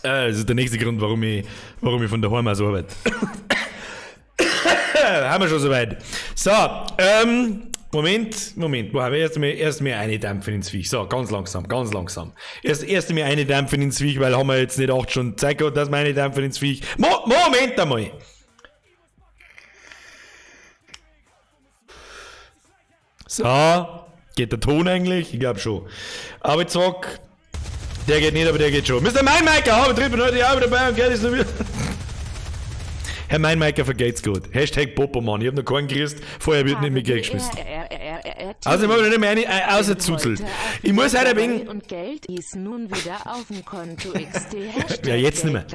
Das ist der nächste Grund, warum ich von daheim aus arbeite. Haben wir schon soweit. So, Moment. Wo haben wir erst mal eindampfen ins Viech. So, ganz langsam. Erst mal eindampfen ins Viech, weil haben wir jetzt nicht 8 Stunden Zeit gehabt, dass wir eindampfen ins Viech. Moment einmal. So, geht der Ton eigentlich? Ich glaube schon. Aber ich sag, der geht nicht, aber der geht schon. Mr. Meinmeiker, habe Betrieb heute ja dabei und Geld ist noch wieder. Herr Meinmeiker, vergeht's gut. Hashtag Popomann. Ich hab noch keinen gekriegt, vorher wird nicht mehr Geld geschmissen. Also, ich muss nicht mehr eine außerzuzelt. Ich muss halt ein wenig. Und Geld ist nun wieder auf dem Konto XD. Ja, jetzt nicht mehr.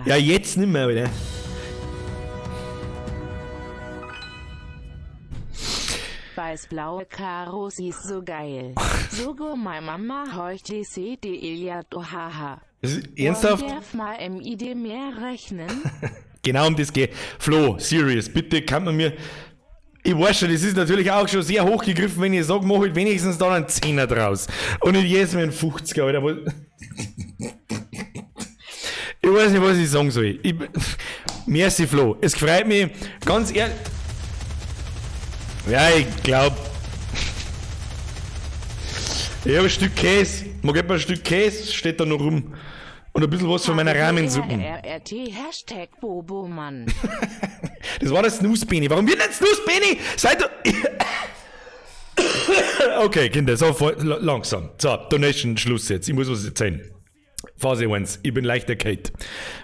Ja, jetzt nicht mehr, wieder. Weiß-blaue Karos ist so geil. Sogar meine Mama heute sieht die Iliad ohaha. Ernsthaft? Darf mal MID mehr rechnen? Genau um das geht. Flo, serious, bitte kann man mir... Ich weiß schon, das ist natürlich auch schon sehr hochgegriffen, wenn ich sage, mach halt wenigstens dann einen 10er draus. Und nicht jedes Mal einen 50er, Alter. Ich weiß nicht, was ich sagen soll. Merci, Flo. Es freut mich, ganz ehrlich... Ja, ich glaub... Ich habe ein Stück Käse. Man gibt mir ein Stück Käse, steht da noch rum. Und ein bisschen was von meiner Rahmensuppen. RRT Hashtag Bobomann. Das war das Snooze-Beni. Warum wird denn Snooze-Beni? Seid ihr... Okay, Kinder, so langsam. So, Donation, Schluss jetzt. Ich muss was erzählen. Phase 1. Ich bin leichter Kate.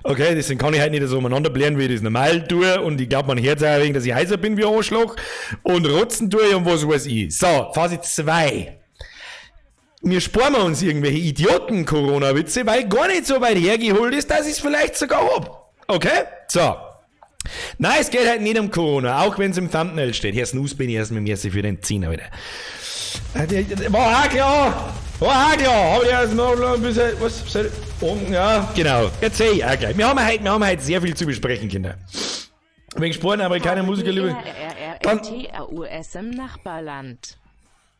Okay, deswegen kann ich halt nicht so umeinander blären, wie ich das normal tue. Und ich glaube, mein Herz auch wegen, dass ich heißer bin wie ein Arschloch. Und rotzen tue ich und was weiß ich. So, Phase 2. Wir sparen uns irgendwelche Idioten-Corona-Witze, weil gar nicht so weit hergeholt ist, dass ich es vielleicht sogar hab. Okay? So. Nein, es geht halt nicht um Corona, auch wenn es im Thumbnail steht. Herr Snooze bin ich erstmal merci für den 10er wieder. War auch klar! Hab ich erst noch ein bisschen, was soll ich? Ja, genau. Erzähl ich auch gleich. Wir haben heute sehr viel zu besprechen, Kinder. Wegen Sport, Amerikaner, Musiker, liebe. RRRTRUS im Nachbarland.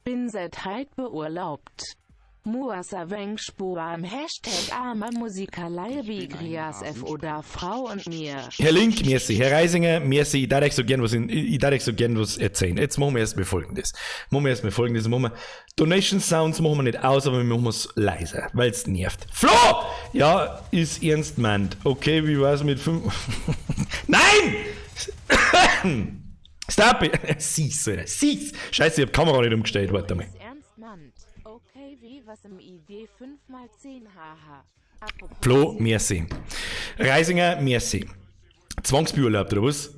Bin seit heute beurlaubt. Muasa Weng Spur am Hashtag armer Musiker wie Grias F oder Frau und mir. Herr Link, merci. Herr Reisinger, merci. Ich darf euch so gern was erzählen. Jetzt machen wir erstmal Folgendes. Donation Sounds machen wir nicht aus, aber wir machen es leiser, weil es nervt. Flo! Ja, ist ernst gemeint. Okay, wie war's mit 5... Nein! Stop it! Sieh's, Alter. Sieh's! Scheiße, ich hab die Kamera nicht umgestellt. Warte mal. Okay, wie was im ID 5x10 haha. Flo, merci. Reisinger, merci. Zwangsbeurlaubt, oder was?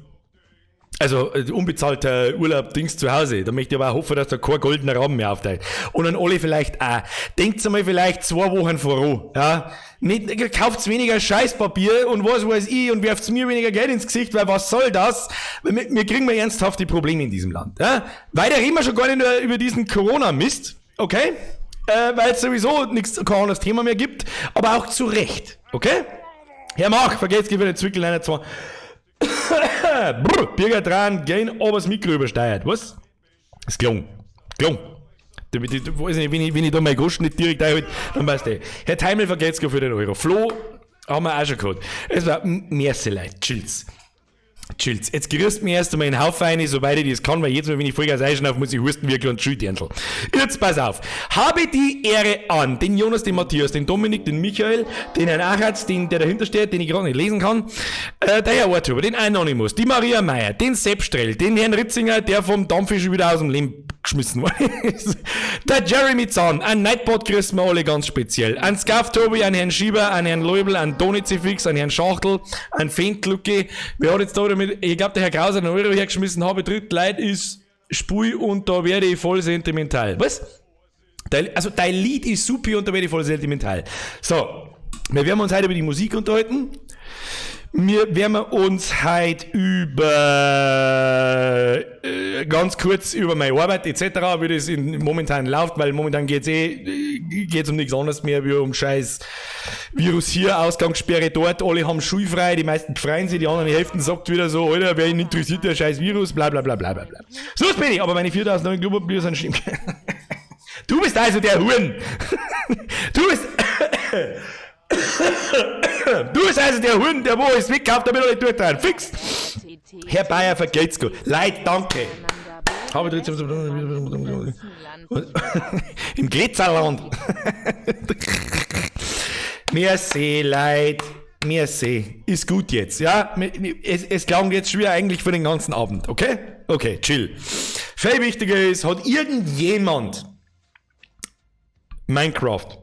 Also, unbezahlter Urlaub-Dings zu Hause. Da möchte ich aber auch hoffen, dass da kein goldener Rahmen mehr aufteilt. Und an alle vielleicht auch. Denkt einmal vielleicht 2 Wochen voran. Ja? Nicht, kauft's weniger Scheißpapier und was weiß ich und werft's mir weniger Geld ins Gesicht, weil was soll das? Wir kriegen mal ernsthafte Probleme in diesem Land. Ja? Weiter reden wir schon gar nicht über diesen Corona-Mist. Okay? Weil es sowieso kein anderes Thema mehr gibt, aber auch zu Recht. Okay? Herr Mach, vergesst wieder den Zwickel einer 2. Bürger dran, gehen, aber das Mikro übersteuert. Was? Das klang. Weiß nicht, wenn ich da meinen Goschen nicht direkt einhalte, dann weißt du. Herr Teimel, vergesst für den Euro. Flo, haben wir auch schon gehabt. Es war merci Leute, chills. Jetzt grüßt mich erst einmal in den Haufen rein, soweit ich das kann, weil jedes Mal, wenn ich Vollgas einschnaufe, muss ich husten wie ein kleines Schuldirndl. Jetzt pass auf. Habe die Ehre an, den Jonas, den Matthias, den Dominik, den Michael, den Herrn Achatz, der dahinter steht, den ich gerade nicht lesen kann, der Herr Arthur, den Anonymous, die Maria Meier, den Sepp Strell, den Herrn Ritzinger, der vom Dampfisch wieder aus dem Leben geschmissen worden ist, der Jeremy Zahn, an Nightbot grüßen wir alle ganz speziell, an Scarf Tobi, an Herrn Schieber, an Herrn Leubel, an Donizifix, an Herrn Schachtel, an Feinklucke, wer hat jetzt da damit, ich glaube, der Herr Krause einen Euro hergeschmissen, habe dritt Leid ist Spui und da werde ich voll sentimental. Was? Dein Lied ist super und da werde ich voll sentimental. So, wir werden uns heute über die Musik unterhalten. Wir werden uns heute über ganz kurz über meine Arbeit etc., wie das momentan läuft, weil momentan geht's um nichts anderes mehr wie um scheiß Virus hier, Ausgangssperre dort, alle haben schulfrei, die meisten freuen sich, die anderen die Hälfte sagt wieder so, Alter, wer ihn interessiert, der scheiß Virus, bla bla bla bla bla. So bin ich, aber meine 4000 neuen Klopapier sind schlimm. Du bist also der Huren. Du bist... Du bist also der Hund, der wo es wegkauft, damit er nicht durchdrehen. Fix! Herr Bayer, vergelt's gut. Leid, danke. Habe ich im Glitzerland. Merci, Leid. Merci. Ist gut jetzt, ja? Es klang jetzt schwer eigentlich für den ganzen Abend, okay? Okay, chill. Viel wichtiger ist, hat irgendjemand Minecraft?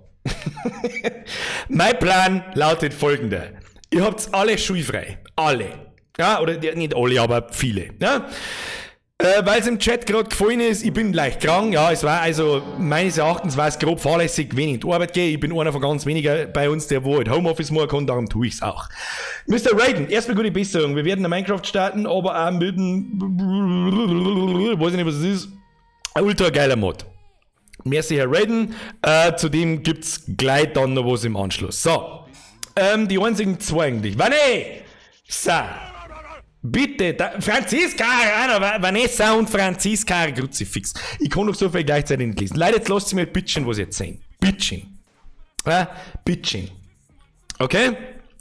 Mein Plan lautet folgender. Ihr habt alle schulfrei. Alle. Ja, oder nicht alle, aber viele. Ja? Weil es im Chat gerade gefallen ist, ich bin leicht krank, ja, es war also, meines Erachtens war es grob fahrlässig, wenn ich in die Arbeit gehe, ich bin einer von ganz wenigen bei uns, der wo halt Homeoffice machen kann, darum tue ich's auch. Mr. Raiden, erstmal gute Besserung, wir werden eine Minecraft starten, aber auch mit einem, weiß ich nicht, was es ist, ein ultra geiler Mod. Merci, Herr Raiden, zudem gibt's gleich dann noch was im Anschluss. So, die einzigen zwei eigentlich, Bitte, Franziska, Vanessa und Franziska, Kruzifix. Ich kann doch so viel gleichzeitig nicht lesen. Leider, jetzt lasst mir bitchen, was jetzt sehen. Bitchen. Ja, bitchen. Okay?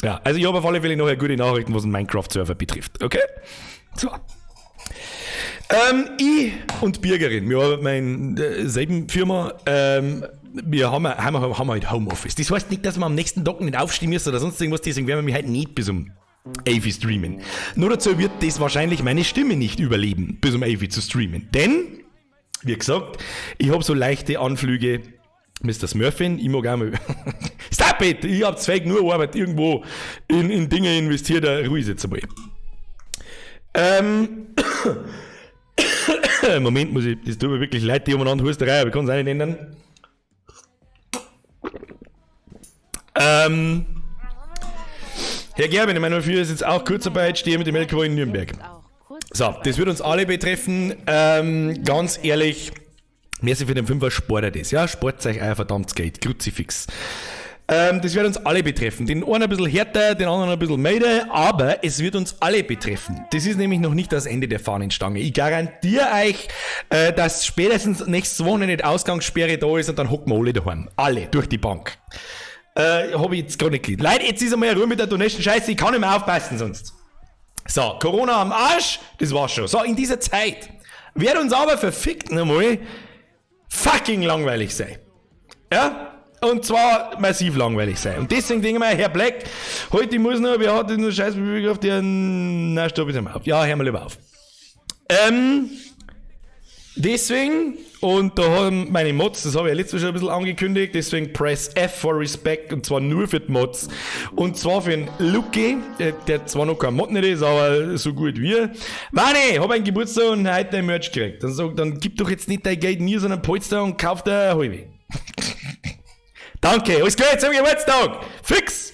Ja, also ich habe auf alle Fälle noch eine gute Nachrichten, was den Minecraft-Server betrifft. Okay? So. Ich und Birgerin, wir arbeiten in derselben Firma, wir haben halt Homeoffice. Das heißt nicht, dass wir am nächsten Tag nicht aufstehen müssen oder sonst irgendwas, deswegen werden wir mich halt nicht bis um 11 streamen. Nur dazu wird das wahrscheinlich meine Stimme nicht überleben, bis um 11 zu streamen. Denn, wie gesagt, ich habe so leichte Anflüge, Mr. Smurfin, ich mag auch mal... Stop it! Ich hab Zweig nur Arbeit irgendwo in Dinge investiert, da ruhig jetzt einmal. Moment, das tut mir wirklich leid, die umeinander Husterei, aber ich kann es auch nicht ändern. Herr Gerben, ich meine, für ist jetzt auch Kurzarbeit, stehe mit dem LKW in Nürnberg. So, das wird uns alle betreffen. Ganz ehrlich, merci für den 5er, sport das, ja? Sport euch euer verdammtes Geld, Kruzifix. Das wird uns alle betreffen. Den einen ein bisschen härter, den anderen ein bisschen milder, aber es wird uns alle betreffen. Das ist nämlich noch nicht das Ende der Fahnenstange. Ich garantiere euch, dass spätestens nächstes Wochenende nicht Ausgangssperre da ist und dann hocken wir alle daheim. Alle, durch die Bank. Habe ich jetzt gar nicht gelesen. Leute, jetzt ist einmal Ruhe mit der Donation Scheiße, ich kann nicht mehr aufpassen sonst. So, Corona am Arsch, das war's schon. So, in dieser Zeit wird uns aber verfickt nochmal fucking langweilig sein. Ja? Und zwar massiv langweilig sein. Und deswegen denke ich mir, Herr Black, heute muss noch, wer hat denn nur Scheißbewegung auf den... Na, stopp jetzt mal auf. Ja, hör mal lieber auf. Deswegen, und da haben meine Mods, das habe ich ja letztes Mal schon ein bisschen angekündigt, deswegen press F for Respect, und zwar nur für die Mods. Und zwar für den Lucky, der zwar noch kein Mod nicht ist, aber so gut wie er. Wani, hab einen Geburtstag und heute ein Merch gekriegt. Dann gib doch jetzt nicht dein Geld mir, sondern Polster und kauf dir eine halbe. Danke, alles Gute zum Geburtstag! Fix!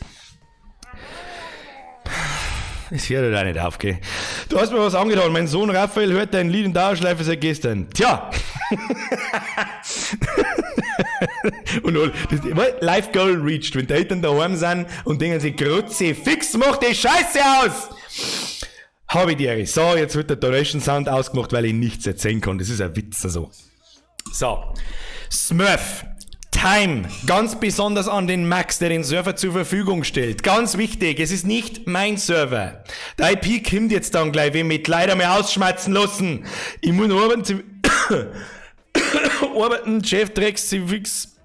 Das hört halt auch nicht auf, gell? Du hast mir was angetan. Mein Sohn Raphael hört dein Lied in Dauerschleife seit gestern. Tja! Und Life Goal reached. Wenn die Eltern daheim sind und denken sich, Grütze, fix, mach die Scheiße aus! Habe ich dir. So, jetzt wird der Donation Sound ausgemacht, weil ich nichts erzählen kann. Das ist ein Witz, also. So. Smurf. Time, ganz besonders an den Max, der den Server zur Verfügung stellt. Ganz wichtig, es ist nicht mein Server. Der IP kommt jetzt dann gleich, wenn mit leider mehr ausschmatzen lassen. Ich muss noch arbeiten, Chefdrecks, fix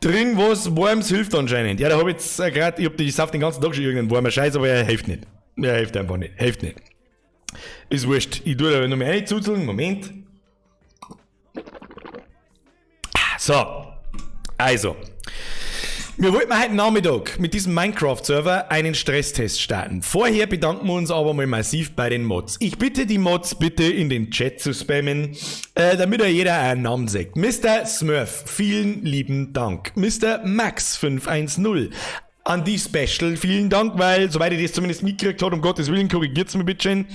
drin, was Worms hilft anscheinend. Ja, da habe ich jetzt gerade, ich hab das auf den ganzen Tag schon irgendeinen warmer Scheiß, aber er hilft nicht. Er hilft einfach nicht, hilft nicht. Ist wurscht, ich tue da noch mehr einzuzeln, Moment. So. Also, wir wollten heute Nachmittag mit diesem Minecraft-Server einen Stresstest starten. Vorher bedanken wir uns aber mal massiv bei den Mods. Ich bitte die Mods bitte in den Chat zu spammen, damit jeder einen Namen sagt. Mr. Smurf, vielen lieben Dank. Mr. Max 510, an die Special, vielen Dank, weil, soweit ich das zumindest mitgekriegt habe, um Gottes Willen, korrigiert's mir bitte schön.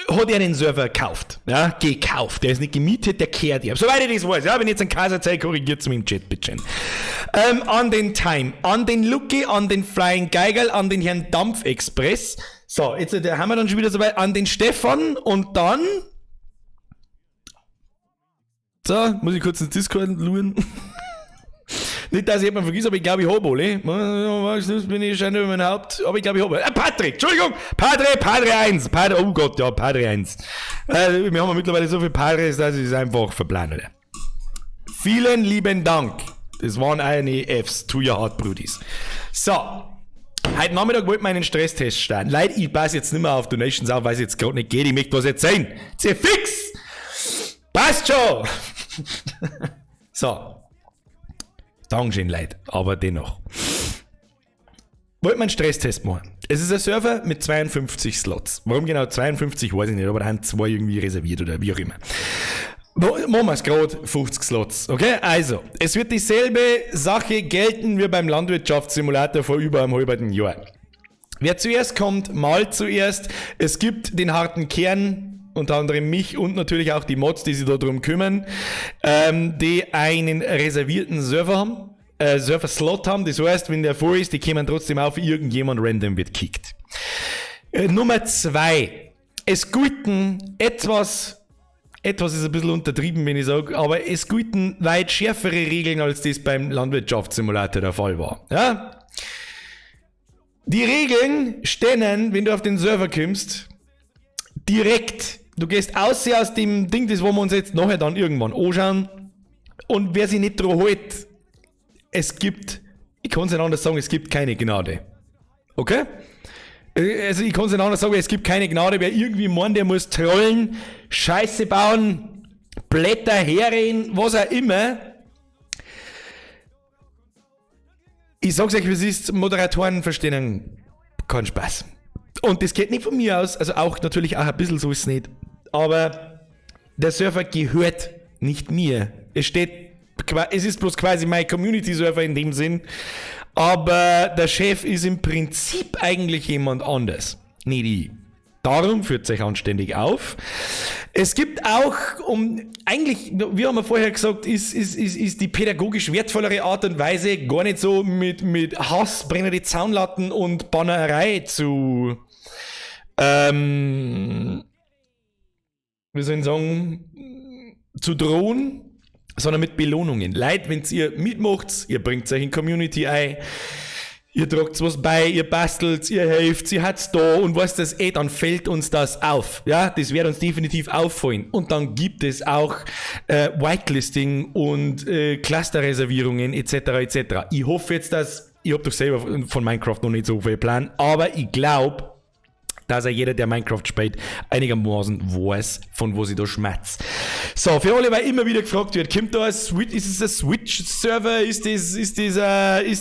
Hat er den Server gekauft, ja, gekauft, der ist nicht gemietet, der kehrt ihr. Soweit ich das weiß, ja, wenn jetzt ein Kaiser zeigt, korrigiert es mir im Chat, bitte schön. An den Time, an den Lucky, an den Flying Geigerl, an den Herrn Dampfexpress. So, jetzt haben wir dann schon wieder soweit, an den Stefan und dann... So, muss ich kurz ins Discord luren. Nicht, dass ich jemanden vergisst, aber ich glaube, ich habe alle. Was bin ich schon über mein Haupt, aber ich glaube, ich habe alle. Patrick, Entschuldigung, Padre 1. Oh Gott, ja, Padre 1. Wir haben mittlerweile so viele Padres, dass ich es einfach verplane. Vielen lieben Dank. Das waren eine Fs, to your heart, Brudis. So, heute Nachmittag wollte ich meinen Stresstest starten. Leute, ich passe jetzt nicht mehr auf Donations auf, weil es jetzt gerade nicht geht. Ich möchte was erzählen. Sehr fix! Passt schon! So. Dankeschön, Leute. Aber dennoch. Wollte meinen Stresstest machen. Es ist ein Server mit 52 Slots. Warum genau 52, weiß ich nicht, aber da haben 2 irgendwie reserviert oder wie auch immer. Machen wir es gerade 50 Slots, okay? Also, es wird dieselbe Sache gelten wie beim Landwirtschaftssimulator vor über einem halben Jahr. Wer zuerst kommt, malt zuerst. Es gibt den harten Kern, unter anderem mich und natürlich auch die Mods, die sich darum kümmern, die einen reservierten Server haben, Server-Slot haben. Das heißt, wenn der vor ist, die kommen trotzdem auf, irgendjemand random wird gekickt. Nummer 2. Es gelten etwas ist ein bisschen untertrieben, wenn ich sage, aber es gelten weit schärfere Regeln, als das beim Landwirtschaftssimulator der Fall war. Ja? Die Regeln stehen, wenn du auf den Server kommst, direkt. Du gehst aus dem Ding, das wollen wir uns jetzt nachher dann irgendwann anschauen. Und wer sich nicht dran hält, ich kann es nicht anders sagen, es gibt keine Gnade. Okay? Also ich kann es nicht anders sagen, es gibt keine Gnade. Wer irgendwie meint, der muss trollen, Scheiße bauen, Blätter herreden, was auch immer. Ich sag's euch, wie es ist, Moderatoren verstehen keinen Spaß. Und das geht nicht von mir aus, also auch natürlich auch ein bisschen so ist es nicht. Aber der Server gehört nicht mir. Es ist bloß quasi mein Community-Server in dem Sinn. Aber der Chef ist im Prinzip eigentlich jemand anders. Nicht ich. Darum führt sich anständig auf. Es gibt auch, eigentlich, wie haben wir vorher gesagt, ist die pädagogisch wertvollere Art und Weise gar nicht so mit Hass, brennende Zaunlatten und Bannerei zu, wie soll ich sagen, zu drohen, sondern mit Belohnungen. Leute, wenn ihr mitmacht, ihr bringt euch in Community ein, ihr tragt was bei, ihr bastelt, ihr helft, ihr hat's da und was das dann fällt uns das auf. Ja, das wird uns definitiv auffallen. Und dann gibt es auch Whitelisting und Clusterreservierungen etc. etc. Ich hoffe jetzt, ich habe doch selber von Minecraft noch nicht so viel Plan, aber ich glaube, dass jeder, der Minecraft spielt, einigermaßen weiß, von wo sie da schmerzt. So, für alle, weil immer wieder gefragt wird, kommt da ist es ein Switch-Server, ist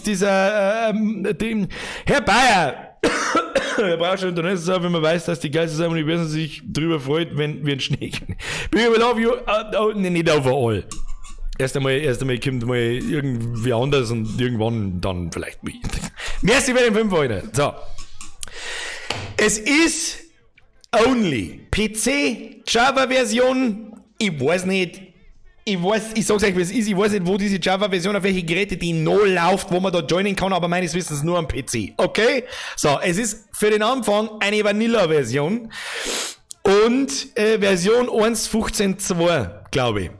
dieser Herr Bayer, er braucht schon Internet-Server, wenn man weiß, dass die Geister im Universum sich drüber freut, wenn wir einen Schnee kriegen. We love you, nicht overall. Erst einmal kommt mal irgendwie anders und irgendwann dann vielleicht mich. Merci für den 5 heute. So. Es ist only PC, Java-Version, ich weiß nicht, ich sag's euch, wie es ist, ich weiß nicht, wo diese Java-Version, auf welche Geräte die noch läuft, wo man da joinen kann, aber meines Wissens nur am PC, okay? So, es ist für den Anfang eine Vanilla-Version und Version 1.15.2, glaube ich.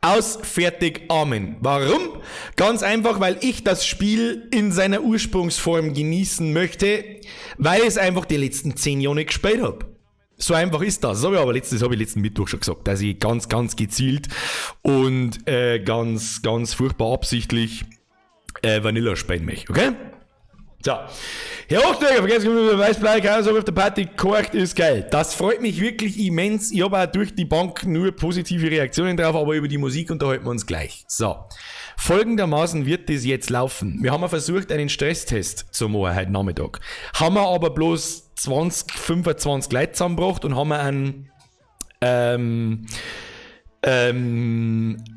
Aus, fertig, Amen. Warum? Ganz einfach, weil ich das Spiel in seiner Ursprungsform genießen möchte, weil ich es einfach die letzten 10 Jahre nicht gespielt habe. So einfach ist das. Das habe ich letzten Mittwoch schon gesagt, dass ich ganz, ganz gezielt und ganz, ganz furchtbar absichtlich Vanilla spielen möchte, okay? So. Herr Hochträger, vergessen Sie nicht, Weißbleich, also auf der Party, korrekt ist geil. Das freut mich wirklich immens. Ich habe auch durch die Bank nur positive Reaktionen drauf, aber über die Musik unterhalten wir uns gleich. So. Folgendermaßen wird das jetzt laufen. Wir haben versucht, einen Stresstest zu machen heute Nachmittag. Haben wir aber bloß 25 Leute zusammengebracht und haben einen,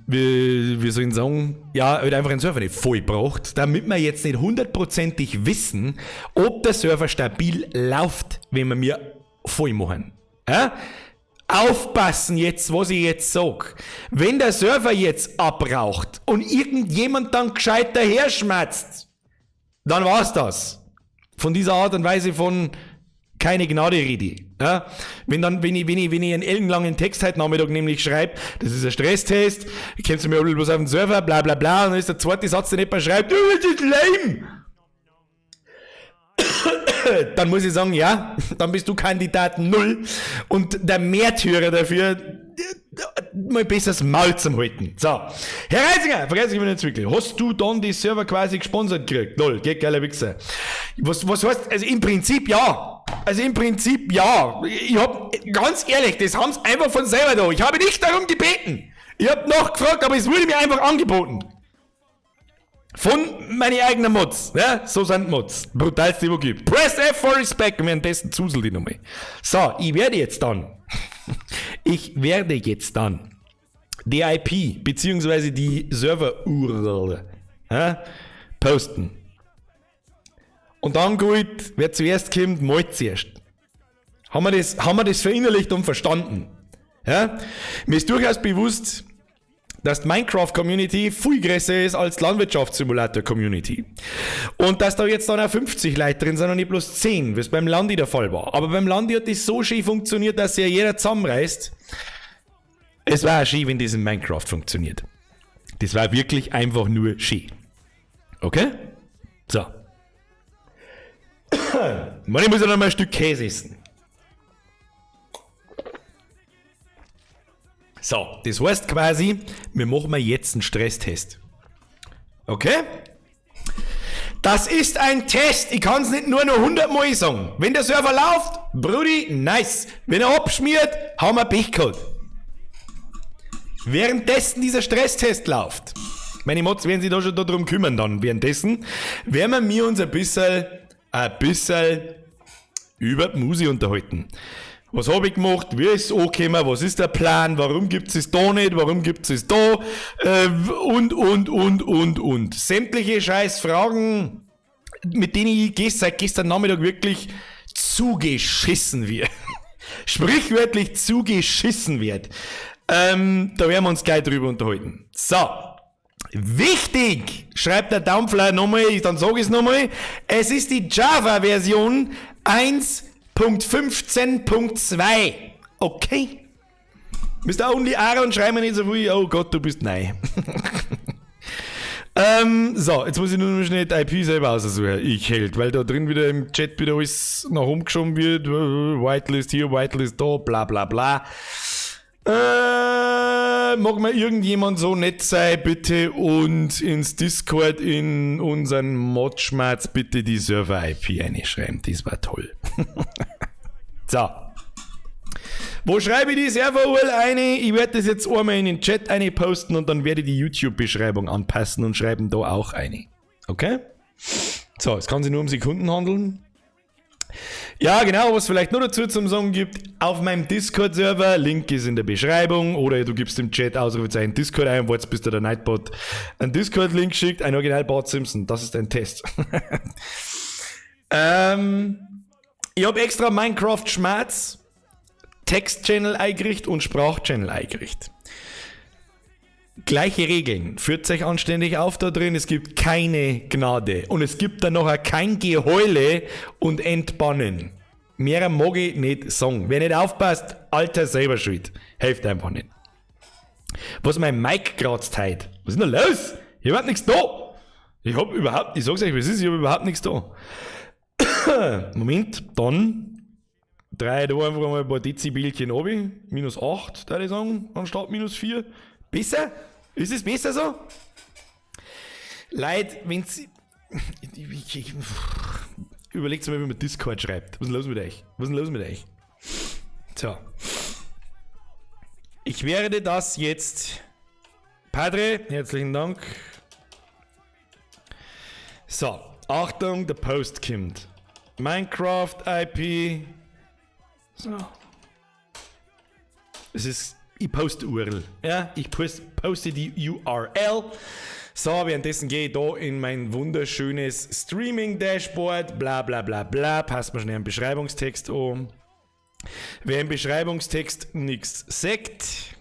wie soll ich sagen, ja, halt einfach den Server nicht voll braucht, damit wir jetzt nicht 100%ig wissen, ob der Server stabil läuft, wenn wir mir voll machen. Ja? Aufpassen jetzt, was ich jetzt sag. Wenn der Server jetzt abraucht und irgendjemand dann gescheit daher schmerzt, dann war's das. Von dieser Art und Weise von keine Gnade rede. Ja? Wenn ich einen ellenlangen Text heute Nachmittag nämlich schreibe, das ist ein Stresstest, kennst du mir bloß auf den Server, bla bla bla, und dann ist der zweite Satz, den jemand schreibt, du bist lame. Dann muss ich sagen, ja, dann bist du Kandidat 0 und der Märtyrer dafür, mal besser das Maul zum halten. So, Herr Reisinger, vergesst ich mich nicht wirklich. Hast du dann die Server quasi gesponsert gekriegt? Lol, geht geiler Wichser. Was heißt, also im Prinzip ja. Ich hab, ganz ehrlich, das haben sie einfach von selber da. Ich habe nicht darum gebeten. Ich hab nachgefragt, aber es wurde mir einfach angeboten. Von meinen eigenen Mods, ja, so sind Mods. Brutalste, die es gibt. Press F for Respect, und währenddessen zusel die nochmal. So, ich werde jetzt dann die IP, beziehungsweise die Server-URL posten. Und dann gut, wer zuerst kommt, malt zuerst. Haben wir das verinnerlicht und verstanden? Ja? Mir ist durchaus bewusst, dass die Minecraft-Community viel größer ist als die Landwirtschaftssimulator-Community. Und dass da jetzt dann auch 50 Leute drin sind und nicht bloß 10, wie es beim Landi der Fall war. Aber beim Landi hat das so schön funktioniert, dass sich ja jeder zusammenreißt. Es war auch schön, wenn das in Minecraft funktioniert. Das war wirklich einfach nur schön. Okay? So. Man, ich muss ja noch mal ein Stück Käse essen. So, das heißt quasi, wir machen jetzt einen Stresstest. Okay? Das ist ein Test. Ich kann es nicht nur 100 Mal sagen. Wenn der Server läuft, Brudi, nice. Wenn er abschmiert, haben wir Pech gehabt. Währenddessen dieser Stresstest läuft, meine Mods werden sich da schon darum kümmern dann. Währenddessen werden wir uns ein bisschen über die Musik unterhalten. Was habe ich gemacht? Wie ist es angekommen? Was ist der Plan? Warum gibt es da nicht? Warum gibt es da? Und. Sämtliche scheiß Fragen, mit denen ich seit gestern Nachmittag wirklich zugeschissen wird. Sprichwörtlich zugeschissen wird. Da werden wir uns gleich drüber unterhalten. So. Wichtig, schreibt der Daumfler nochmal, dann sage ich es nochmal. Es ist die Java-Version 1.15.2. Okay. Mr. Only Aaron, schreib mir nicht so viel. Oh Gott, du bist neu. So, jetzt muss ich nur noch schnell die IP selber aussuchen. Ich hält, weil da drin wieder im Chat wieder alles nach oben geschoben wird. Whitelist hier, Whitelist da, bla bla bla. Mag mal irgendjemand so nett sein, bitte, und ins Discord in unseren Mod-Schmerz bitte die Server-IP einschreiben. Das war toll. So. Wo schreibe ich die Server-URL ein? Ich werde das jetzt einmal in den Chat posten und dann werde ich die YouTube-Beschreibung anpassen und schreiben da auch eine. Okay? So, es kann sich nur um Sekunden handeln. Ja, genau, was vielleicht nur dazu zum Sagen gibt, auf meinem Discord-Server, Link ist in der Beschreibung, oder du gibst im Chat Ausrufezeichen Discord ein und wartest, bis der Nightbot einen Discord-Link schickt, ein Original Bart Simpson, das ist ein Test. Ich habe extra Minecraft Schmerz, Text-Channel eingerichtet und Sprach-Channel eingerichtet. Gleiche Regeln. Führt euch anständig auf da drin. Es gibt keine Gnade. Und es gibt dann nachher kein Geheule und Entbannen. Mehr mag ich nicht sagen. Wer nicht aufpasst, Alter, selber schuld. Hilft einfach nicht. Was mein Mic kratzt heute. Was ist denn da los? Ich hab nichts da. Ich sag's euch, was ist, ich hab überhaupt nichts da. Moment, dann 3 da einfach mal ein paar Dezibelchen runter. Minus 8, würde ich sagen, anstatt minus 4. Besser? Ist es besser so? Leute, wenn's... Überlegt mal, wie man Discord schreibt. Was ist denn los mit euch? So. Ich werde das jetzt... Padre, herzlichen Dank. So, Achtung, der Post kommt. Minecraft IP. So. Es ist... Ich poste die URL. Ja, ich poste die URL. So, währenddessen gehe ich da in mein wunderschönes Streaming-Dashboard. Bla bla bla bla. Passt mal schnell einen Beschreibungstext an. Wer im Beschreibungstext nichts sagt,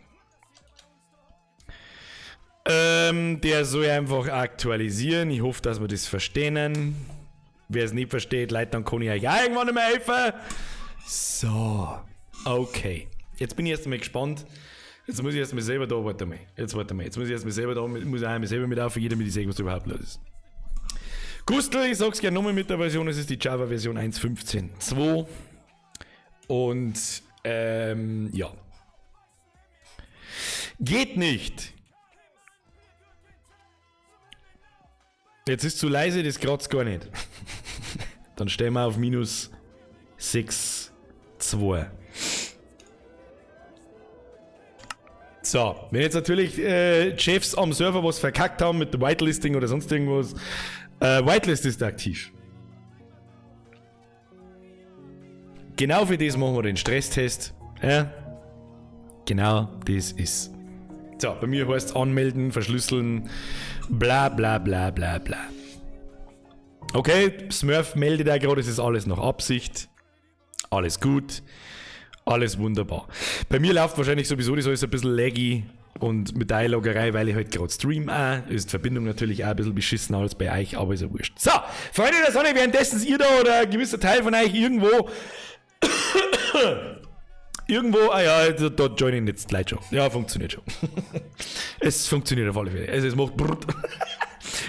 der soll einfach aktualisieren. Ich hoffe, dass wir das verstehen. Wer es nicht versteht, Leute, dann kann ich euch auch irgendwann mal helfen. So, okay. Jetzt bin ich erst einmal gespannt. Jetzt muss ich erst mal selber da, warte mal. Jetzt muss ich erst mal selber da, muss ich einmal selber mit aufgehen, damit ich sehe, was da überhaupt los ist. Gustl, ich sag's gerne nochmal mit der Version, es ist die Java-Version 1.15.2 und, ja. Geht nicht. Jetzt ist zu leise, das kratzt gar nicht. Dann stellen wir auf minus 6,2. So, wenn jetzt natürlich Chefs am Server was verkackt haben mit Whitelisting oder sonst irgendwas, Whitelist ist aktiv. Genau für das machen wir den Stresstest. Ja, genau das ist. So, bei mir heißt es anmelden, verschlüsseln, bla bla bla bla bla. Okay, Smurf meldet da gerade, es ist alles nach Absicht. Alles gut. Alles wunderbar. Bei mir läuft wahrscheinlich sowieso das alles ein bisschen laggy und mit der Einloggerei, weil ich halt gerade stream auch. Ist die Verbindung natürlich auch ein bisschen beschissen als bei euch, aber ist ja wurscht. So, Freunde der Sonne, währenddessen ihr da oder ein gewisser Teil von euch irgendwo da joinen jetzt gleich schon. Ja, funktioniert schon. Es funktioniert auf alle Fälle. Also es macht brrrt.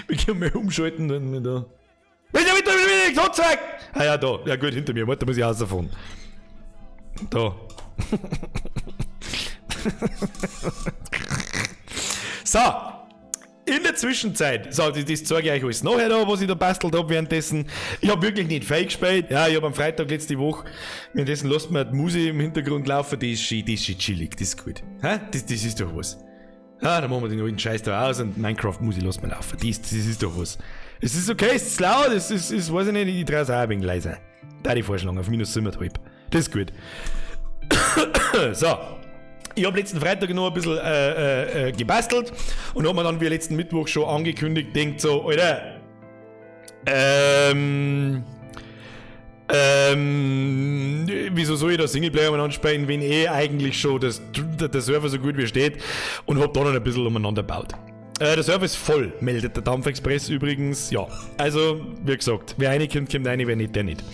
Wir können mal umschalten dann da. Willst du wieder nichts anzeigen? Ah ja, da. Ja gut, hinter mir. Warte, muss ich raus davon. Da. So. In der Zwischenzeit, so, das zeige ich euch alles nachher da, was ich da bastelt habe währenddessen. Ich habe wirklich nicht fake gespielt. Ja, ich habe am Freitag letzte Woche, währenddessen lasst mir die Musik im Hintergrund laufen, die ist chillig, das ist gut. Hä? Das ist doch was. Ja, dann machen wir den alten Scheiß da aus und Minecraft-Musik lassen wir laufen. Das ist doch was. Es ist okay, es ist laut, es ist, weiß ich nicht, ich drehe es auch ein wenig leiser. Da die vorschlagen, auf minus 7,5. Das ist gut. So. Ich habe letzten Freitag noch ein bisschen gebastelt und habe mir dann wie letzten Mittwoch schon angekündigt, denkt so, Alter, wieso soll ich da Singleplayer mal anspielen, wenn eigentlich schon der Server so gut wie steht, und habe da noch ein bisschen umeinander gebaut. Der Server ist voll, meldet der Dampfexpress übrigens, ja. Also, wie gesagt, wer reinkommt, kommt rein, wer nicht, der nicht.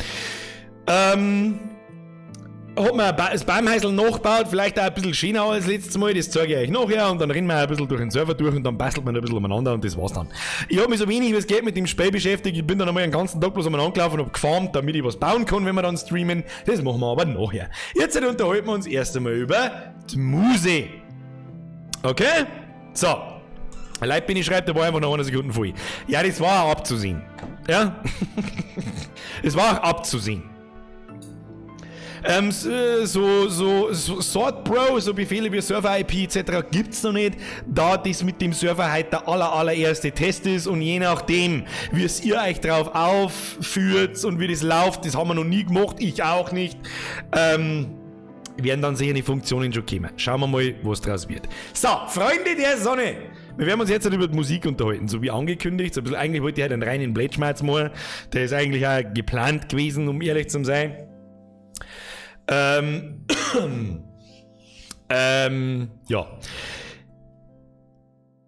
Hat man das Baumhäusl nachgebaut, vielleicht auch ein bisschen schöner als letztes Mal, das zeige ich euch nachher, und dann rennen wir ein bisschen durch den Server durch und dann bastelt man ein bisschen umeinander und das war's dann. Ich habe mich so wenig wie es geht mit dem Spiel beschäftigt, ich bin dann einmal den ganzen Tag bloß umeinander gelaufen und habe gefarmt, damit ich was bauen kann, wenn wir dann streamen. Das machen wir aber nachher. Jetzt unterhalten wir uns erst einmal über die Muse. Okay? So. Leute, bin ich schreibe, da war einfach noch eine Sekunde voll. Ja, das war auch abzusehen. Ja? Es war auch abzusehen. Sword Pro, so Befehle wie Server-IP etc. gibt's noch nicht, da das mit dem Server halt der allererste Test ist, und je nachdem, wie es ihr euch drauf aufführt und wie das läuft, das haben wir noch nie gemacht, ich auch nicht, werden dann sicher die Funktionen schon kommen. Schauen wir mal, was draus wird. So, Freunde der Sonne, wir werden uns jetzt über die Musik unterhalten, so wie angekündigt. So ein bisschen, eigentlich wollte ich halt einen reinen Blättschmerz machen, der ist eigentlich auch geplant gewesen, um ehrlich zu sein. Ja.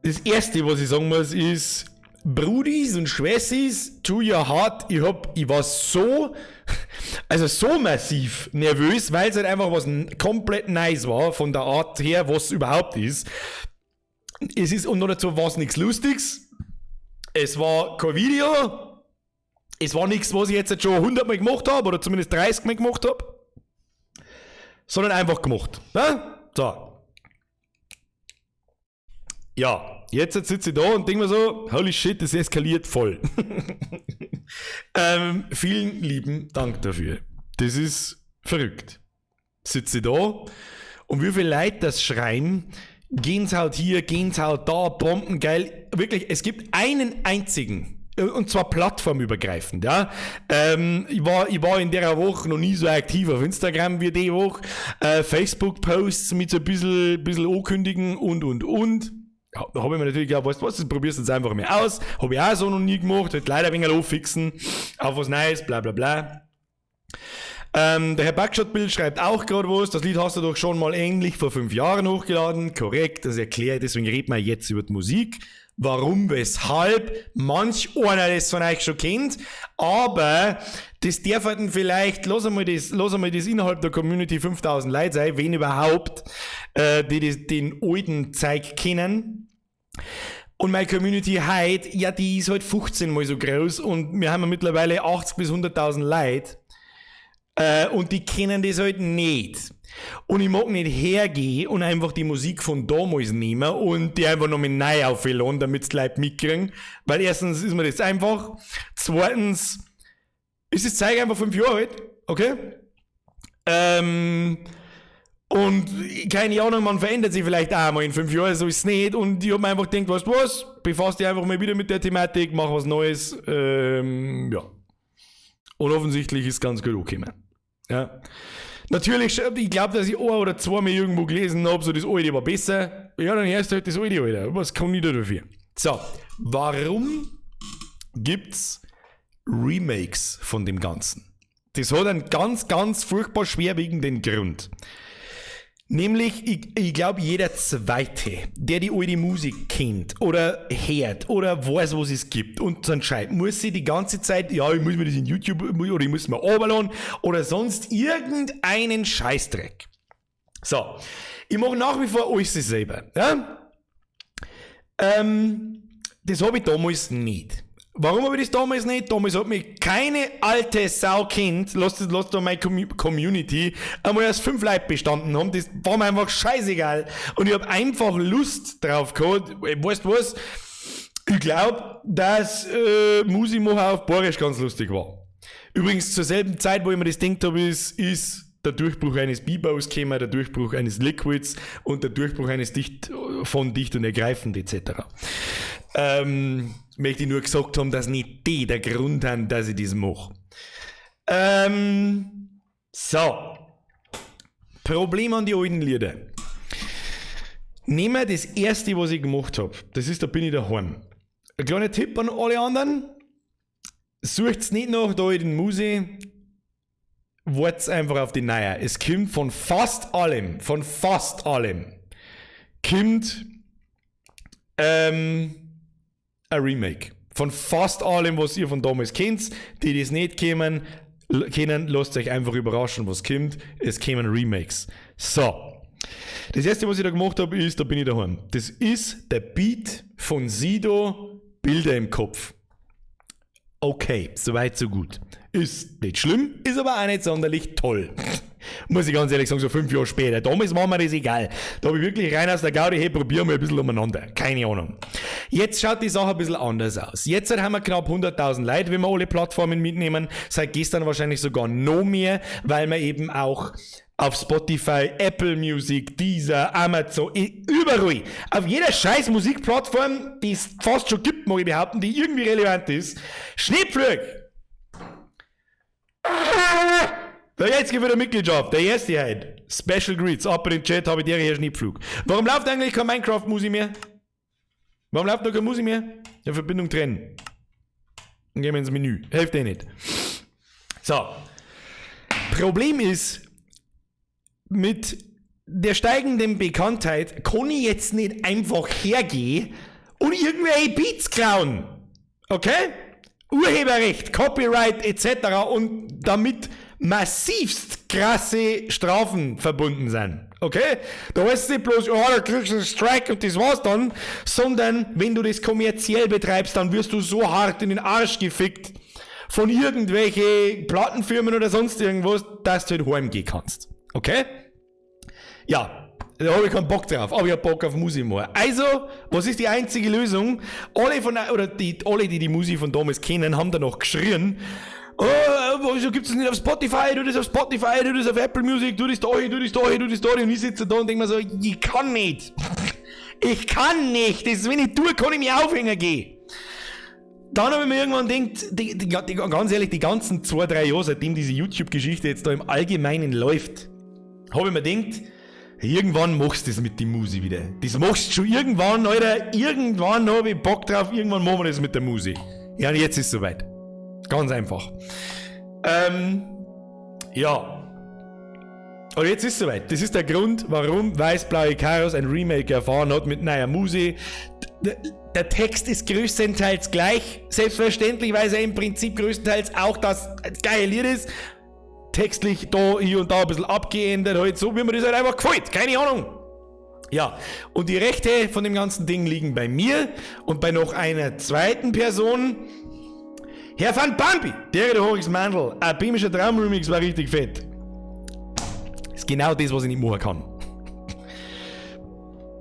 Das erste, was ich sagen muss, ist, Brudis und Schwessis, to your heart, ich war so massiv nervös, weil es halt einfach was komplett nice war, von der Art her, was es überhaupt ist. Es ist, und noch dazu war es nichts Lustiges. Es war kein Video. Es war nichts, was ich jetzt schon 100 Mal gemacht habe, oder zumindest 30 Mal gemacht habe. Sondern einfach gemacht. Ne? So. Ja, jetzt sitze ich da und denke mir so, holy shit, das eskaliert voll. Vielen lieben Dank dafür. Das ist verrückt. Sitze ich da und wie viele Leute das schreien, Gänsehaut hier, Gänsehaut da, bombengeil. Wirklich, es gibt einen einzigen, und zwar plattformübergreifend, ja. Ich war in der Woche noch nie so aktiv auf Instagram wie die Woche. Facebook-Posts mit so ein bisschen ankündigen und. Ja, da habe ich mir natürlich gedacht, weißt du was, das probierst du jetzt einfach mal aus. Habe ich auch so noch nie gemacht, halt leider ein wenig auffixen, auf was Neues, bla bla bla. Der Herr Backshot-Bild schreibt auch gerade was, das Lied hast du doch schon mal ähnlich vor 5 Jahren hochgeladen, korrekt, das erklärt, deswegen reden wir jetzt über die Musik. warum, weshalb, manch einer das von euch schon kennt, aber das darf halt vielleicht, lass einmal das innerhalb der Community 5000 Leute sein, wen überhaupt, die den alten Zeug kennen. Und meine Community heute, ja, die ist halt 15 mal so groß und wir haben ja mittlerweile 80 bis 100.000 Leute und die kennen das halt nicht. Und ich mag nicht hergehen und einfach die Musik von damals nehmen und die einfach noch mit neu aufladen, damit es die Leute mitkriegen. Weil erstens ist mir das einfach, zweitens ist das Zeug einfach 5 Jahre alt, okay? Und keine Ahnung, man verändert sich vielleicht auch mal in 5 Jahren, so ist es nicht. Und ich hab mir einfach gedacht, weißt du was, befasst dich einfach mal wieder mit der Thematik, mach was Neues, ja. Und offensichtlich ist es ganz gut angekommen. Ja. Natürlich, ich glaube, dass ich 1 oder 2 Mal irgendwo gelesen habe, so das alte war besser. Ja, dann hörst du halt das alte, Alter. Was kann ich da dafür? So, warum gibt's Remakes von dem Ganzen? Das hat einen ganz, ganz furchtbar schwerwiegenden Grund. Nämlich, ich glaube, jeder Zweite, der die alte Musik kennt oder hört oder weiß, was es gibt und dann schreibt, muss sich die ganze Zeit, ja, ich muss mir das in YouTube oder ich muss mir runterladen oder sonst irgendeinen Scheißdreck. So, ich mache nach wie vor alles selber. Ja? Das habe ich damals nicht. Warum habe ich das damals nicht? Damals hat mich keine alte Sau kennt, lasst da meine Community einmal aus 5 Leuten bestanden haben, das war mir einfach scheißegal. Und ich habe einfach Lust drauf gehabt, weißt du was? Ich glaube, dass Musik machen auf Borisch ganz lustig war. Übrigens, zur selben Zeit, wo ich mir das gedacht habe, ist der Durchbruch eines Bebos gekommen, der Durchbruch eines Liquids und der Durchbruch eines Dicht und Ergreifend etc. Möchte ich nur gesagt haben, dass nicht die der Grund haben, dass ich das mache. So. Problem an die alten Lieder. Nehmen wir das erste, was ich gemacht habe. Das ist, da bin ich daheim. Ein kleiner Tipp an alle anderen. Sucht's nicht nach der alten Musik. Wart's einfach auf die neue. Es kommt von fast allem, kommt ein Remake. Von fast allem, was ihr von damals kennt. Die das nicht kennen, lasst euch einfach überraschen, was kommt. Es kommen Remakes. So. Das erste, was ich da gemacht habe, ist, da bin ich daheim. Das ist der Beat von Sido, Bilder im Kopf. Okay, soweit so gut. Ist nicht schlimm, ist aber auch nicht sonderlich toll. Muss ich ganz ehrlich sagen, so 5 Jahre später. Damals war mir das egal. Da habe ich wirklich rein aus der Gaudi, hey, probieren wir ein bisschen umeinander. Keine Ahnung. Jetzt schaut die Sache ein bisschen anders aus. Jetzt haben wir knapp 100.000 Leute, wenn wir alle Plattformen mitnehmen. Seit gestern wahrscheinlich sogar noch mehr, weil wir eben auch auf Spotify, Apple Music, Deezer, Amazon, überall, auf jeder scheiß Musikplattform, die es fast schon gibt, mag ich behaupten, die irgendwie relevant ist, Schneepflug! Der jetzige für der Mitgliedschaft, der erste heute. Special Greets, ab in den Chat, habe ich dir hier Schneepflug. Warum läuft eigentlich kein Minecraft-Musik mehr? Warum läuft noch keine Musik mehr? Ja, Verbindung trennen. Dann gehen wir ins Menü. Hilft dir nicht. So. Problem ist, mit der steigenden Bekanntheit kann ich jetzt nicht einfach hergehen und irgendwelche Beats klauen. Okay? Urheberrecht, Copyright etc. und damit massivst krasse Strafen verbunden sind. Okay? Da heißt es nicht bloß, oh, da kriegst du einen Strike und das war's dann, sondern wenn du das kommerziell betreibst, dann wirst du so hart in den Arsch gefickt von irgendwelchen Plattenfirmen oder sonst irgendwas, dass du halt heimgehen kannst. Okay? Ja, da habe ich keinen Bock drauf, aber ich habe Bock auf Musik mehr. Also, was ist die einzige Lösung? Alle, die Musik von damals kennen, haben danach geschrien, oh, wieso gibt's das nicht auf Spotify, du das auf Spotify, du das auf Apple Music, du das da, du das da, du das da, und ich sitze da und denke mir so, ich kann nicht. Ich kann nicht, das ist, wenn ich tue, kann ich mich aufhängen gehen. Dann habe ich mir irgendwann gedacht, ganz ehrlich, die ganzen 2-3 Jahre, seitdem diese YouTube-Geschichte jetzt da im Allgemeinen läuft, habe ich mir gedacht, irgendwann machst du das mit der Musik wieder. Das machst du schon irgendwann, Alter. Irgendwann habe ich Bock drauf, irgendwann machen wir das mit der Musik. Ja, und jetzt ist es soweit. Ganz einfach. Ja. Und jetzt ist es soweit. Das ist der Grund, warum Weiß-Blaue Chaos ein Remake erfahren hat mit neuer Musik. der Text ist größtenteils gleich. Selbstverständlich, weil es ja im Prinzip größtenteils auch das geile Lied ist. Textlich da, hier und da ein bisschen abgeändert, halt so, wie mir das halt einfach gefällt. Keine Ahnung. Ja, und die Rechte von dem ganzen Ding liegen bei mir und bei noch einer zweiten Person. Herr Van Bambi, der Horix Mandel, ein böhmischer Traum-Remix war richtig fett. Ist genau das, was ich nicht machen kann.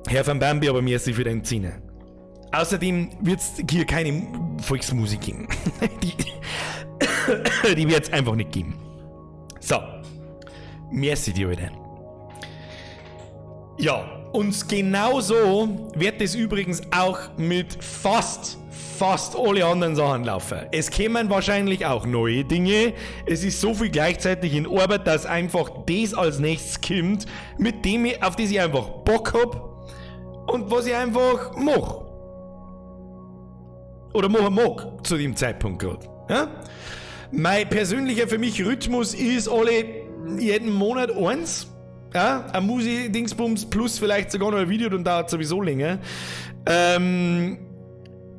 Herr Van Bambi, aber merci für deinen Zehner. Außerdem wird es hier keine Volksmusik geben. Die wird es einfach nicht geben. So. Merci dir, Leute. Ja, und genauso wird es übrigens auch mit fast alle anderen Sachen laufen. Es kämen wahrscheinlich auch neue Dinge. Es ist so viel gleichzeitig in Arbeit, dass einfach das als nächstes kommt, mit dem auf das ich einfach Bock hab und was ich einfach mache. Oder machen mag zu dem Zeitpunkt gerade. Ja? Mein persönlicher für mich Rhythmus ist jeden Monat eins. Ja, ein Musi-Dingsbums plus vielleicht sogar noch ein Video, dann dauert es sowieso länger.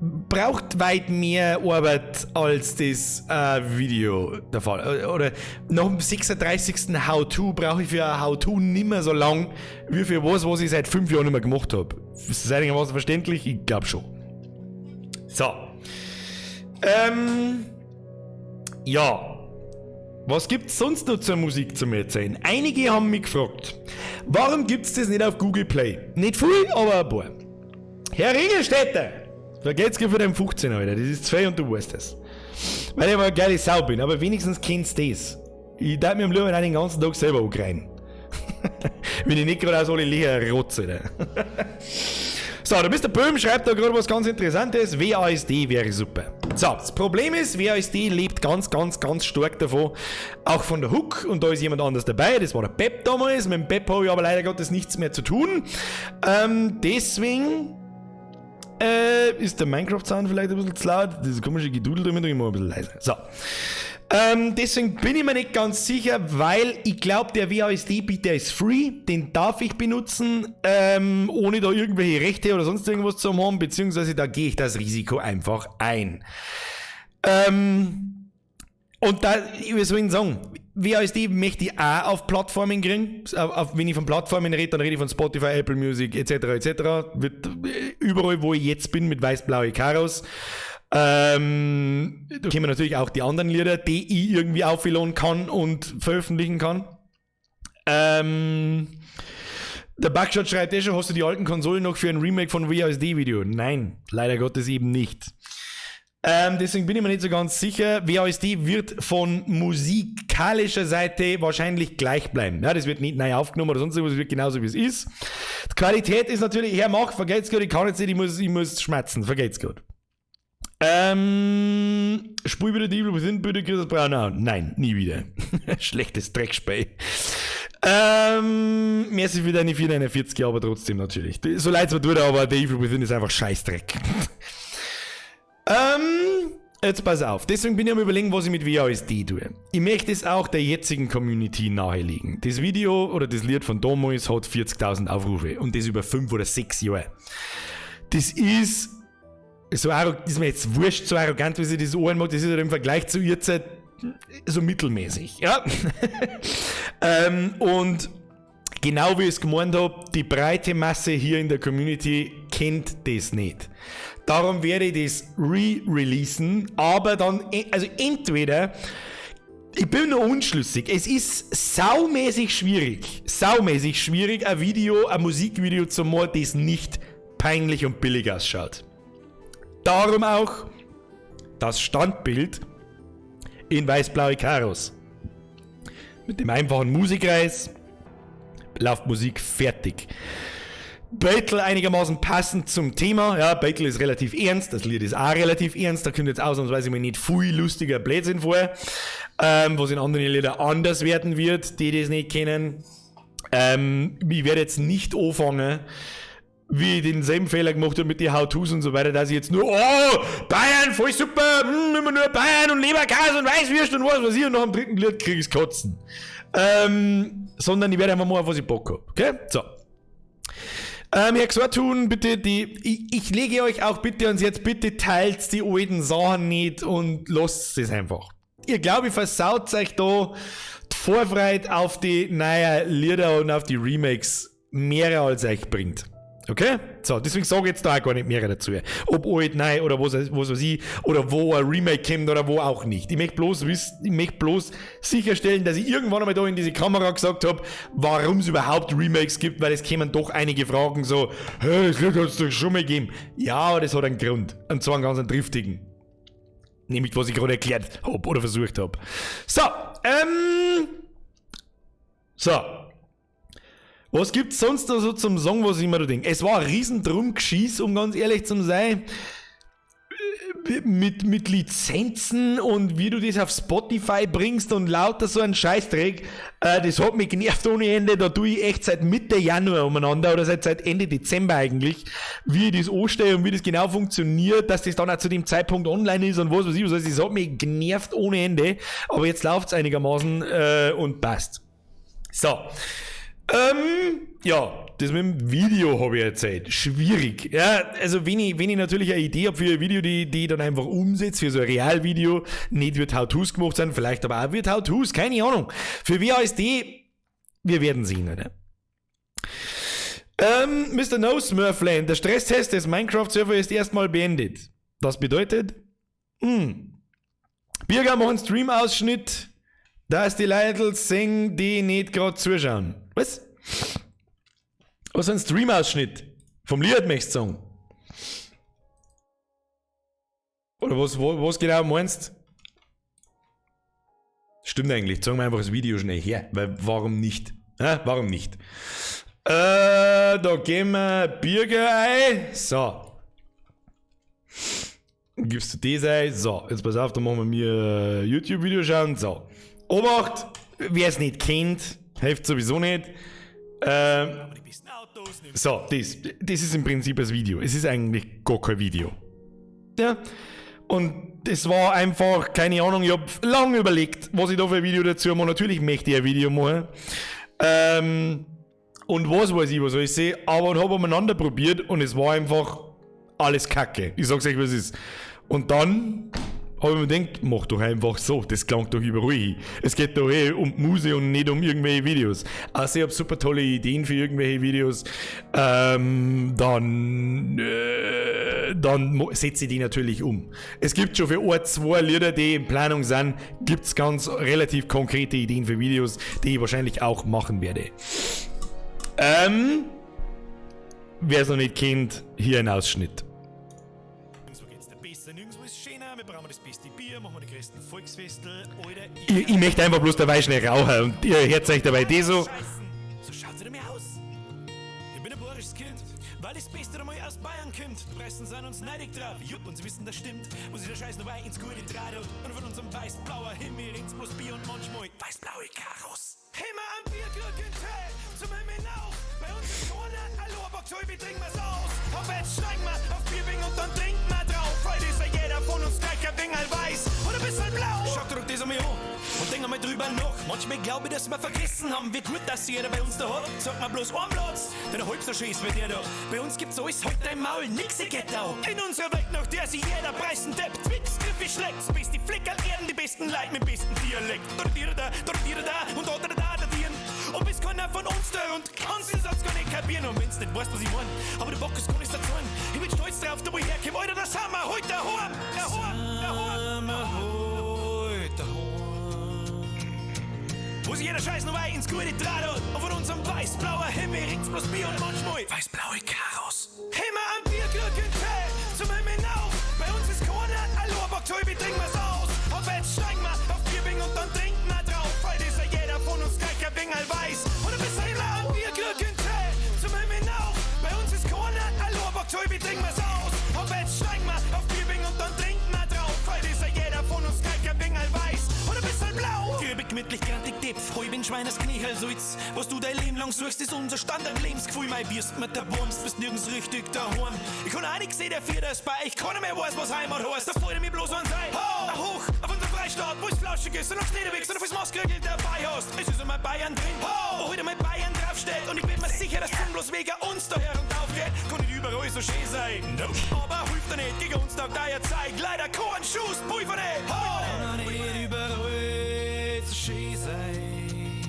Braucht weit mehr Arbeit als das Video der Fall. Oder nach dem 36. How-To brauche ich für ein How-To nicht mehr so lang wie für was ich seit 5 Jahren nicht mehr gemacht habe. Ist das einigermaßen verständlich? Ich glaube schon. So. Ja. Was gibt's sonst noch zur Musik zu erzählen? Einige haben mich gefragt, warum gibt's das nicht auf Google Play? Nicht viel, aber ein paar. Herr Ringelstädter, vergeht's dir für deinen 15, Alter, das ist 2 und du weißt das. Weil ich aber eine geile Sau bin, aber wenigstens kennst du das. Ich darf mir am liebsten den ganzen Tag selber angreifen. Wenn ich nicht gerade aus alle Leer rotze, Alter. So, der Mr. Böhm schreibt da gerade was ganz Interessantes. WASD wäre super. So, das Problem ist, WASD lebt ganz stark davon, auch von der Hook, und da ist jemand anders dabei. Das war der Pep damals. Mit dem Pep habe ich aber leider Gottes nichts mehr zu tun. Deswegen ist der Minecraft-Sound vielleicht ein bisschen zu laut. Das komische Gedudel damit ich mal ein bisschen leiser. So. Deswegen bin ich mir nicht ganz sicher, weil ich glaube, der WASD-Bieter ist free, den darf ich benutzen, ohne da irgendwelche Rechte oder sonst irgendwas zu haben, beziehungsweise da gehe ich das Risiko einfach ein. Und da, wie soll ich sagen, WASD möchte ich auch auf Plattformen kriegen. Wenn ich von Plattformen rede, dann rede ich von Spotify, Apple Music etc. Wird überall, wo ich jetzt bin, mit weiß-blaue Karos. Da kommen natürlich auch die anderen Lieder, die ich irgendwie aufladen kann und veröffentlichen kann. Der Buckshot schreibt schon, hast du die alten Konsolen noch für ein Remake von WASD-Video? Nein, leider Gottes eben nicht. Deswegen bin ich mir nicht so ganz sicher. WASD wird von musikalischer Seite wahrscheinlich gleich bleiben. Ja, das wird nicht neu aufgenommen oder sonst irgendwas, es wird genauso wie es ist. Die Qualität ist natürlich, vergeht's gut, ich kann jetzt nicht, ich muss schmerzen, vergeht's gut. Spul wieder die Evil Within, bitte Chris Braunau. Nein, nie wieder. Schlechtes Dreckspray. Merci für deine 449, aber trotzdem natürlich. So leid es mir tut, aber der Evil Within ist einfach Scheißdreck. Jetzt pass auf. Deswegen bin ich am Überlegen, was ich mit WASD tue. Ich möchte es auch der jetzigen Community nahelegen. Das Video oder das Lied von damals hat 40.000 Aufrufe und das über 5 oder 6 Jahre. Das ist so ist mir jetzt wurscht, so arrogant, wie sie das Ohren macht, das ist halt im Vergleich zu ihr Zeit so mittelmäßig, ja. Und genau wie ich es gemeint habe, die breite Masse hier in der Community kennt das nicht. Darum werde ich das re-releasen, aber dann, also entweder, ich bin noch unschlüssig, es ist saumäßig schwierig, ein Musikvideo zu machen, das nicht peinlich und billig ausschaut. Darum auch das Standbild in weiß-blaue Karos. Mit dem einfachen Musikreis läuft Musik fertig. Battle einigermaßen passend zum Thema. Ja, Battle ist relativ ernst, das Lied ist auch relativ ernst. Da kommt jetzt ausnahmsweise mal nicht viel lustiger Blödsinn vor, was in anderen Liedern anders werden wird, die das nicht kennen. Ich werde jetzt nicht anfangen, wie ich denselben Fehler gemacht habe mit den How-Tos und so weiter, dass ich jetzt nur, Bayern, voll super, immer nur Bayern und Leberkäse und Weißwürst und was weiß ich, und nach dem dritten Lied kriege ich es kotzen. Sondern ich werde einfach mal auf was ich Bock habe. Okay? So. Ja, gesagt tun, bitte, ich lege euch auch bitte ans Herz, bitte teilt die alten Sachen nicht und lasst es einfach. Ihr glaube, ich versaut euch da die Vorfreude auf die neuen Lieder und auf die Remakes mehr als euch bringt. Okay? So, deswegen sage ich jetzt da auch gar nicht mehr dazu. Ob alt, nein, oder was weiß ich, oder wo ein Remake kommt oder wo auch nicht. Ich möchte bloß sicherstellen, dass ich irgendwann einmal da in diese Kamera gesagt habe, warum es überhaupt Remakes gibt, weil es kämen doch einige Fragen so, hey, das Lied hat es doch schon mal gegeben. Ja, das hat einen Grund. Und zwar einen ganz triftigen. Nämlich, was ich gerade erklärt habe oder versucht habe. So. Was gibt's sonst noch so zum Song, was ich mir da denke? Es war ein riesen Drumgeschiss, um ganz ehrlich zu sein. Mit Lizenzen und wie du das auf Spotify bringst und lauter so ein Scheißdreck. Das hat mich genervt ohne Ende. Da tue ich echt seit Mitte Januar umeinander oder seit Ende Dezember eigentlich, wie ich das anstehe und wie das genau funktioniert, dass das dann auch zu dem Zeitpunkt online ist und was weiß ich. Also das hat mich genervt ohne Ende. Aber jetzt läuft's einigermaßen und passt. So. Ja, das mit dem Video habe ich erzählt. Schwierig. Ja, also wenn ich natürlich eine Idee habe für ein Video, die ich dann einfach umsetze, für so ein Realvideo, nicht wird How-Tos gemacht sein, vielleicht aber auch wird How-Tos, keine Ahnung. Für WASD, wir werden sehen, oder? Mr. No Smurfland, der Stresstest des Minecraft-Server ist erstmal beendet. Das bedeutet, Birger macht einen Stream-Ausschnitt, dass die Leute sehen, die nicht gerade zuschauen. Was? Was ein Stream-Ausschnitt? Vom Lied möchtest du sagen? Oder was genau meinst? Stimmt eigentlich, sagen wir einfach das Video schnell her, weil warum nicht? Warum nicht? Da gehen wir Birger ein. So. Gibst du das ein? So, jetzt pass auf, da machen wir mir ein YouTube-Video schauen. So. Obacht, wer es nicht kennt, hilft sowieso nicht. So, das ist im Prinzip das Video. Es ist eigentlich gar kein Video. Ja. Und das war einfach, keine Ahnung, ich habe lange überlegt, was ich da für ein Video dazu mache. Natürlich möchte ich ein Video machen. Und was weiß ich, was soll ich sehen, aber ich habe umeinander probiert und es war einfach alles Kacke. Ich sag's euch, was es ist. Und dann habe ich mir gedacht, mach doch einfach so, das klingt doch überall hin. Es geht doch um Musik und nicht um irgendwelche Videos. Also ich habe super tolle Ideen für irgendwelche Videos. Dann setze ich die natürlich um. Es gibt schon für 2 Lieder, die in Planung sind, gibt's ganz relativ konkrete Ideen für Videos, die ich wahrscheinlich auch machen werde. Wer es noch nicht kennt, hier ein Ausschnitt. Ich möchte einfach bloß dabei schnell rauchen und ihr hört euch dabei die so. So schaut's dir mir aus. Ich bin ein bayerisches Kind, weil das Beste einmal aus Bayern kommt. Die Pressen sind uns neidig drauf, jupp, und sie wissen, das stimmt. Wo sie der Scheiß dabei ins Gute trat und von unserem weiß-blauer Himmel ins bloß Bier und manchmal weiß-blaue Karos. Immer am Bierglücken Tee, zum Himmel auf. Bei uns ist vorne ein Lohrbock-Toy, wie trinken wir's aus. Auf jetzt steigen wir auf Bierbing und dann trinken wir drauf. Heute ist ja jeder von uns gleich ein Ding weiß oder ein bisschen blau. Schaut doch das an mir an und denk einmal drüber nach. Manchmal glaube ich, dass wir vergessen haben, wie gut das jeder bei uns da hat. Sag mal bloß einen Platz, denn halb so schön ist wie der da. Bei uns gibt's alles halt dein Maul, nix geht da. In unserer Welt, nach der sich jeder preisen Depp, Twix, Griffi schlägt, bis die Flicker erden, die besten Leute mit besten Dialekt. Dort da und dort da Tieren. Und bis keiner von uns da und kannst den Satz gar nicht kapieren. Und wenn's nicht weißt, was ich mein, aber der Bock ist gar nicht dazu. Ich bin stolz drauf, da wo ich herkomme, Alter, das haben wir heute daheim. Wo sich jeder Scheiß noch weit ins Gute trat und von unserem weiß-blauer Himmel rings bloß Bier und manchmal weiß-blaue Karos. Immer am Bierglücken Tee, zum Himmel auf. Bei uns ist keiner ein Lohrbock-Toy, wie trinken wir's aus. Auf jetzt steigen wir auf Bierbing und dann trinken wir drauf. Heute ist ja jeder von uns gleich ein Wingel weiß und ein bisschen blau. Am Bierglücken Tee, zum Himmel auf. Bei uns ist keiner ein Lohrbock-Toy, wie trinken wir's aus. Auf jetzt steigen wir auf Bierbing und dann trinken wir drauf. Heute ist ja jeder von uns gleich ein Wingel weiß und ein bisschen blau. Gemütlich, grantig, Depf, heu bin Schweiners Knächelsulz. Was du dein Leben lang suchst, ist unser Standard-Lebensgefühl. Mein Bierst mit der Wurmst, bist nirgends richtig daheim. Ich kann auch nichts sehen, der Vierter ist bei, ich kann nicht mehr weiß, was Heimat heißt. Da freut mich bloß an sein. Hoch, auf unser Freiheit. Freistaat, wo's flauschig ist und auf Schneedewichs und auf das Maßkrügel dabei hast. Es ist einmal Bayern drin, wo heute mal Bayern draufsteht. Und ich bin mir sicher, dass es bloß wegen uns daher und aufgeht. Kann nicht überall so schön sein, aber hilft er nicht gegen uns nach der Zeit. Leider kein Schuss, Pulver nicht. Kann nicht überall so schön sein.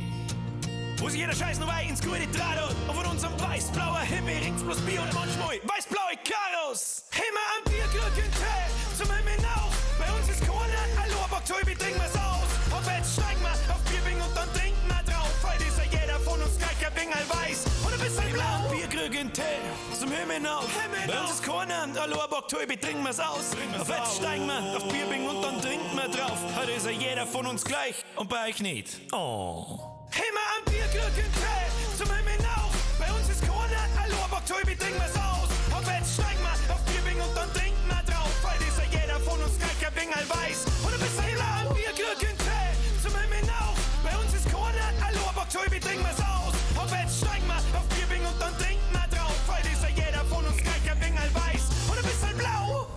Wo sich jeder Scheiß nur ins gute Draht hat. Und von unserem weiß-blauer Himmel ringt bloß Bier und manchmal weiß-blaue Karos. Immer am Bierglück und Tee, zum Himmel auch. Bei uns ist Corona, ein Lohrbock-Tobi, trinken wir's aus. Und jetzt steigen wir auf Bierbing und dann trinken wir drauf. Weil ist ja jeder von uns gleich ein Bingel weiß und ein bisschen blau. Bierglück und Tee, zum Himmel auf. Bei uns ist Corona, ein Lohrbock-Tobi, trinken wir's aus. Und jetzt steigen wir auf Bierbing und dann trinken wir drauf. Heute ist ja jeder von uns gleich und bei euch nicht. Oh. Immer am Bierglück und Tee, zum Himmel auf. Bei uns ist Corona, ein Lohrbock-Tobi, trinken wir's aus. Und jetzt steigen wir auf Bierbing und dann trinken wir drauf. Weil ist ja jeder von uns gleich ein Bingel weiß und ein bisschen blau. Am Bierglück und Tee, zum Himmel auf. Bei uns ist Corona, ein Lohrbock-Tobi, trinken wir's aus. Und jetzt steigen wir auf Bierbing und dann trinken wir drauf. Weil ist ja jeder von uns gleich ein Bingel weiß und ein bisschen blau.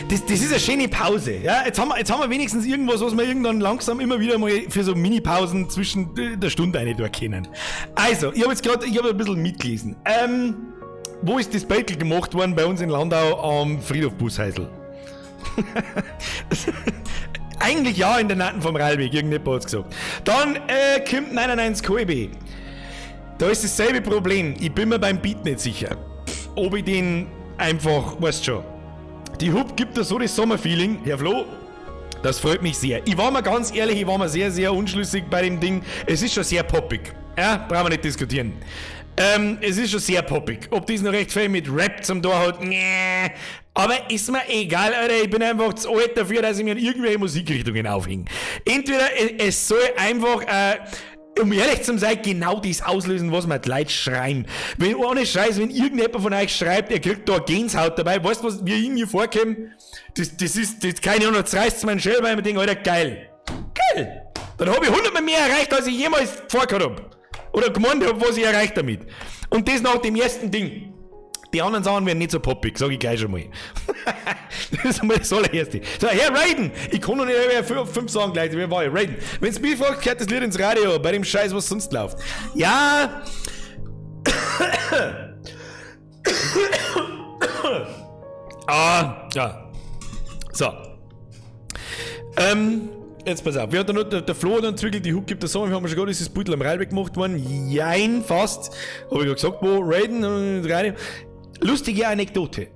Das ist eine schöne Pause. Ja? Jetzt haben wir wenigstens irgendwas, was wir irgendwann langsam immer wieder mal für so Mini-Pausen zwischen der Stunde eine durchkennen. Also, ich habe jetzt gerade ein bisschen mitgelesen. Wo ist das Beitel gemacht worden? Bei uns in Landau am Friedhof Busheisel. Eigentlich ja, in der Natten vom Rallweg, irgendjemand hat's gesagt. Dann kommt 99 KB. Da ist dasselbe Problem. Ich bin mir beim Beat nicht sicher. Ob ich den einfach, weißt schon. Die Hub gibt da so das Sommerfeeling, Herr Flo, das freut mich sehr. Ich war mir ganz ehrlich, ich war mir sehr, sehr unschlüssig bei dem Ding. Es ist schon sehr poppig, ja, brauchen wir nicht diskutieren. Es ist schon sehr poppig. Ob das noch recht viel mit Rap zum Tor hat, nee. Aber ist mir egal, Alter, ich bin einfach zu alt dafür, dass ich mir in irgendwelche Musikrichtungen aufhänge. Entweder es soll einfach, um ehrlich zu sein, genau das auslösen, was mir die Leute schreien. Wenn ohne Scheiß, wenn irgendjemand von euch schreibt, er kriegt da eine Gänsehaut dabei, weißt du, was wir irgendwie vorkommen? Das keine Ahnung, das reißt meinen Schell, weil ich mir denke, Alter, geil. Geil! Dann habe ich 100 mehr erreicht, als ich jemals vorgehabt habe. Oder gemeint habe, was ich erreicht damit. Und das nach dem ersten Ding. Die anderen Sachen werden nicht so poppig, sag ich gleich schon mal. Das ist einmal das allererste. So, Herr Raiden, ich kann noch nicht mehr 5 Sachen gleich, wer war ich? Raiden, wenn's mich fragt, gehört das Lied ins Radio, bei dem Scheiß, was sonst läuft. Ja. Ja. So. Jetzt pass auf, wir hatten noch der Flo dann zwickelt die Hook gibt der Sommer, wir haben schon gerade dieses Beutel am Rallweg gemacht worden. Jein, fast. Hab ich gerade gesagt, wo Raiden und Radio. Lustige Anekdote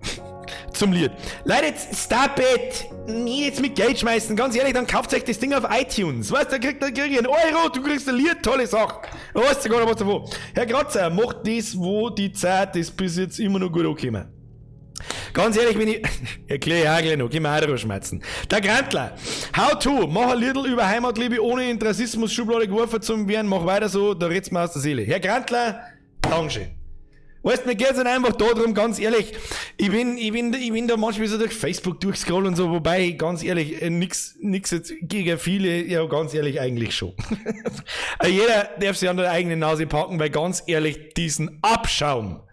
zum Lied. Leute, jetzt stop it! Nie jetzt mit Geld schmeißen, ganz ehrlich, dann kauft euch das Ding auf iTunes. Weißt du, da kriegt ihr einen Euro, du kriegst ein Lied, tolle Sache. Du weißt ja gar nicht, was davon. Herr Kratzer, macht das, wo die Zeit ist bis jetzt immer noch gut angekommen. Ganz ehrlich, wenn ich erkläre ja gleich noch, geh mir auch drauf schmerzen. Der Grantler, how to, mach ein Liedl über Heimatliebe, ohne in Rassismus-Schublade geworfen zu werden, mach weiter so, da red's mir aus der Seele. Herr Grantler, Dankeschön. Weißt du, mir geht's halt einfach darum, ganz ehrlich, ich bin da manchmal so durch Facebook durchscrollen und so, wobei, ganz ehrlich, nix jetzt gegen viele, ja, ganz ehrlich, eigentlich schon. Jeder darf sich an der eigenen Nase packen, weil ganz ehrlich, diesen Abschaum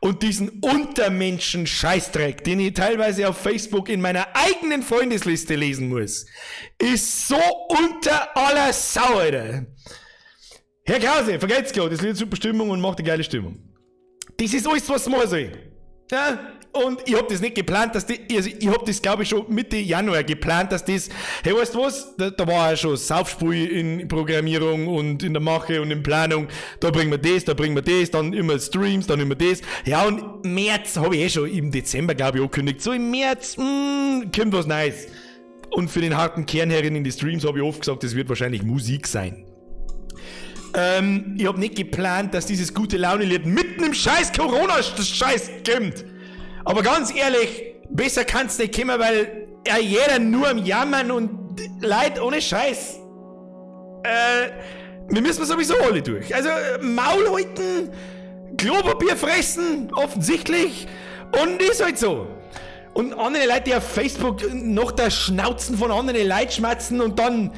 und diesen Untermenschen-Scheißdreck, den ich teilweise auf Facebook in meiner eigenen Freundesliste lesen muss, ist so unter aller Sau, Alter. Herr Krause, vergesst's klar, das Lied super Stimmung und macht eine geile Stimmung. Das ist alles, was machen soll. Ja? Und ich hab das nicht geplant, dass ich hab das, glaube ich, schon Mitte Januar geplant, dass das, hey, weißt du was? Da war ja schon Saufspui in Programmierung und in der Mache und in Planung. Da bringen wir das, dann immer Streams, dann immer das. Ja, und März habe ich schon im Dezember, glaube ich, angekündigt. So im März, kommt was Neues. Und für den harten Kern herin in die Streams habe ich oft gesagt, das wird wahrscheinlich Musik sein. Ich hab nicht geplant, dass dieses gute Laune-Lied mitten im scheiß Corona-Scheiß kommt. Aber ganz ehrlich, besser kann's nicht kommen, weil ja jeder nur am Jammern und Leid ohne Scheiß. Wir müssen sowieso alle durch. Also Maul halten, Klopapier fressen, offensichtlich. Und ist halt so. Und andere Leute, die auf Facebook noch der Schnauzen von anderen Leuten schmatzen und dann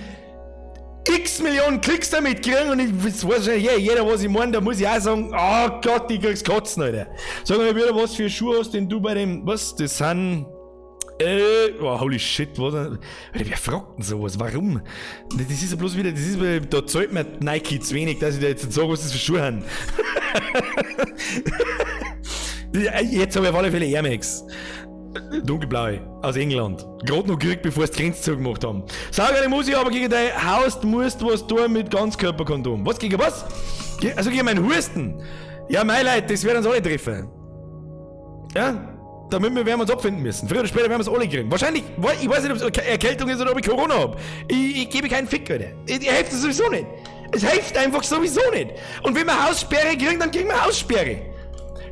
x Millionen Klicks damit kriegen und ich weiß schon, jeder, was ich meine, da muss ich auch sagen, oh Gott, ich krieg's Kotzen, Alter. Sag mir wieder, was für Schuhe hast denn du bei dem, was, das sind Holy shit, was? Alter, wer fragt denn sowas? Warum? Das ist ja bloß wieder, da zahlt mir Nike zu wenig, dass ich da jetzt sage, was das für Schuhe haben. Jetzt habe ich auf alle Fälle Air Max. Dunkelblaue, aus England. Gerade noch gekriegt, bevor sie Grenzzug gemacht haben. Saugere Musik, aber gegen dein Haus musst du was tun mit Ganzkörperkondom. Was, gegen was? Also gegen meinen Husten. Ja, mein Leid, das werden uns alle treffen. Ja? Damit werden wir uns abfinden müssen. Früher oder später werden wir es alle kriegen. Wahrscheinlich, ich weiß nicht, ob es Erkältung ist oder ob ich Corona habe. Ich gebe keinen Fick, Alter. Ihr hilft es sowieso nicht. Es hilft einfach sowieso nicht. Und wenn wir Haussperre kriegen, dann kriegen wir Haussperre.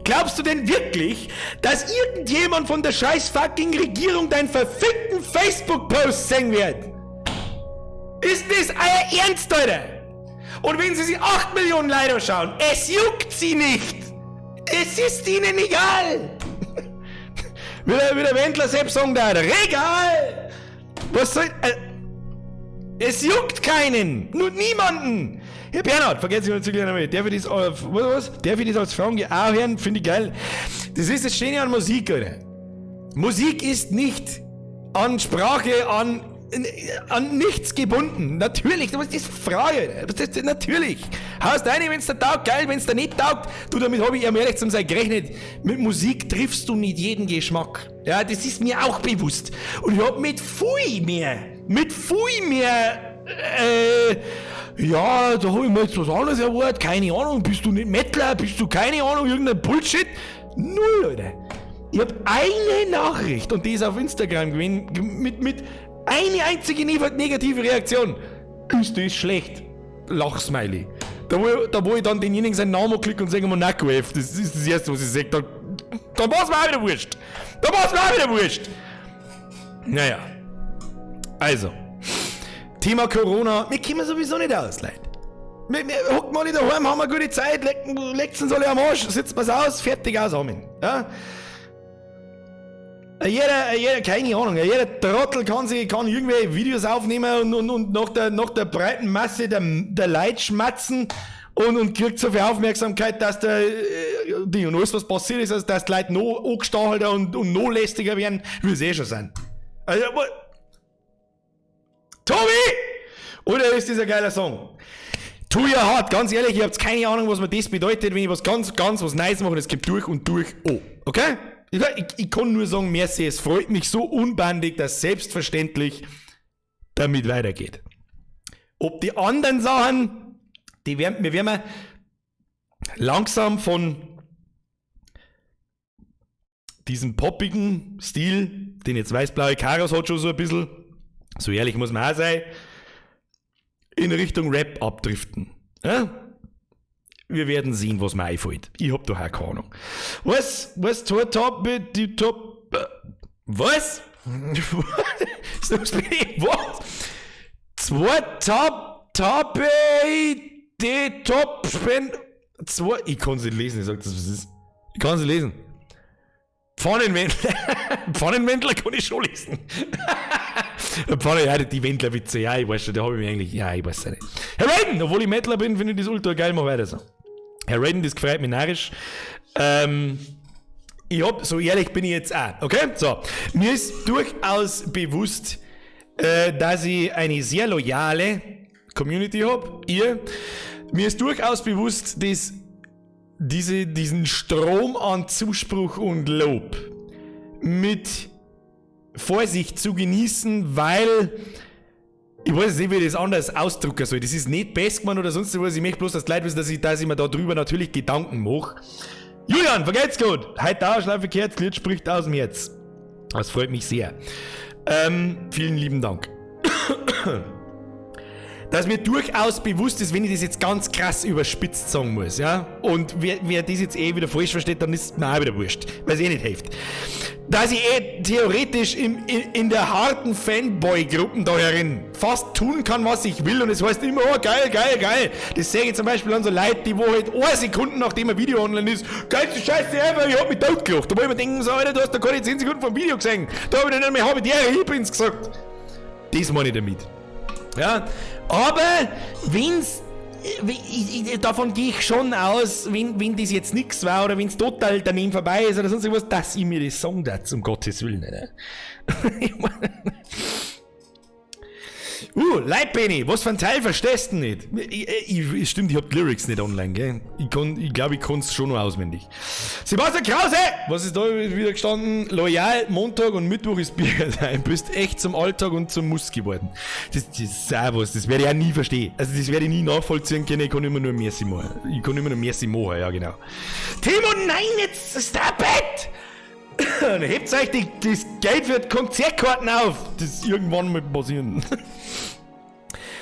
Glaubst du denn wirklich, dass irgendjemand von der scheiß fucking Regierung deinen verfickten Facebook-Post sehen wird? Ist das euer Ernst, Alter? Und wenn sie sich 8 Millionen Leute schauen, es juckt sie nicht. Es ist ihnen egal. Wie der Wendler selbst sagen da, Regal! Was soll... es juckt keinen! Nur niemanden! Herr Bernhard, vergessen Sie mal zu gleich damit. Darf ich das als Frauen auch hören? Finde ich geil. Das ist das Schöne an Musik, Alter. Musik ist nicht an Sprache, an nichts gebunden. Natürlich, das ist Frage. Natürlich. Haust rein, wenn's dir taugt, geil, wenn's dir nicht taugt. Du, damit habe ich am ehrlich zu sein gerechnet. Mit Musik triffst du nicht jeden Geschmack. Ja, das ist mir auch bewusst. Und ich hab mit viel mehr, ja, da hab ich mir jetzt was anderes erwartet. Keine Ahnung, bist du nicht Mettler? Bist du keine Ahnung, irgendein Bullshit? Null, Leute. Ich hab eine Nachricht und die ist auf Instagram gewesen mit eine einzige negative Reaktion. Ist das schlecht? Lachsmiley. Da wo ich dann denjenigen seinen Namen klicke und sage Monaco F. Das ist das erste, was ich sage. Da war's mir auch wieder wurscht. Naja. Also. Thema Corona. Wir kommen sowieso nicht aus, Leute. Wir hocken mal nicht daheim, haben eine gute Zeit, leckt's uns alle am Arsch, sitzt man's aus, fertig aushauen. Ja? Jeder, keine Ahnung, jeder Trottel kann irgendwelche Videos aufnehmen und nach der breiten Masse der Leute schmatzen und kriegt so viel Aufmerksamkeit, dass und alles, was passiert ist, dass die Leute noch angestachelter und noch lästiger werden, wie es schon sein. Also, Tobi! Oder ist das ein geiler Song? Tu ja hart, ganz ehrlich, ihr habt keine Ahnung, was mir das bedeutet, wenn ich was ganz was Neues mache und es geht durch und durch. Oh, okay? Ich kann nur sagen, merci, es freut mich so unbandig, dass selbstverständlich damit weitergeht. Ob die anderen Sachen, wir werden langsam von diesem poppigen Stil, den jetzt weiß-blaue Karos hat schon so ein bisschen, so ehrlich muss man auch sein, in Richtung Rap abdriften. Ja? Wir werden sehen, was mir einfällt. Ich hab doch auch keine Ahnung. Was? Zwei Top? Was? Was? Zwei die Top-Spenden. Ich kann sie nicht lesen, ich sag das, was es ist. Ich kann sie lesen. Pfannenwendler kann ich schon lesen. Die Wendler-Witze, ja, ich weiß schon, da habe ich mich eigentlich, ja, ich weiß es nicht. Herr Raiden, obwohl ich Mettler bin, finde ich das ultra geil, mach weiter so. Herr Raiden, das gefällt mir narrisch. So ehrlich bin ich jetzt auch, okay? So, mir ist durchaus bewusst, dass ich eine sehr loyale Community habe, mir ist durchaus bewusst, dass diesen Strom an Zuspruch und Lob mit Vorsicht zu genießen, weil ich weiß nicht, wie ich das anders ausdrücken soll. Das ist nicht Bestmann oder sonst was. Ich möchte bloß, dass die Leute wissen, dass ich mir da drüber natürlich Gedanken mache. Julian, vergeht's gut. Heute auch Schleife Kerz, Lied spricht aus dem Herz. Das freut mich sehr. Vielen lieben Dank. Dass mir durchaus bewusst ist, wenn ich das jetzt ganz krass überspitzt sagen muss, ja, und wer das jetzt wieder falsch versteht, dann ist mir auch wieder wurscht, weil es nicht hilft. Dass ich theoretisch in der harten Fanboy-Gruppen da herin fast tun kann, was ich will, und es heißt immer, oh, geil. Das sehe ich zum Beispiel an so Leuten, die wo halt 1 Sekunde nachdem ein Video online ist, geilste Scheiße ever, ich hab mich totgelacht. Da wo ich mir denken, so, Alter, du hast da keine 10 Sekunden vom Video gesehen. Da hab ich dann einmal Hippins gesagt. Das meine ich damit. Ja, aber wenn's davon gehe ich schon aus, wenn das jetzt nichts war oder wenn es total daneben vorbei ist oder sonst irgendwas, dass ich mir das sagen darf, um Gottes Willen. Ne? Leitbeni, was für ein Teil verstehst du nicht? Stimmt, ich hab die Lyrics nicht online, gell? Ich glaube, ich kann's schon noch auswendig. Sebastian Krause! Was ist da wieder gestanden? Loyal, Montag und Mittwoch ist Bier sein. Bist echt zum Alltag und zum Muss geworden. Das ist auch was, das werde ich auch nie verstehen. Also das werde ich nie nachvollziehen können, ich kann immer nur Merci machen. Ja genau. Timo, nein, jetzt stop it! Dann hebt euch das Geld für die Konzertkarten auf. Das ist irgendwann mal passieren.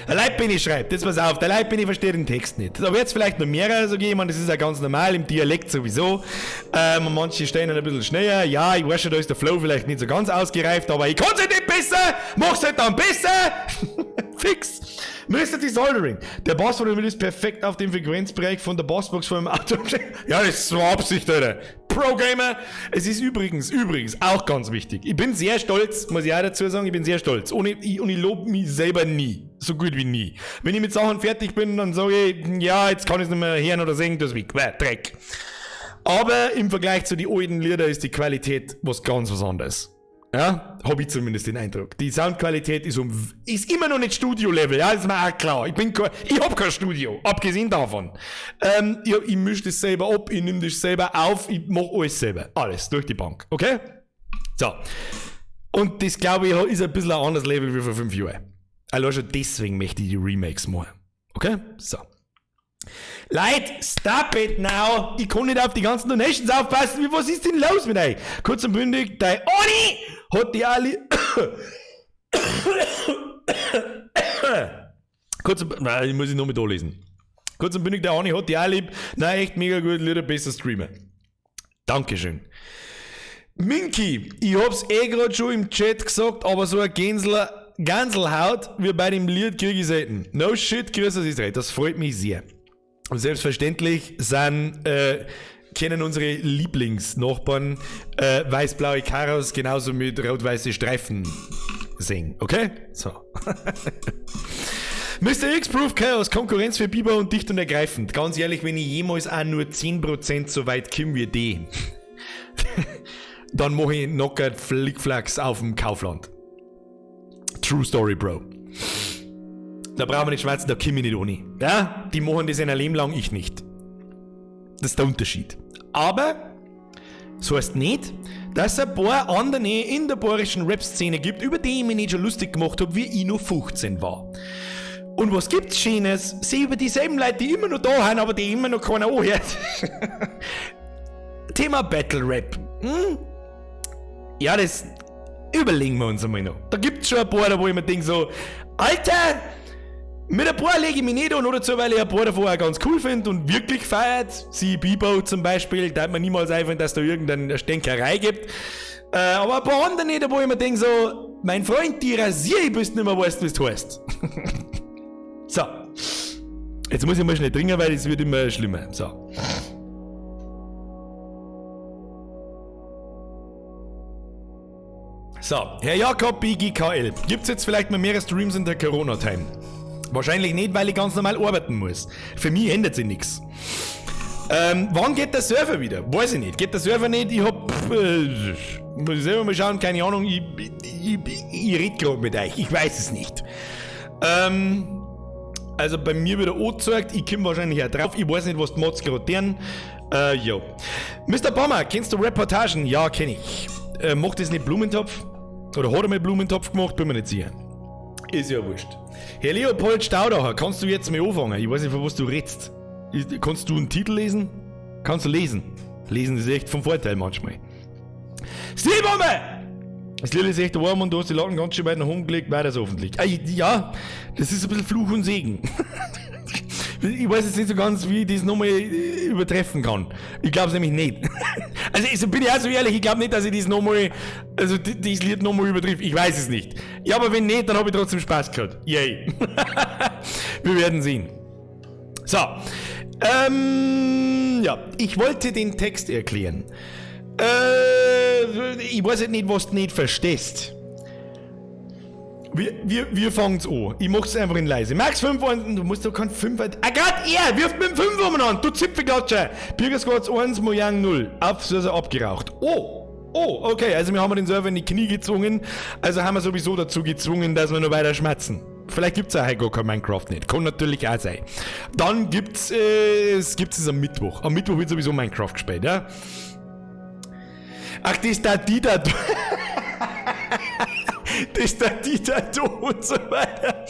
Der Leitbini schreibt, jetzt pass auf, der Leitbini versteht den Text nicht. Da wird es vielleicht noch mehrere so geben, das ist ja ganz normal, im Dialekt sowieso. Manche stehen dann ein bisschen schneller. Ja, ich weiß schon, da ist der Flow vielleicht nicht so ganz ausgereift, aber ich kann's halt nicht besser, mach's halt dann besser. Fix. Mr. Desoldering. Der Bass von dem ist perfekt auf dem Frequenzbereich von der Bassbox von dem Auto. Ja, das war Absicht, Alter. Pro-Gamer. Es ist übrigens auch ganz wichtig. Ich bin sehr stolz, muss ich auch dazu sagen, ich bin sehr stolz. Und ich lobe mich selber nie. So gut wie nie. Wenn ich mit Sachen fertig bin, dann sage ich, ja, jetzt kann ich es nicht mehr hören oder singen, das weg. Dreck. Aber im Vergleich zu den alten Liedern ist die Qualität was ganz was anderes. Ja, habe ich zumindest den Eindruck. Die Soundqualität ist immer noch nicht Studio-Level, ja, ist mir auch klar. Ich hab kein Studio, abgesehen davon. Ich mische das selber ab, ich nehme das selber auf, ich mache alles selber. Alles, durch die Bank, okay? So. Und das, glaube ich, ist ein bisschen ein anderes Level wie vor 5 Jahren. Also schon deswegen möchte ich die Remakes machen. Okay? So. Leute, stop it now! Ich kann nicht auf die ganzen Donations aufpassen. Was ist denn los mit euch? Kurz und bündig, dein Oni hat die alle. Nein, ich muss ich noch mit anlesen. Kurz und bündig, der Oni hat die alle lieb. Nein, echt mega gut, Lieder, besser Streamer. Dankeschön. Minky, ich hab's gerade schon im Chat gesagt, aber so ein Gänselhaut wie bei dem Lied krieg ich selten. No shit, grüße Sie recht. Das freut mich sehr. Und selbstverständlich kennen unsere Lieblingsnachbarn weiß-blaue Karos genauso mit rot-weiße Streifen singen. Okay? So. Mr. X-Proof Chaos, Konkurrenz für Biber und dicht und ergreifend. Ganz ehrlich, wenn ich jemals auch nur 10% so weit komme wie die, dann mache ich knockert Flickflacks auf dem Kaufland. True Story, Bro. Da brauchen wir nicht schwarzen, da komme ich nicht ohne. Ja, die machen das ein Leben lang, ich nicht. Das ist der Unterschied. Aber, so heißt nicht, dass es ein paar andere in der bayerischen Rap-Szene gibt, über die ich mich nicht schon lustig gemacht habe, wie ich noch 15 war. Und was gibt's Schönes? Sie über dieselben Leute, die immer noch da sind, aber die immer noch keiner anhört. Thema Battle Rap. Ja, das überlegen wir uns einmal noch. Da gibt's schon ein paar, da wo ich mir denke so, Alter, mit ein paar lege ich mich nicht an, oder so, weil ich ein paar davon auch ganz cool finde und wirklich feiert. Sie Bibo zum Beispiel, da hat man niemals einfach, dass da irgendeine Stänkerei gibt. Aber ein paar andere nicht, wo ich mir denke so, mein Freund, die rasiere ich, bis du nicht mehr weißt, wie es heißt. So. Jetzt muss ich mal schnell trinken, weil es wird immer schlimmer. So. So, Herr Jakob BGKL, gibt's jetzt vielleicht mal mehr Streams in der Corona-Time? Wahrscheinlich nicht, weil ich ganz normal arbeiten muss. Für mich ändert sich nichts. Wann geht der Server wieder? Weiß ich nicht. Geht der Server nicht? Ich hab... muss ich selber mal schauen, keine Ahnung. Ich rede gerade mit euch. Ich weiß es nicht. Also bei mir wird er angezeigt. Ich komme wahrscheinlich auch drauf. Ich weiß nicht, was die Mods gerade tun. Ja. Mr. Bomber, kennst du Reportagen? Ja, kenne ich. Macht das nicht Blumentopf? Oder hat er mal Blumentopf gemacht? Bin mir nicht sicher. Ist ja wurscht. Herr Leopold Staudacher, kannst du jetzt mal anfangen? Ich weiß nicht, von was du redest. Kannst du einen Titel lesen? Kannst du lesen? Lesen ist echt vom Vorteil manchmal. Stilbombe! Das Lied ist echt warm und du hast die Laken ganz schön weit nach oben gelegt, weiter so hoffentlich. Ja, das ist ein bisschen Fluch und Segen. Ich weiß jetzt nicht so ganz, wie ich das nochmal übertreffen kann. Ich glaube es nämlich nicht. Also bin ich auch so ehrlich, ich glaube nicht, dass ich das nochmal, also das Lied nochmal übertrifft. Ich weiß es nicht. Ja, aber wenn nicht, dann habe ich trotzdem Spaß gehabt. Yay. Wir werden sehen. So. Ja, ich wollte den Text erklären. Ich weiß nicht, was du nicht verstehst. Wir fangen's an. Ich mach's einfach in leise. Max 5 1, du musst doch kein 5. Ah, grad er wirft mit dem 5 umeinander. Du Zipfelgatscher. Bürgersquads 1, Mojang 0. Also abgeraucht. Oh, okay. Also wir haben den Server in die Knie gezwungen. Also haben wir sowieso dazu gezwungen, dass wir noch weiter schmerzen. Vielleicht gibt's auch gar kein Minecraft nicht. Kann natürlich auch sein. Dann gibt's es am Mittwoch. Am Mittwoch wird sowieso Minecraft gespielt, ja? Ach, das ist der Dieter. Das ist der Dieter und so weiter.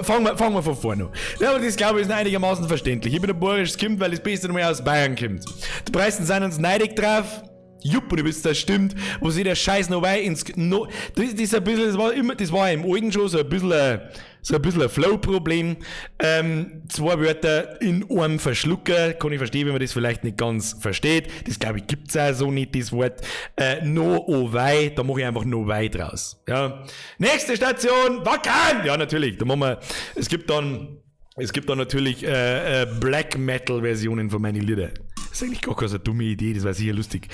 Fangen wir von vorne an. Ja, aber das glaube ich ist einigermaßen verständlich. Ich bin ein bayerisches Kind, weil das Beste nochmal aus Bayern kommt. Die Preisen sind uns neidig drauf. Jupp, du bist, das stimmt. Wo sie der Scheiß noch weit ins... das ist ein bisschen, das war im Alten schon so ein bisschen ein Flow-Problem. 2 Wörter in einem verschlucken. Kann ich verstehen, wenn man das vielleicht nicht ganz versteht. Das glaube ich gibt's auch so nicht, das Wort. No o wei, da mache ich einfach no wei draus. Ja. Nächste Station, Wacken! Ja, natürlich, da machen wir, es gibt dann natürlich Black Metal Versionen von meinen Liedern. Das ist eigentlich gar keine so dumme Idee, das war sicher lustig.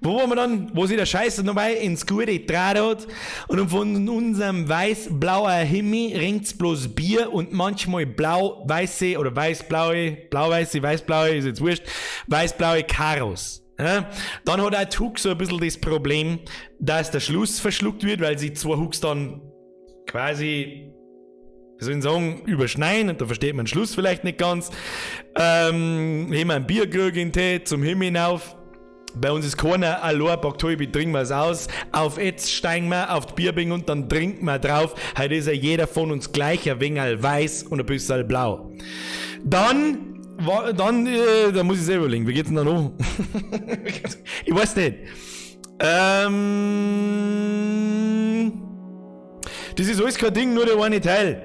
Wo waren wir dann? Wo sich der Scheiße nochmal ins Gute draht hat und von unserem weiß-blauer Himmel ringt's bloß Bier und manchmal blau-weiße oder weiß-blaue, blau-weiße, weiß-blaue, ist jetzt wurscht, weiß-blaue Karos. Ja? Dann hat auch Hux so ein bisschen das Problem, dass der Schluss verschluckt wird, weil sie 2 Hooks dann quasi, wie soll ich sagen, überschneiden und da versteht man den Schluss vielleicht nicht ganz. Haben wir ein Bier gekriegt in Tee zum Himmel hinauf. Bei uns ist keiner allein, packt halb, trinken wir es aus. Auf jetzt steigen wir auf die Bierbing und dann trinken wir drauf. Heute ist ja jeder von uns gleich, ein wenig weiß und ein bisschen blau. Dann, da muss ich selber überlegen, wie geht's denn da noch? Ich weiß nicht. Das ist alles kein Ding, nur der eine Teil.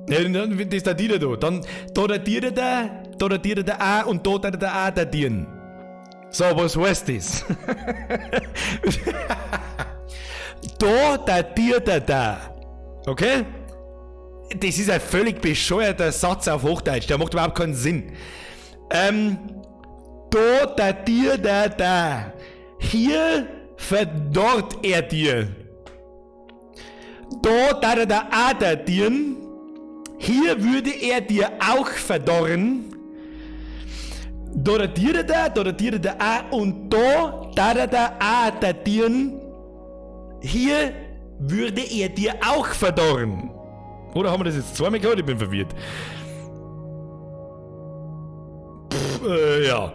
Ja, das ist der Dieter da. Dann da der Dieter da A und da der A der Dieren. So, was heißt das? Da der Dieter da. Okay? Das ist ein völlig bescheuerter Satz auf Hochdeutsch. Der macht überhaupt keinen Sinn. Da der Dieter da. Hier verdorrt er dir. Da der A der Dieren. Hier würde er dir auch verdorren. Da der Tiere da A und da der A der Tieren. Hier würde er dir auch verdorren. Oder haben wir das jetzt zweimal gehört? Ich bin verwirrt. Ja.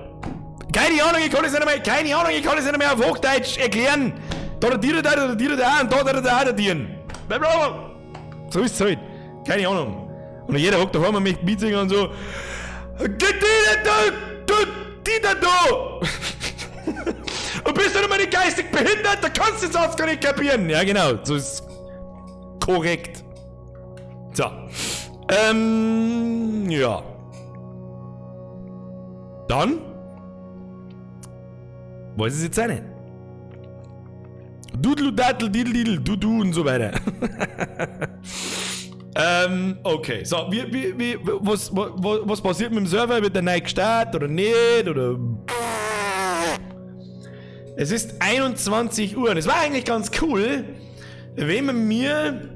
Keine Ahnung, ich kann es nicht mehr auf Hochdeutsch erklären. Da der Tiere da A und da der A der Tieren. So ist es halt. Keine Ahnung. Und jeder hockt daheim und möchte mitsingen und so. Dieter da! Und bist du noch nicht geistig behindert? Da kannst du den Satz gar nicht kapieren. Ja, genau. So ist korrekt. So. Ja. Dann? Weiß ich jetzt auch nicht. Dudel, dattel, didel, didel, du und so weiter. Okay, so, was passiert mit dem Server? Wird der neu gestartet oder nicht? Oder. Es ist 21 Uhr und es war eigentlich ganz cool, wenn man mir.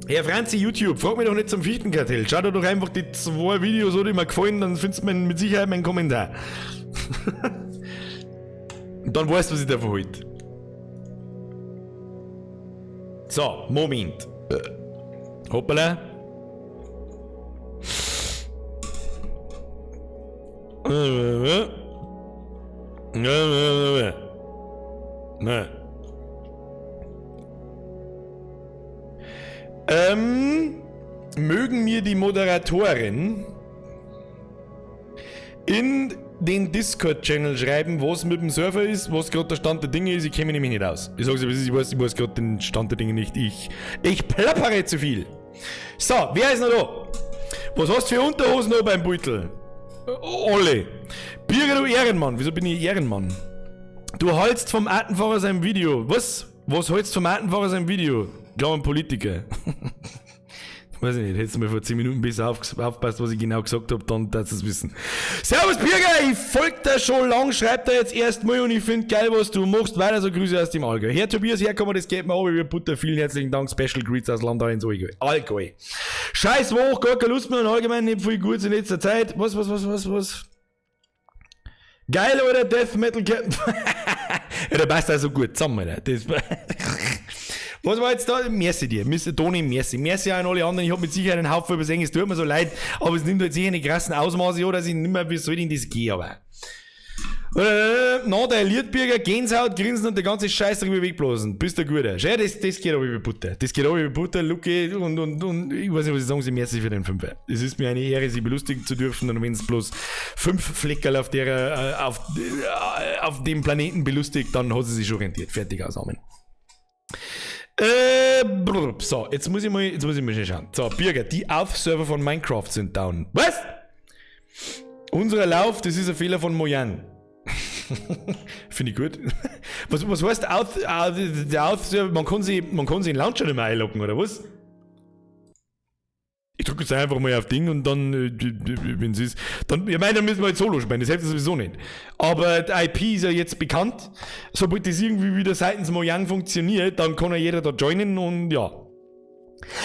Herr Franzi, YouTube, frag mich doch nicht zum Fichtenkartell. Schau dir doch einfach die 2 Videos, die mir gefallen, dann findest du mit Sicherheit meinen Kommentar. Und dann weißt du, was ich davon halte. So, Moment. Hoppala. Mögen mir die Moderatorin in den Discord-Channel schreiben, was mit dem Server ist, was gerade der Stand der Dinge ist. Ich kenne mich nämlich nicht aus. Ich sag's dir, ich weiß gerade den Stand der Dinge nicht. Ich plappere zu viel. So, wer ist noch da? Was hast du für Unterhosen noch beim Beutel? Alle. Birger, du Ehrenmann. Wieso bin ich Ehrenmann? Du hältst vom Attenfahrer sein Video. Was? Was hältst vom Attenfahrer sein Video? Glauben Politiker. Weiß ich nicht, hättest du mir vor 10 Minuten besser aufpasst, was ich genau gesagt habe, dann darfst du es wissen. Servus Bürger, ich folge dir schon lang, schreib dir jetzt erstmal und ich finde geil, was du machst. Weiter so, Grüße aus dem Allgäu. Herr Tobias, herkommen, das geht mir auch über Butter. Vielen herzlichen Dank, Special Greets aus Landau ins Allgäu. Scheiß Woche, gar keine Lust mehr und allgemein nicht viel gut in letzter Zeit. Was? Geil, oder Death Metal Captain. Ja, da passt also gut zusammen, Alter. Das was war jetzt da? Merci dir. Toni, merci. Merci auch an alle anderen. Ich hab mit Sicherheit einen Haufen übersehen. Es tut mir so leid, aber es nimmt halt sicher eine krassen Ausmaße, oder? Dass ich nicht mehr, wie soll ich in das gehen, aber. Na, der Liedbürger, Gänsehaut, grinsen und der ganze Scheiß drüber wegblasen. Bist du guter. Schau, das geht aber über Butter. Das geht aber über Butter, Luki und ich weiß nicht, was ich sagen soll. Merci für den Fünfer. Es ist mir eine Ehre, sie belustigen zu dürfen, und wenn es bloß 5 Fleckerl auf dem Planeten belustigt, dann hat sie sich schon rentiert. Fertig aus, Amen. So, jetzt muss ich mal schnell schauen. So, Bürger, die Auf-Server von Minecraft sind down. Was? Unser Lauf, das ist ein Fehler von Mojang. Finde ich gut. Was heißt der Auf-Server? Man kann sie in Launcher nicht mehr einloggen, oder was? Ich drücke jetzt einfach mal auf Ding und dann, wenn es ist, dann, ich meine, dann müssen wir jetzt Solo spielen, das hilft sowieso nicht. Aber die IP ist ja jetzt bekannt. Sobald das irgendwie wieder seitens Mojang funktioniert, dann kann ja jeder da joinen und ja.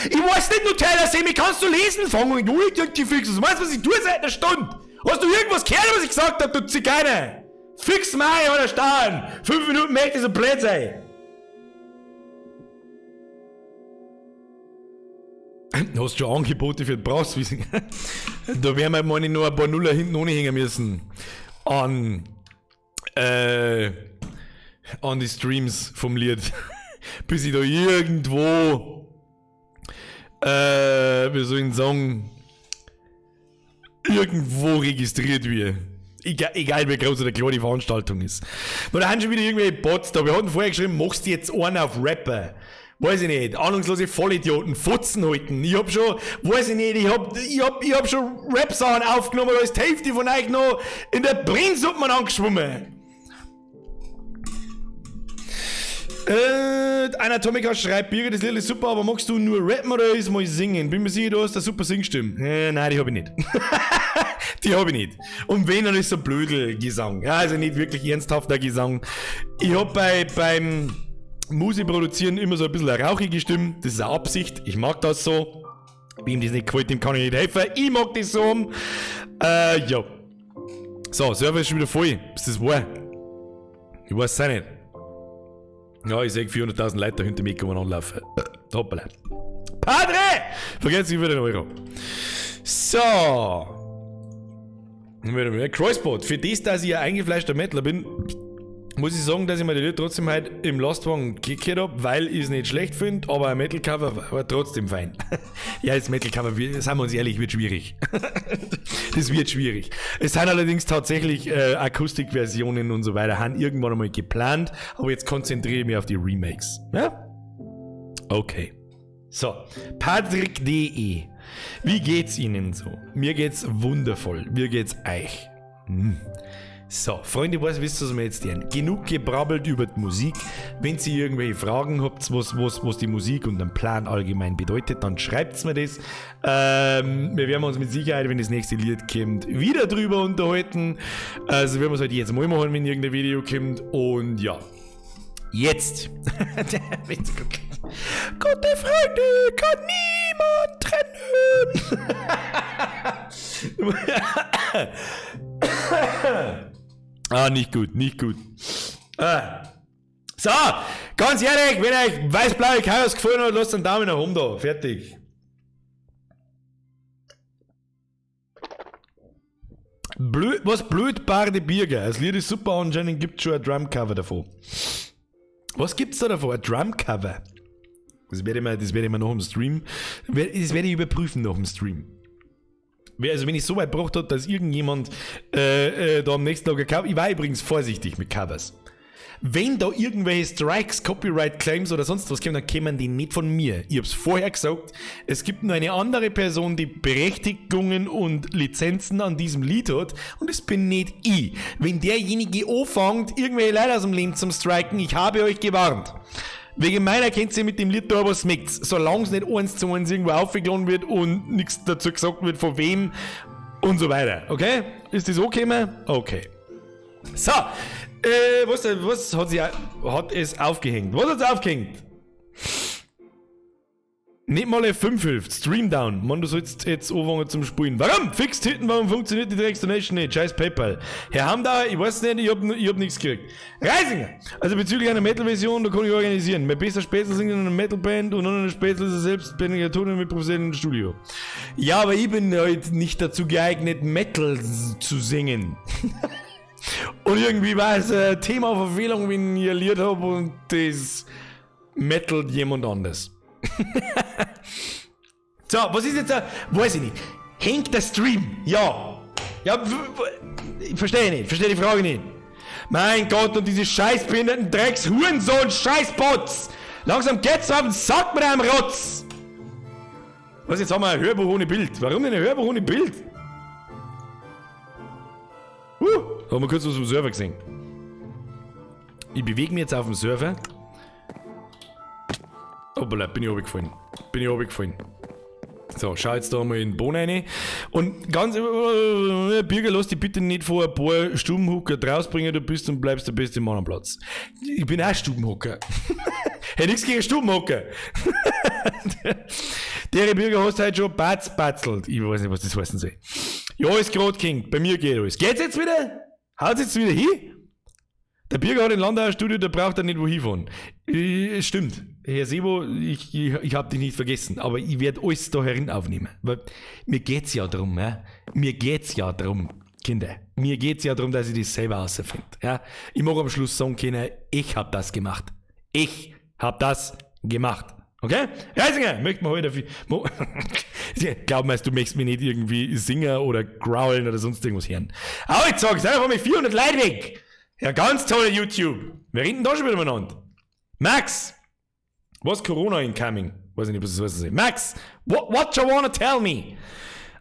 Ich weiß nicht, Nutella, Semi, kannst du lesen? Fang mal an, die fixen. Weißt du, was ich tue seit einer Stunde? Hast du irgendwas gehört, was ich gesagt habe, du Zigeuner? Fix mal oder starren. 5 Minuten möchte ich so blöd sein. Du hast schon Angebote für den Brauchswissen. Da werden wir mal noch ein paar Nuller hinten ohne hängen müssen. An die Streams vom Lied. Bis ich da irgendwo, wie soll ich sagen, irgendwo registriert wird. Egal wie groß oder klein die Veranstaltung ist. Weil da haben schon wieder irgendwelche Bots da. Wir hatten vorher geschrieben, machst du jetzt einen auf Rapper. Weiß ich nicht, ahnungslose Vollidioten, Futzen halten. Ich hab schon, weiß ich nicht, ich hab schon Rap-Sachen aufgenommen, da ist die Hälfte von euch noch in der Brennsuppe angeschwommen. Anatomika schreibt, Birgit, das Lied ist super, aber magst du nur rappen oder ist mal singen? Bin mir sicher, du hast eine super Singstimme. Nein, die hab ich nicht. Die hab ich nicht. Und wenn, dann ist so Blödel-Gesang. Ja, also nicht wirklich ernsthafter Gesang. Ich hab beim Musik produzieren immer so ein bisschen eine rauchige Stimme. Das ist eine Absicht. Ich mag das so. Wem das nicht gefällt, dem kann ich nicht helfen. Ich mag das so. Ja. So, Server ist schon wieder voll. Ist das wahr? Ich weiß es auch nicht. Ja, ich sehe 400.000 Leute hinter mir kommen anlaufen. Hoppala. Padre! Vergesst nicht für den Euro. So. Crossbow. Für das, dass ich ein eingefleischter Mettler bin, muss ich sagen, dass ich mir die Lieder trotzdem halt im Lastwagen gekehrt habe, weil ich es nicht schlecht finde, aber ein Metal-Cover war trotzdem fein. Ja, das Metal-Cover, seien wir uns ehrlich, wird schwierig. Das wird schwierig. Es sind allerdings tatsächlich Akustikversionen und so weiter, haben irgendwann einmal geplant, aber jetzt konzentriere ich mich auf die Remakes. Ja? Okay. So, Patrick.de. Wie geht's Ihnen so? Mir geht's wundervoll. Mir geht's euch. So, Freunde, was wisst ihr, was wir jetzt tun? Genug gebrabbelt über die Musik. Wenn ihr irgendwelche Fragen habt, was die Musik und den Plan allgemein bedeutet, dann schreibt's mir das. Wir werden uns mit Sicherheit, wenn das nächste Lied kommt, wieder drüber unterhalten. Also werden wir es halt jetzt mal machen, wenn irgendein Video kommt. Und ja, jetzt. Gute Freunde kann niemand trennen. Nicht gut. So, ganz ehrlich, wenn euch weiß-blaue Chaos gefallen hat, lasst einen Daumen nach oben da. Fertig. Was blöd, Barde Birger. Das Lied ist super, anscheinend gibt es schon ein Drumcover davon. Was gibt's da davon? Ein Drumcover? Das werde ich mal nach dem Stream. Das werde ich überprüfen nach dem Stream. Also wenn ich so weit gebracht habe, dass irgendjemand da am nächsten Tag gekauft. Ich war übrigens vorsichtig mit Covers. Wenn da irgendwelche Strikes, Copyright Claims oder sonst was kommen, dann kommen die nicht von mir. Ich hab's vorher gesagt, es gibt nur eine andere Person, die Berechtigungen und Lizenzen an diesem Lied hat und es bin nicht ich. Wenn derjenige anfängt, irgendwelche Leute aus dem Leben zum Striken, ich habe euch gewarnt. Wegen meiner könnt ihr mit dem Lied da was schmeckt. Solange es nicht 1:1 irgendwo aufgeladen wird und nichts dazu gesagt wird, von wem und so weiter. Okay? Ist das okay, man? Okay. So. Was hat es aufgehängt? Was hat es aufgehängt? Nicht mal F5 hilft. Stream down. Mann, du sollst jetzt anfangen zum Spielen. Warum? Fixed hitten, warum funktioniert die Direct Donation nicht? Scheiß PayPal. Herr Hamdauer, ich weiß nicht, ich hab nichts gekriegt. Reisinger! Also bezüglich einer Metal-Version, da kann ich organisieren. Mein bester Spätzle singt in einer Metal-Band und einer Spätzle ist er selbst Penegatoren mit professionellem Studio. Ja, aber ich bin halt nicht dazu geeignet, Metal zu singen. Und irgendwie war es ein Thema-Verfehlung, wenn ich ein Lied habe und das metalt jemand anders. So, was ist jetzt da? Weiß ich nicht. Hängt der Stream? Ja. Ja, ich verstehe nicht. Verstehe die Frage nicht. Mein Gott, und diese scheiß behinderten Drecks Hurensohn Scheißbots. Langsam geht's auf den Sack mit einem Rotz. Was, jetzt haben wir ein Hörbuch ohne Bild. Warum denn ein Hörbuch ohne Bild? Haben wir kurz was vom Server gesehen. Ich bewege mich jetzt auf dem Server. Hoppala, bin ich runtergefallen. So, schau jetzt da mal in den Boden rein. Und ganz, Bürger, lass dich bitte nicht vor ein paar Stubenhocker rausbringen, du bist und bleibst der beste Mann am Platz. Ich bin auch Stubenhocker. Hey, nix gegen Stubenhocker. Der Bürger hast halt schon batzelt. Ich weiß nicht, was das heißen soll. Ja, ist grad King, bei mir geht alles. Geht's jetzt wieder? Haut's jetzt wieder hin? Der Bürger hat ein Landauer-Studio, der braucht er nicht wo hinfahren. Stimmt. Herr Sebo, ich hab dich nicht vergessen, aber ich werde alles da herin aufnehmen. Weil mir geht's ja darum, ja. Mir geht's ja darum, Kinder. Mir geht's ja darum, dass ich das selber rausfinde. Ja. Ich mag am Schluss sagen können, ich hab das gemacht. Ich hab das gemacht. Okay? Reisinger, möchte man heute viel. Glaub mir, du möchtest mich nicht irgendwie singen oder growlen oder sonst irgendwas hören. Aber jetzt sag ich, einfach mal 400 Leute weg. Ja, ganz toller YouTube. Wer reden da schon wieder miteinander? Max! Was Corona incoming? Weiß ich nicht, was das heißt. Max! What you wanna tell me?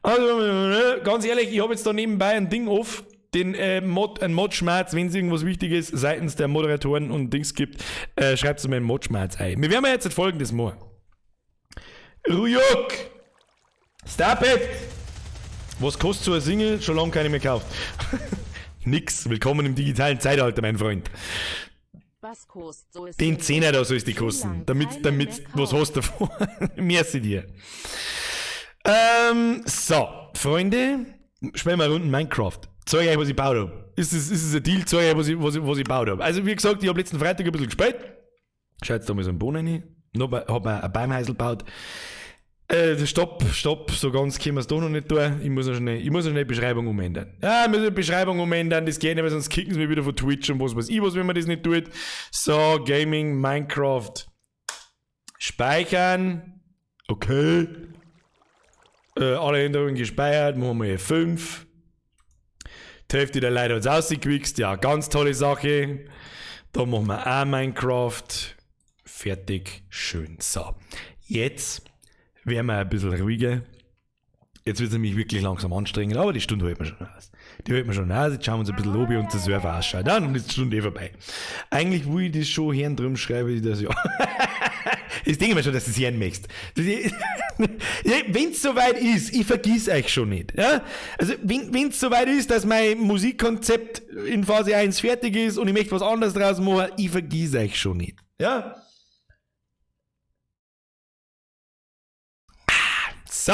Also, ganz ehrlich, ich habe jetzt da nebenbei ein Ding auf, ein Mod-Schmerz, wenn es irgendwas Wichtiges seitens der Moderatoren und Dings gibt, schreibt es mir einen Mod-Schmerz ein. Wir werden jetzt Folgendes machen. Rujuk! Stop it! Was kostet so ein Single? Schon lange keine mehr gekauft. Nix. Willkommen im digitalen Zeitalter, mein Freund. Was kostet so ist den 10er da soll es die kosten. Damit was hast du davon? Merci dir. So, Freunde, spielen wir Runden Minecraft. Zeig euch, was ich gebaut habe. Ist es ein Deal? Zeig euch, was ich gebaut habe. Also, wie gesagt, ich habe letzten Freitag ein bisschen gespielt. Schaut jetzt da mal so einen Boden rein. Hab mir ein Baumheisel gebaut. Stopp, so ganz können wir es da noch nicht tun. Ich muss noch schnell die Beschreibung umändern. Ja, ich muss die Beschreibung umändern, das geht nicht, weil sonst kicken sie mich wieder von Twitch und was weiß ich, wenn man das nicht tut. So, Gaming, Minecraft. Speichern. Okay. Alle Änderungen gespeichert, machen wir F5. Die Hälfte der Leute hat es ausgewichst, ja, ganz tolle Sache. Da machen wir auch Minecraft. Fertig, schön. So, jetzt werden wir ein bisschen ruhiger. Jetzt wird es nämlich wirklich langsam anstrengend, aber die Stunde hält man schon aus. Jetzt schauen wir uns ein bisschen an, wie unser Server ausschaut. Dann ist die Stunde vorbei. Eigentlich will ich das schon hören, drum schreibe ich das ja. Jetzt denke ich mir schon, dass du es hören möchtest. Wenn es soweit ist, ich vergiss euch schon nicht. Ja? Also, wenn es soweit ist, dass mein Musikkonzept in Phase 1 fertig ist und ich möchte was anderes draus machen, ich vergiss euch schon nicht. Ja? So,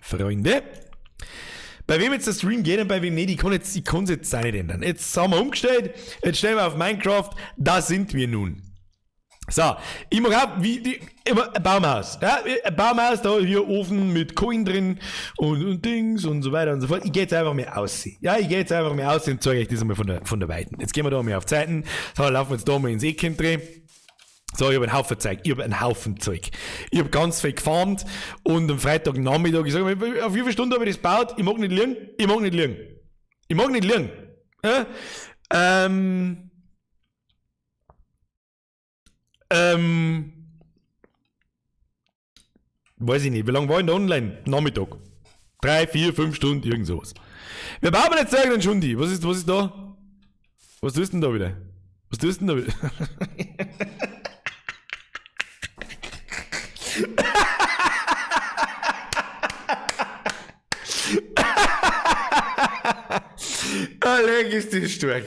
Freunde, bei wem jetzt der Stream geht und bei wem nicht, ich kann es jetzt auch nicht ändern. Jetzt haben wir umgestellt, jetzt stellen wir auf Minecraft, da sind wir nun. So, ich mache auch ein Baumhaus. Ja, ein Baumhaus, da hier Ofen mit Kohlen drin und Dings und so weiter und so fort. Ich gehe jetzt einfach mal aussehen. Ja, ich gehe jetzt einfach mal aussehen und zeige euch das einmal von der Weiten. Jetzt gehen wir da mal auf Zeiten. So, laufen wir jetzt da mal ins Eckchen drehen. So, ich habe einen Haufen Zeug. Ich habe ganz viel gefarmt und am Freitagnachmittag, ich sage mal, auf wie viele Stunden habe ich das gebaut? Ich mag nicht liegen. Ja? Weiß ich nicht, wie lange war ich da online? Nachmittag. 3, 4, 5 Stunden, irgend sowas. Wir bauen jetzt irgendeinen Schundi. Was ist da? Was tust du denn da wieder? leck ist das stark.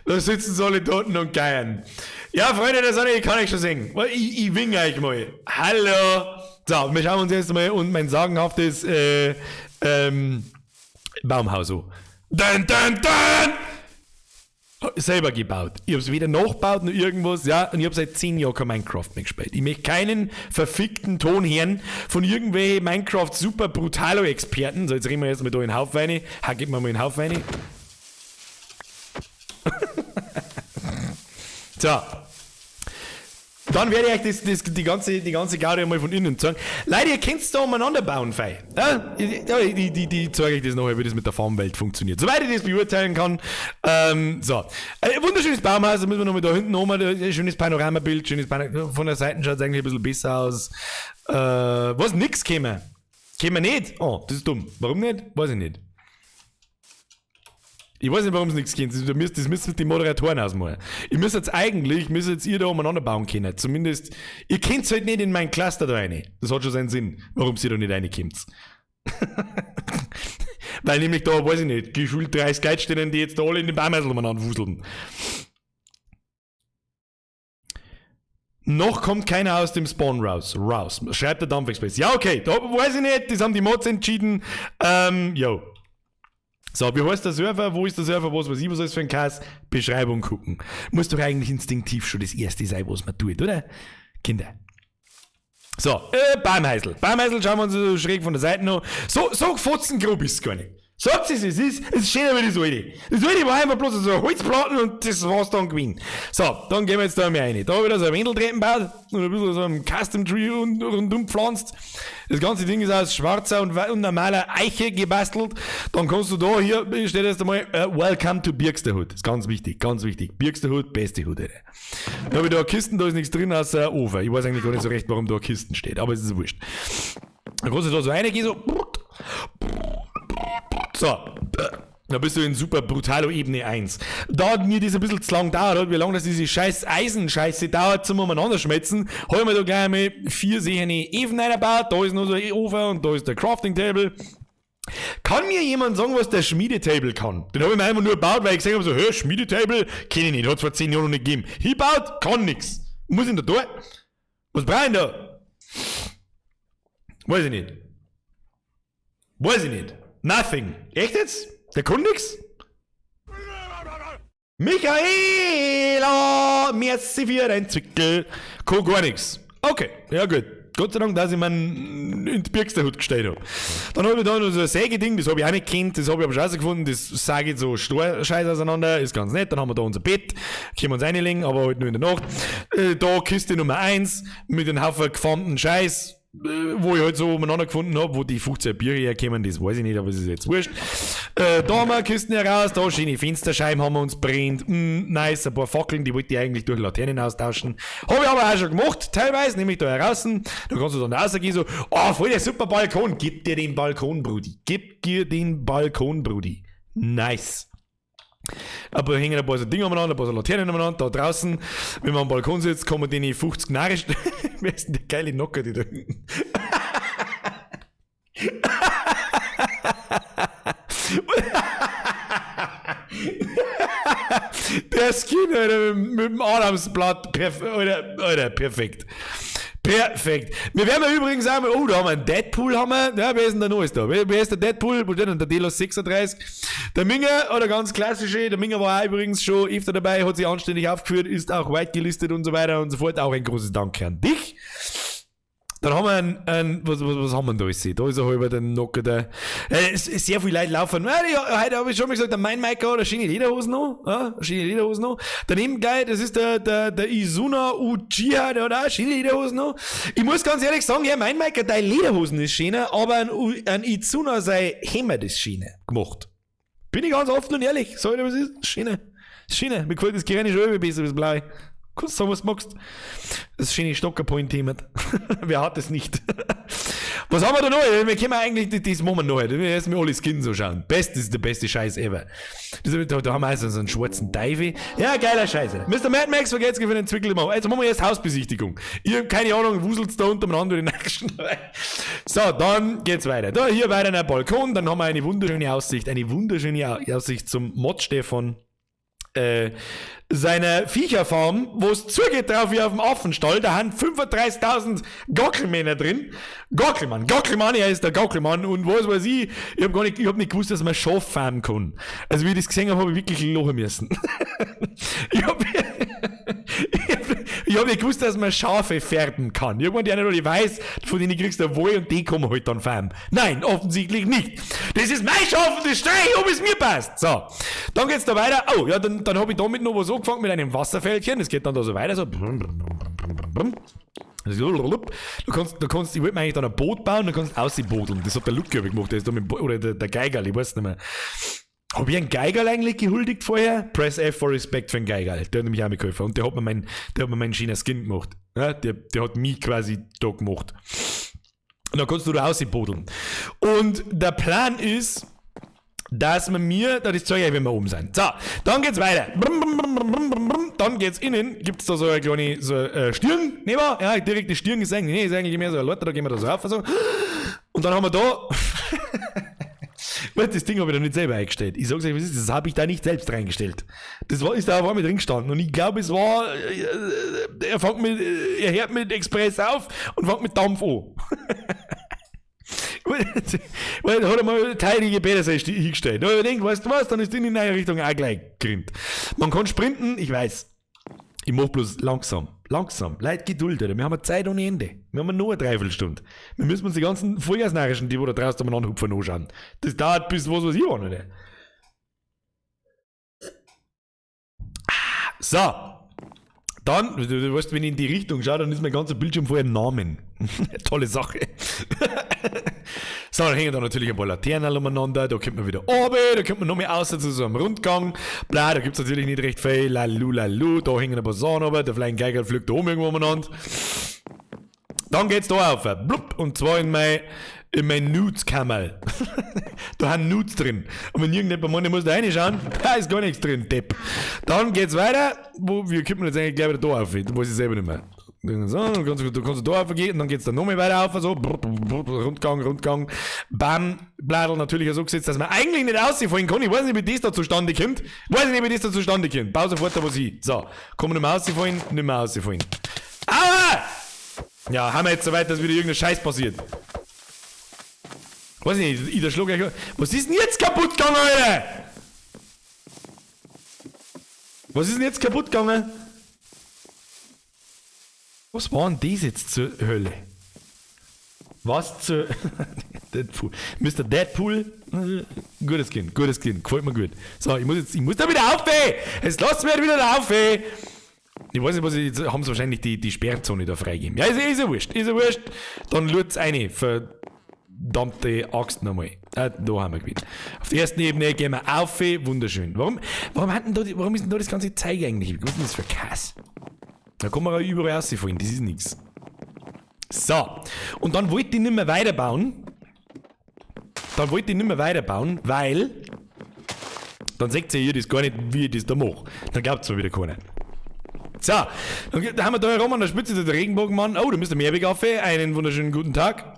Da sitzen sie alle dort und geiern. Ja, Freunde der Sonne, ich kann euch schon singen. Ich winke euch mal. Hallo. So, wir schauen uns jetzt mal und mein sagenhaftes Baumhaus an. Dun, dun, dun! Selber gebaut. Ich hab's weder nachgebaut noch irgendwas, ja, und ich hab seit 10 Jahren kein Minecraft mehr gespielt. Ich möchte keinen verfickten Ton hören von irgendwelchen Minecraft super brutalo Experten. So, jetzt reden wir jetzt mal da in den Haufen rein. Gib mir mal in den Haufen rein. So. Dann werde ich euch die ganze Gaude mal von innen zeigen. Leute, ihr könnt es da umeinander bauen, fei. Ja, die zeige ich das nachher, wie das mit der Farmwelt funktioniert. Soweit ich das beurteilen kann. So. Ein wunderschönes Baumhaus, da müssen wir nochmal da hinten oben, ein schönes Panoramabild, von der Seite schaut es eigentlich ein bisschen besser aus. Was? Nix käme. Käme nicht? Oh, das ist dumm. Warum nicht? Weiß ich nicht. Ich weiß nicht, warum es nichts geht. Das müsst die Moderatoren ausmachen. Ihr müsst jetzt ihr da umeinander bauen können. Zumindest, ihr könnt halt nicht in meinen Cluster da rein. Das hat schon seinen Sinn, warum ihr da nicht reinkommt. Weil nämlich da, weiß ich nicht, geschult 30 Leute stehen, die jetzt da alle in den Baumhäusl umeinander wuseln. Noch kommt keiner aus dem Spawn raus. Schreibt der Dampfexpress. Ja, okay, da weiß ich nicht, das haben die Mods entschieden. Jo. So, wie heißt der Server? Wo ist der Server? Was weiß ich, was ist für ein Kass? Beschreibung gucken. Muss doch eigentlich instinktiv schon das erste sein, was man tut, oder? Kinder. So, Baumhäusl. Baumhäusl schauen wir uns so schräg von der Seite noch. So fotzengrob ist es gar nicht. Sagt es ist schöner wie das alte. Das alte war einfach bloß so ein Holzplatten und das war's dann gewesen. So, dann gehen wir jetzt da mal rein. Da habe ich da so ein Wendeltreppen gebaut und ein bisschen so ein Custom Tree rundum pflanzt. Das ganze Ding ist aus schwarzer und normaler Eiche gebastelt. Dann kannst du da, hier steht jetzt einmal, Welcome to Birksterhut. Das ist ganz wichtig, ganz wichtig. Birksterhut, beste Hut, Alter. Dann habe ich da Kisten, da ist nichts drin außer Ofen. Ich weiß eigentlich gar nicht so recht, warum da Kisten steht, aber es ist wurscht. Dann kannst du da so reingehen, so. So, da bist du in super brutalo Ebene 1. Da hat mir das ein bisschen zu lang gedauert, wie lange das diese scheiß Eisenscheiße dauert zum umeinander schmelzen, habe ich mir da gleich mal 4 sehende Even eingebaut, da ist noch so ein Ofen und da ist der Crafting Table. Kann mir jemand sagen, was der Schmiedetable kann? Den habe ich mir einfach nur gebaut, weil ich gesagt habe, so, hör, Schmiedetable, kenne ich nicht, hat es vor 10 Jahren noch nicht gegeben. Hinbaut, kann nix. Muss ich denn da tun? Was brauche ich da? Weiß ich nicht. Weiß ich nicht. Nothing. Echt jetzt? Der kann nix? Michaela! Merci für dein Zwickel. Kann gar nix. Okay, ja gut. Gott sei Dank, dass ich meinen ins Birksterhut gestellt habe. Dann habe ich da noch so ein Sägeding, das habe ich auch nicht gekannt, das habe ich aber scheiße gefunden, das sage ich so Scheiß auseinander, ist ganz nett. Dann haben wir da unser Bett, können wir uns reinlegen, aber halt nur in der Nacht. Da Kiste Nummer 1 mit einem Haufen geformten Scheiß, wo ich halt so umeinander gefunden habe, wo die 15 Biere herkommen, das weiß ich nicht, aber es ist jetzt wurscht. Da haben wir Kisten heraus, da schöne Fensterscheiben haben wir uns brennt, nice, ein paar Fackeln, die wollte ich eigentlich durch Laternen austauschen. Habe ich aber auch schon gemacht, teilweise, nämlich da heraus, da kannst du dann rausgehen, so, oh, voll der super Balkon, gib dir den Balkon, Brudi, nice. Aber hängen ein paar so Dinge umeinander, ein paar so Laternen umeinander, da draußen, wenn man am Balkon sitzt, kann man den 50 Narisch. Wer ist denn der geile Nocker, die da hinten? Der Skin, Alter, mit dem Adamsblatt, Alter, perfekt. Perfekt. Wir werden übrigens sagen, oh, da haben wir einen Deadpool, ja, wer ist denn der Neueste da? Wer ist der Deadpool? Wo steht denn der Delos 36? Der Minger, oder ganz klassische, der Minger war auch übrigens schon öfter dabei, hat sich anständig aufgeführt, ist auch weit gelistet und so weiter und so fort. Auch ein großes Dank an dich. Dann haben wir was haben wir da jetzt? Da ist er halber der Nocker, der, sehr viele Leute laufen, heute habe ich schon mal gesagt, der Mainmaker oder schöne Lederhosen noch, daneben gleich, das ist der Izuna Uchiha, der hat auch schöne Lederhosen noch. Ich muss ganz ehrlich sagen, ja, Mainmaker, deine Lederhosen ist schöner, aber ein Izuna sein Hemd ist schöner gemacht. Bin ich ganz offen und ehrlich, sag ich dir, was ist? Schöner. Mir gefällt das Gerät schon besser, das Blaue. Kannst du sagen, was du magst. Das schöne Stockerpoint-Thema. Wer hat das nicht? Was haben wir da noch? Wir können eigentlich, das machen wir noch. Wir müssen alle Skins so schauen. Das ist der beste Scheiß ever. Da haben wir also so einen schwarzen Teufel. Ja, geiler Scheiß. Mr. Mad Max, vergesst für den Entwickler machen. Jetzt machen wir erst Hausbesichtigung. Ich habe keine Ahnung, wuselt's da untereinander in den Nacken. So, dann geht's weiter. Da, hier weiter ein Balkon. Dann haben wir eine wunderschöne Aussicht. Eine wunderschöne Aussicht zum Mod Stefan. Seiner Viecherfarm, wo es zugeht drauf wie auf dem Affenstall, da haben 35.000 Gockelmänner drin. Gockelmann, er ist der Gockelmann und was weiß ich hab nicht gewusst, dass man Schaf farmen kann. Also wie ich das gesehen habe ich wirklich lachen müssen. ich hab nicht gewusst, dass man Schafe färben kann. Irgendwann die einer, die weiß, von denen kriegst du Wohl und die kommen halt dann farmen. Nein, offensichtlich nicht. Das ist mein Schaf und das streich, ob es mir passt. So, dann geht's da weiter. Oh, ja, dann habe ich damit noch was angefangen mit einem Wasserfältchen. Das geht dann da so weiter, so. Du kannst, ich wollte mir eigentlich dann ein Boot bauen, dann kannst du ausbodeln. Das hat der Luke gemacht, der ist da mit, oder der Geigerl, ich weiß nicht mehr. Habe ich einen Geigerl eigentlich gehuldigt vorher? Press F for Respect für einen Geigerl. Der hat nämlich auch mitgeholfen. Und der hat mir meinen schönen Skin gemacht. Ja, der hat mich quasi da gemacht. Und dann kannst du da ausbodeln. Und der Plan ist, dass man mir, das zeige ich, wenn wir oben sind. So, dann geht's weiter. Dann geht's innen, gibt's da so eine kleine Stirn, ne, ja, direkte Stirn ist eigentlich mehr so ein Leute, da gehen wir da so auf, so. Und dann haben wir da, das Ding habe ich da nicht selber eingestellt. Ich sag's euch, was ist das? Das habe ich da nicht selbst reingestellt. Das ist da auf einmal drin gestanden. Und ich glaube, es war, er hört mit Express auf und fängt mit Dampf an. Weil da hat er mal teilige Bädersäste hingestellt. Da habe ich gedacht, weißt du was, dann ist die in die neue Richtung auch gleich gerinnt. Man kann sprinten, ich weiß. Ich mach bloß langsam. Leute, Geduld, Alter. Wir haben Zeit ohne Ende. Wir haben nur eine Dreiviertelstunde. Wir müssen uns die ganzen Vollgasnarischen, die wo da draußen umeinander hupfen, anschauen. Das dauert bis was ich war, Alter. So. Dann, du weißt, wenn ich in die Richtung schaue, dann ist mein ganzer Bildschirm voller Namen. Tolle Sache. So, dann hängen da natürlich ein paar Laternen umeinander, da kommt man wieder runter, da kommt man noch mehr außer zu so einem Rundgang. Bla, da gibt es natürlich nicht recht viel, lalu, da hängen ein paar Sachen runter, der fliegen Geiger fliegt da oben irgendwo umeinander. Dann geht's da auf, blub, und zwar in mein Nudes-Kammer. Da haben Nudes drin. Und wenn irgendjemand meint, muss da reinschauen, da ist gar nichts drin, Depp. Dann geht's weiter, wir kommen jetzt eigentlich gleich wieder da auf, da weiß ich selber nicht mehr. So, dann kannst du da aufgehen und dann geht's dann noch mehr weiter auf, so, Rundgang, bam, Bladel natürlich so gesetzt, dass man eigentlich nicht ausfallen kann. Ich weiß nicht, wie das da zustande kommt. Bau sofort da was hin. So, kann man nicht mehr ausfallen, Aua! Ja, haben wir jetzt soweit, dass wieder irgendein Scheiß passiert. Weiß nicht, ich da schlug euch. Was ist denn jetzt kaputt gegangen, Alter? Was war denn das jetzt zur Hölle? Was zur... Deadpool. Mr. Deadpool? Gutes Kind. Gefällt mir gut. So, ich muss da wieder aufwehen! Jetzt lasst mich wieder da aufwehen! Ich weiß nicht, jetzt haben sie wahrscheinlich die Sperrzone da freigegeben. Ja, ist ja wurscht. Dann lut's eine verdammte Axt nochmal. Da haben wir gewinnt. Auf der ersten Ebene gehen wir auf. Wunderschön. Warum ist denn da das ganze Zeug eigentlich? Was ist denn das für Kass? Da kann man auch überall rausfallen, das ist nichts. So, und dann wollte ich nicht mehr weiterbauen. Weil dann seht ihr das gar nicht, wie ich das da mache. Dann glaubt es mir wieder keiner. So, dann haben wir da herum an der Spitze der Regenbogenmann. Oh, da müsst ihr Mehrweg auf. Einen wunderschönen guten Tag.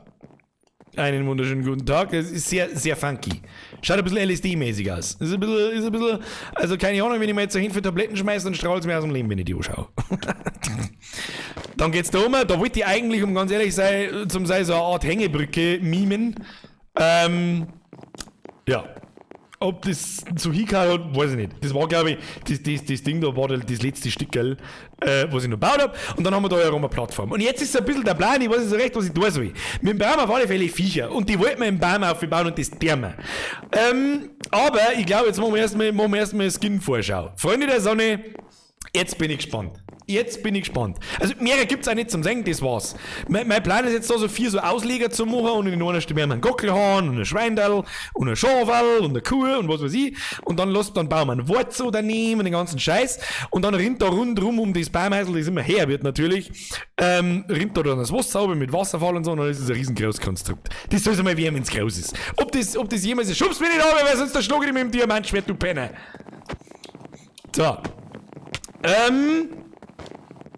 Das ist sehr, sehr funky. Schaut ein bisschen LSD-mäßig aus. Ist ein bisschen, also keine Ahnung, wenn ich mir jetzt so hin für Tabletten schmeiße, dann strahlt es mir aus dem Leben, wenn ich die anschaue. Dann geht's da um, da wollte ich eigentlich, um ganz ehrlich sein, so eine Art Hängebrücke mimen. Ja. Ob das so hingehauen hat, weiß ich nicht. Das war, glaube ich, das Ding da war das letzte Stückel, was ich noch gebaut habe. Und dann haben wir da herum eine Plattform. Und jetzt ist so ein bisschen der Plan, ich weiß nicht so recht, was ich tun soll. Wir brauchen auf alle Fälle Viecher. Und die wollten wir im Baum aufbauen und das tun wir. Aber ich glaube, jetzt machen wir erstmal Skin-Vorschau. Freunde der Sonne, jetzt bin ich gespannt. Jetzt bin ich gespannt. Also mehrere gibt's auch nicht zum Singen, das war's. Mein Plan ist jetzt da so 4 so Ausleger zu machen und in einer Stelle werden wir einen Gockelhahn und ein Schweindel und ein Schafel und eine Kuh und was weiß ich. Und dann bauen wir einen Wurzel daneben und den ganzen Scheiß. Und dann rinnt da rundrum um das Baumhäusl, das immer her wird natürlich, rinnt da dann das Wasser sauber mit Wasserfall und so, und dann ist es ein riesengroßes Konstrukt. Das soll es mal wärmen, wenn es groß ist. Ob das jemals ist, schubst mich nicht an, weil sonst schlage ich dich mit dem Diamantschwert, du Penner. So.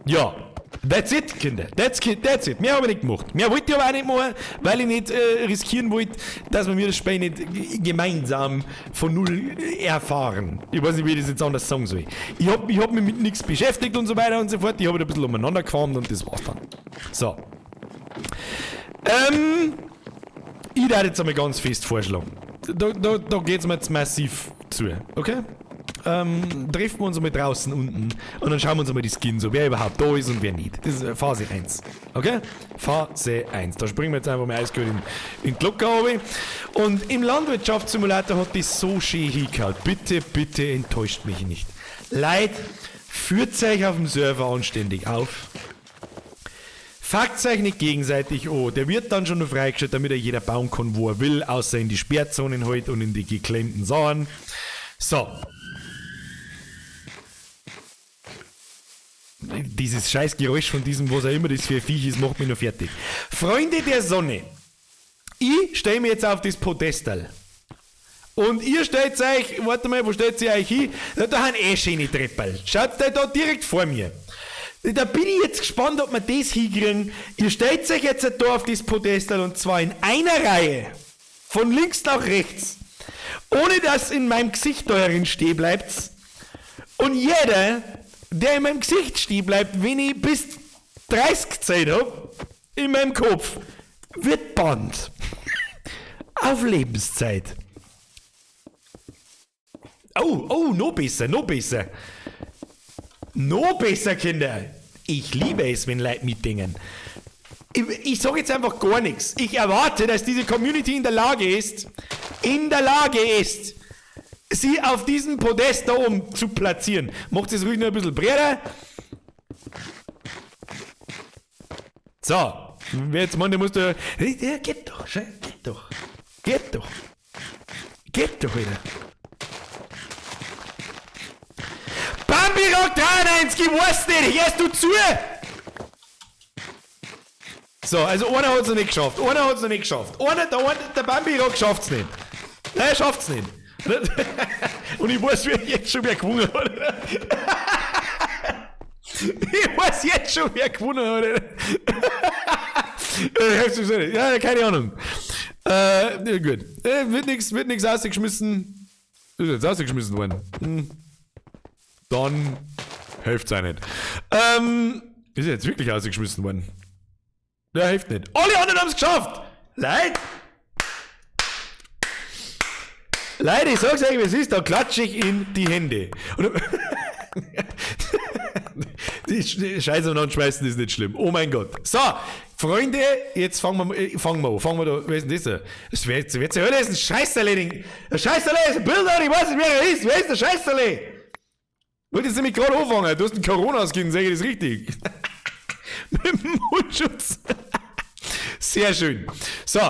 Ja. That's it, Kinder. That's it. Mehr habe ich nicht gemacht. Mehr wollte ich aber auch nicht machen, weil ich nicht riskieren wollte, dass wir das Spiel nicht gemeinsam von null erfahren. Ich weiß nicht, wie ich das jetzt anders sagen soll. Ich hab mich mit nichts beschäftigt und so weiter und so fort. Ich habe ein bisschen umeinander gefahren und das war's dann. So. Ich werde jetzt einmal ganz fest vorschlagen. Da geht's mir jetzt massiv zu. Okay? Treffen wir uns einmal draußen unten und dann schauen wir uns einmal die Skin, so wer überhaupt da ist und wer nicht. Das ist Phase 1. Okay? Phase 1. Da springen wir jetzt einfach mal eiskalt in die Glocke runter. Und im Landwirtschaftssimulator hat das so schön hingehauen. Bitte enttäuscht mich nicht. Leute, führt euch auf dem Server anständig auf. Fuckt euch nicht gegenseitig an. Der wird dann schon noch freigestellt, damit er jeder bauen kann, wo er will, außer in die Sperrzonen halt und in die geklemmten Sachen. So. Dieses scheiß Geräusch von diesem, was auch immer das für ein Viech ist, macht mich noch fertig. Freunde der Sonne, ich stelle mich jetzt auf das Podestal. Und ihr stellt euch, warte mal, wo stellt ihr euch hin? Da haben schöne Treppel. Schaut da direkt vor mir. Da bin ich jetzt gespannt, ob wir das hinkriegen. Ihr stellt euch jetzt da auf das Podestal und zwar in einer Reihe. Von links nach rechts. Ohne dass in meinem Gesicht da herin stehen bleibt. Und jeder, der in meinem Gesicht stehen bleibt, wenn ich bis 30 Zeit habe, in meinem Kopf, wird Band. Auf Lebenszeit. Oh, noch besser. Noch besser, Kinder. Ich liebe es, wenn Leute mitdenken. Ich sage jetzt einfach gar nichts. Ich erwarte, dass diese Community in der Lage ist, sie auf diesem Podest da oben zu platzieren. Macht es ruhig noch ein bisschen breiter. So. Jetzt, Mann, der muss da... Ja, geht doch, Geht doch wieder. Bambi Rock 93, weißt nicht, hörst du zu? So, also einer hat es noch nicht geschafft. Der Bambi Rock schafft es nicht. Nein, er schafft es nicht. Und ich weiß jetzt schon, wer gewonnen hat. Ja, keine Ahnung. Gut. Wird nichts ausgeschmissen. Ist jetzt ausgeschmissen worden. Dann hilft es auch nicht. Ist jetzt wirklich ausgeschmissen worden. Ja, hilft nicht. Alle anderen haben es geschafft! Leute, ich sag's euch, wie es ist, da klatsche ich in die Hände. Die Scheiße und anschmeißen ist nicht schlimm. Oh mein Gott. So, Freunde, jetzt fangen wir an. Wer ist denn das da? Das wird sich hören, das ist ein Scheißerle. Der Scheißerle ist ein Bild, ich weiß nicht, wer er ist. Wer ist der Scheißerle? Wollte jetzt nämlich gerade anfangen. Du hast einen Corona-Skin, sage ich das richtig. Mit dem Mundschutz. Sehr schön. So,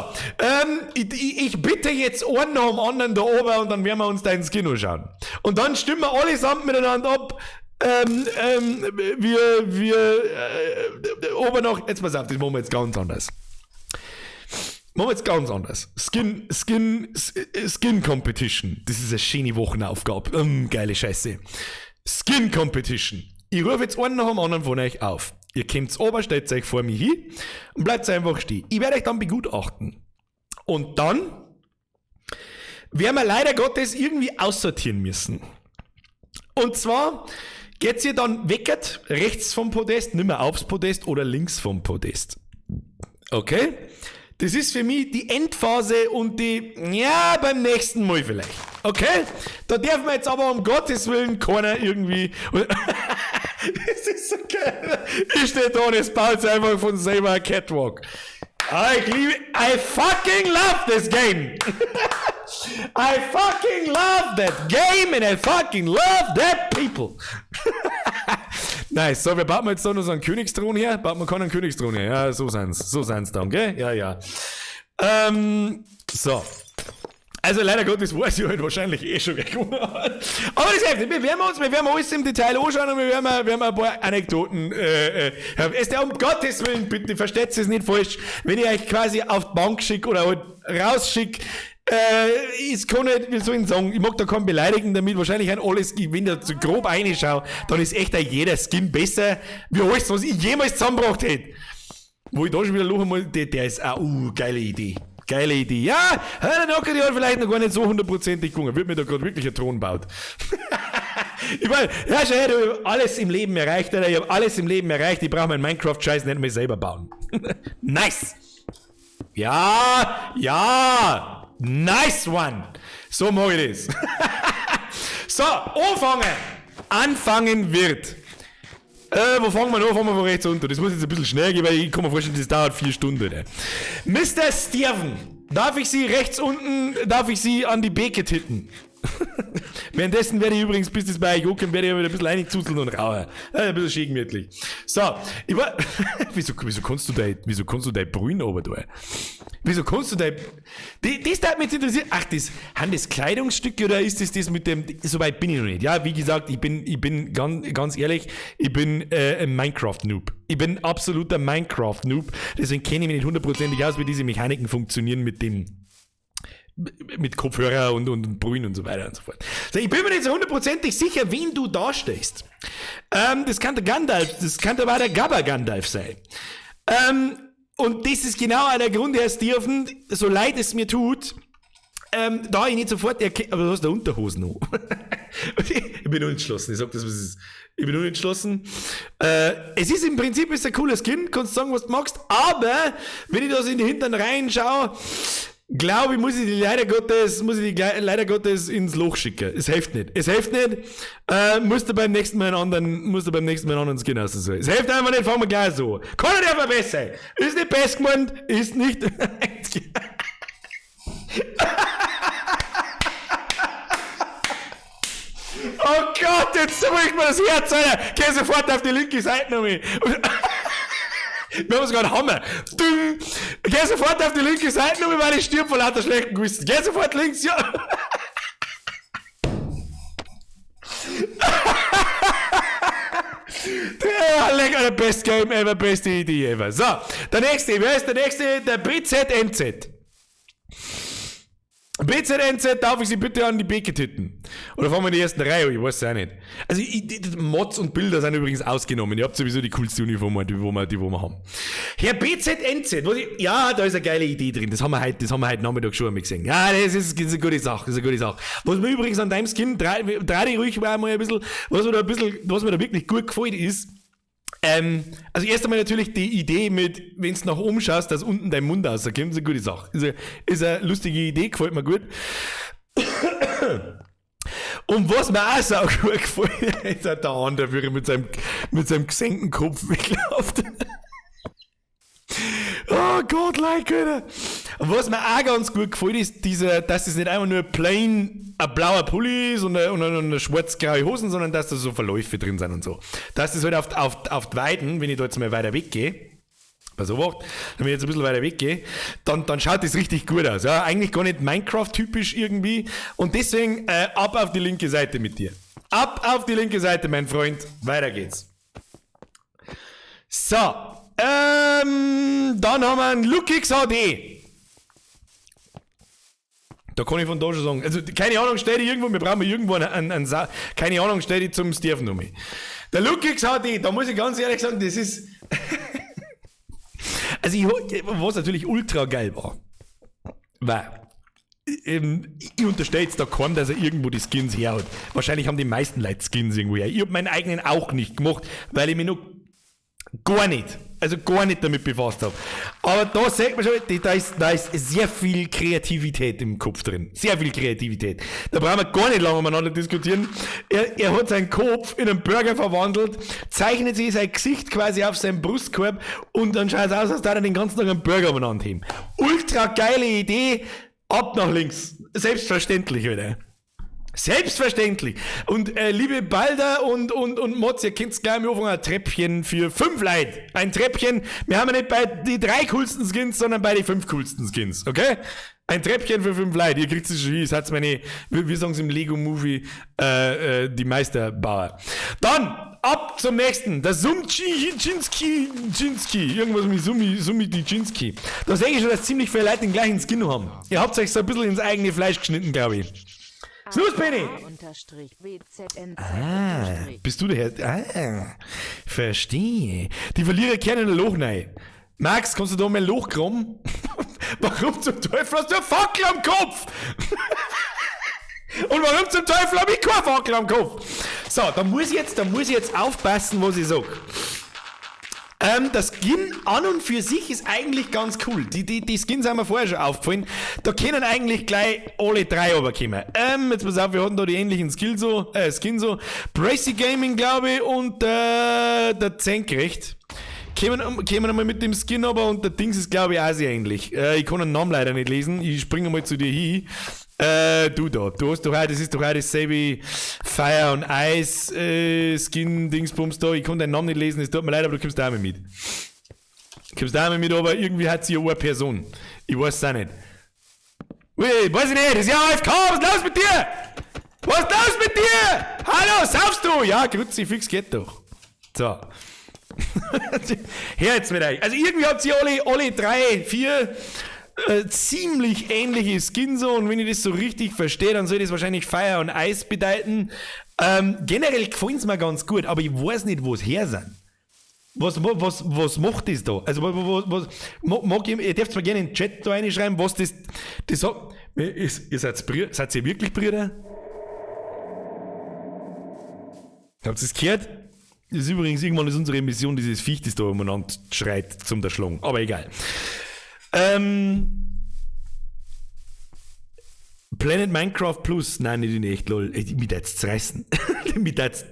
ich bitte jetzt einen nach dem anderen da oben und dann werden wir uns da ins Kino schauen. Und dann stimmen wir allesamt miteinander ab. Oben noch, jetzt pass auf, das machen wir jetzt ganz anders. Skin Competition. Das ist eine schöne Wochenaufgabe. Geile Scheiße. Skin Competition. Ich rufe jetzt einen nach dem anderen von euch auf. Ihr kommt oben, stellt euch vor mir hin und bleibt einfach stehen. Ich werde euch dann begutachten. Und dann werden wir leider Gottes irgendwie aussortieren müssen. Und zwar geht's ihr dann weckert, rechts vom Podest, nicht mehr aufs Podest oder links vom Podest. Okay? Das ist für mich die Endphase und beim nächsten Mal vielleicht. Okay? Da dürfen wir jetzt aber um Gottes Willen keiner irgendwie... Das ist so geil. Ich stehe da und es baut einfach von selber ein Catwalk. I fucking love this game. I fucking love that game and I fucking love that people. Nice. So, wir bauen jetzt da noch so einen Königsthron her. Baut man keinen Königsthron her. Ja, so sind's dann, gell? Ja. So. Also leider Gottes weiß ich halt wahrscheinlich schon weggekommen. Aber das heißt, wir werden alles im Detail anschauen und wir werden ein paar Anekdoten um Gottes Willen, bitte versteht es nicht falsch, wenn ich euch quasi auf die Bank schicke oder halt rausschicke, ich kann nicht, wie soll ich sagen, ich mag da keinen beleidigen damit, wahrscheinlich ein alles, wenn ich da so grob reinschaue, dann ist echt jeder Skin besser, wie alles, was ich jemals zusammengebracht hätte. Wo ich da schon wieder lachen muss, der ist auch, geile Idee. Geile Idee. Ja, der Nocker, die hat vielleicht noch gar nicht so 100% gelungen. Wird mir da gerade wirklich ein Thron baut. Ich meine, ja, schau her, ich habe alles im Leben erreicht, Alter. Ich habe alles im Leben erreicht. Ich brauche meinen Minecraft-Scheiß nicht mehr selber bauen. Nice. Ja. Nice one. So mache ich das. So, anfangen wird. Wo fangen wir an? Fangen wir von rechts unter. Das muss jetzt ein bisschen schnell gehen, weil ich kann mir vorstellen, das dauert 4 Stunden. Ne? Mr. Steven, darf ich Sie an die Beke titten? Währenddessen werde ich übrigens, bis das bei euch ankommt, werde ich wieder ein bisschen einzuzeln und rauchen. Ein bisschen schön gemütlich. So, wieso kannst du dein Brühen oben tun? Wieso kannst du dein... Das darf mich jetzt interessieren. Ach, haben das Kleidungsstücke oder ist das mit dem... Soweit bin ich noch nicht. Ja, wie gesagt, ich bin ganz ehrlich, ich bin ein Minecraft-Noob. Ich bin ein absoluter Minecraft-Noob. Deswegen kenne ich mich nicht hundertprozentig aus, wie diese Mechaniken funktionieren mit Kopfhörer und Brühen und so weiter und so fort. So, ich bin mir nicht so hundertprozentig sicher, wen du darstellst. Das kann der Gandalf, das kann aber der Gabba Gandalf sein. Und das ist genau der Grund, Herr Steven, so leid es mir tut, da ich nicht sofort erkenne, aber du hast da Unterhosen noch. Ich bin unentschlossen, ich sag das, was es ist. Ich bin unentschlossen. Es ist im Prinzip ein cooler Skin, kannst sagen, was du magst, aber wenn ich da so in die Hintern reinschaue, glaube ich, muss ich die leider Gottes ins Loch schicken. Es hilft nicht. Musst du beim nächsten Mal einen anderen Skin aussuchen. Es hilft einfach nicht, fangen wir gleich so. Kann nicht einfach besser. Ist nicht best gemeint, ist nicht... Oh Gott, jetzt zerbricht mir das Herz, Alter. Geh sofort auf die linke Seite noch mal. Wir haben es gerade Hammer. Geh sofort auf die linke Seite noch mal, weil ich stirb vor lauter schlechten Gewissen. Geh sofort links, ja. Der best game ever, beste Idee ever. So, der nächste, wer ist der nächste? Der BZNZ. BZNZ, darf ich Sie bitte an die Beke titten? Oder fangen wir in die erste Reihe an? Ich weiß es auch nicht. Also, Mods und Bilder sind übrigens ausgenommen. Ihr habt sowieso die coolste Uniform, die wir haben. Herr BZNZ, ja, da ist eine geile Idee drin. Das haben wir heute Nachmittag schon einmal gesehen. Ja, das ist eine gute Sache. Was mir übrigens an deinem Skin, dreh dich ruhig mal ein bisschen, was mir da wirklich gut gefällt ist, also erst einmal natürlich die Idee mit, wenn du nach oben schaust, dass unten dein Mund rauskommt, ist eine gute Sache. Ist eine lustige Idee, gefällt mir gut. Und was mir auch so gut gefällt, ist der andere, wie er mit seinem gesenkten Kopf wegläuft. Oh Gott, Alter. Und was mir auch ganz gut gefällt, ist, dass das nicht einfach nur plain ein blauer Pulli ist und eine schwarz-graue Hosen, sondern dass da so Verläufe drin sind und so. Dass das halt auf die Weiden, wenn ich da jetzt mal weiter weggehe, wenn ich jetzt ein bisschen weiter weggehe, dann schaut das richtig gut aus. Ja, eigentlich gar nicht Minecraft-typisch irgendwie. Und deswegen ab auf die linke Seite mit dir. Ab auf die linke Seite, mein Freund. Weiter geht's. So. Dann haben wir einen Lukix HD. Da kann ich von da schon sagen. Also, keine Ahnung, stell die irgendwo, wir brauchen irgendwo einen keine Ahnung, stell die zum Steven um. Der Lukix HD, da muss ich ganz ehrlich sagen, das ist. Also, was natürlich ultra geil war, ich unterstelle jetzt da kaum, dass er irgendwo die Skins herhat. Wahrscheinlich haben die meisten Leute Skins irgendwo her. Ich habe meinen eigenen auch nicht gemacht, weil ich mich noch gar nicht damit befasst habe. Aber da sieht man schon, da ist sehr viel Kreativität im Kopf drin. Sehr viel Kreativität. Da brauchen wir gar nicht lange miteinander diskutieren. Er hat seinen Kopf in einen Burger verwandelt, zeichnet sich sein Gesicht quasi auf seinen Brustkorb und dann schaut es aus, als da er den ganzen Tag einen Burger umeinander heben. Ultra geile Idee. Ab nach links. Selbstverständlich, oder? Selbstverständlich. Und liebe Balder und Mods, ihr könnt gleich am Anfang ein Treppchen für 5 Leute. Ein Treppchen, wir haben ja nicht bei die 3 coolsten Skins, sondern bei die 5 coolsten Skins, okay? Ein Treppchen für 5 Leute, ihr kriegt es schon hin, das hat's meine, wir sagen es im Lego-Movie, die Meisterbauer. Dann, ab zum nächsten, der Jinski, irgendwas mit Summi Jinski. Da sehe ich schon, dass ziemlich viele Leute den gleichen Skin haben. Ihr habt euch so ein bisschen ins eigene Fleisch geschnitten, glaube ich. Los, Benny! Bist du der Herr? Verstehe. Die Verlierer kehren in ein Loch rein. Max, kannst du da mal ein Loch graben? Warum zum Teufel hast du eine Fackel am Kopf? Und warum zum Teufel habe ich keine Fackel am Kopf? So, da muss ich jetzt aufpassen, was ich sag. Das Skin an und für sich ist eigentlich ganz cool. Die Skins haben mir vorher schon aufgefallen. Da können eigentlich gleich alle 3 runterkommen. Jetzt pass auf, wir hatten da die ähnlichen Skin so. Bracy Gaming, glaube ich, und der Zenkrecht. Kämen einmal mit dem Skin aber und der Dings ist, glaube ich, auch sehr ähnlich. Ich kann den Namen leider nicht lesen. Ich springe mal zu dir hin. Du hast doch auch, das ist doch auch dasselbe Fire und Ice Skin Dingsbums da. Ich kann deinen Namen nicht lesen, es tut mir leid, aber du kommst da auch mit. Aber irgendwie hat sie ja eine Person. Ich weiß es auch nicht. Weiß ich nicht, das ist ja AFK, was ist los mit dir? Was ist los mit dir? Hallo, saufst du? Ja, grüezi, fix geht doch. So. Hör jetzt mit euch. Also irgendwie habt ihr alle 3, 4 ziemlich ähnliche Skins so, und wenn ich das so richtig verstehe, dann soll das wahrscheinlich Fire und Eis bedeuten. Generell gefallen es mir ganz gut, aber ich weiß nicht, wo es her sind. Was macht das da? Also ihr dürft mal gerne in den Chat da reinschreiben, was das sagt. Ihr seid ihr wirklich Brüder? Habt ihr es gehört? Das ist übrigens irgendwann ist unsere Mission, dieses Viech, das da umeinander schreit, zum der Schlagen. Aber egal. Planet Minecraft Plus, nein, nicht in echt, lol. Mich da jetzt zerreißen.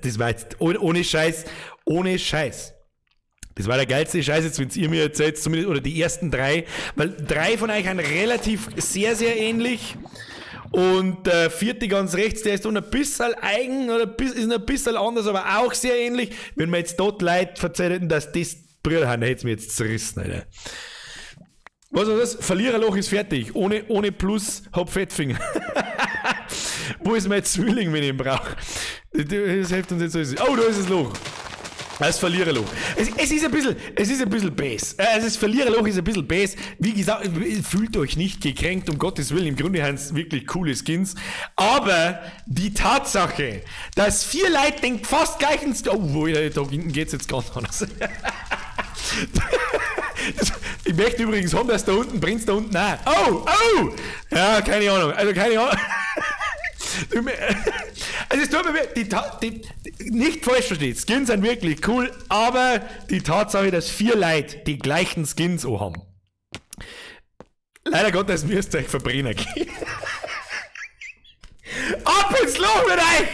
Das war jetzt, ohne Scheiß. Das war der geilste Scheiß, jetzt, wenn ihr mir erzählt, zumindest, oder die ersten 3, weil 3 von euch sind relativ sehr, sehr ähnlich. Und der 4. ganz rechts, der ist dann ein bisschen eigen, oder ist ein bisschen anders, aber auch sehr ähnlich. Wenn mir jetzt dort Leute verzeiht hätten, dass das Brüder haben, dann hätte es mir jetzt zerrissen, Alter. Was ist das? Verliererloch ist fertig. Ohne Plus, hab Fettfinger. Wo ist mein Zwilling, wenn ich ihn brauche? Das hilft uns jetzt alles. Oh, da ist das Loch. Das Verliererloch. Es ist ein bisschen Bass. Also das Verliererloch ist ein bisschen Bass. Wie gesagt, fühlt euch nicht gekränkt, um Gottes Willen. Im Grunde haben es wirklich coole Skins. Aber die Tatsache, dass 4 Leute den fast gleichen... Oh, da hinten geht es jetzt ganz anders. Ich möchte übrigens haben, dass da unten brennt, da unten auch. Oh! Ja, keine Ahnung. Also es tut mir nicht falsch versteht, Skins sind wirklich cool, aber die Tatsache, dass 4 Leute die gleichen Skins auch haben. Leider Gottes müsst ihr euch verbrennen gehen. Ab ins Loch mit euch!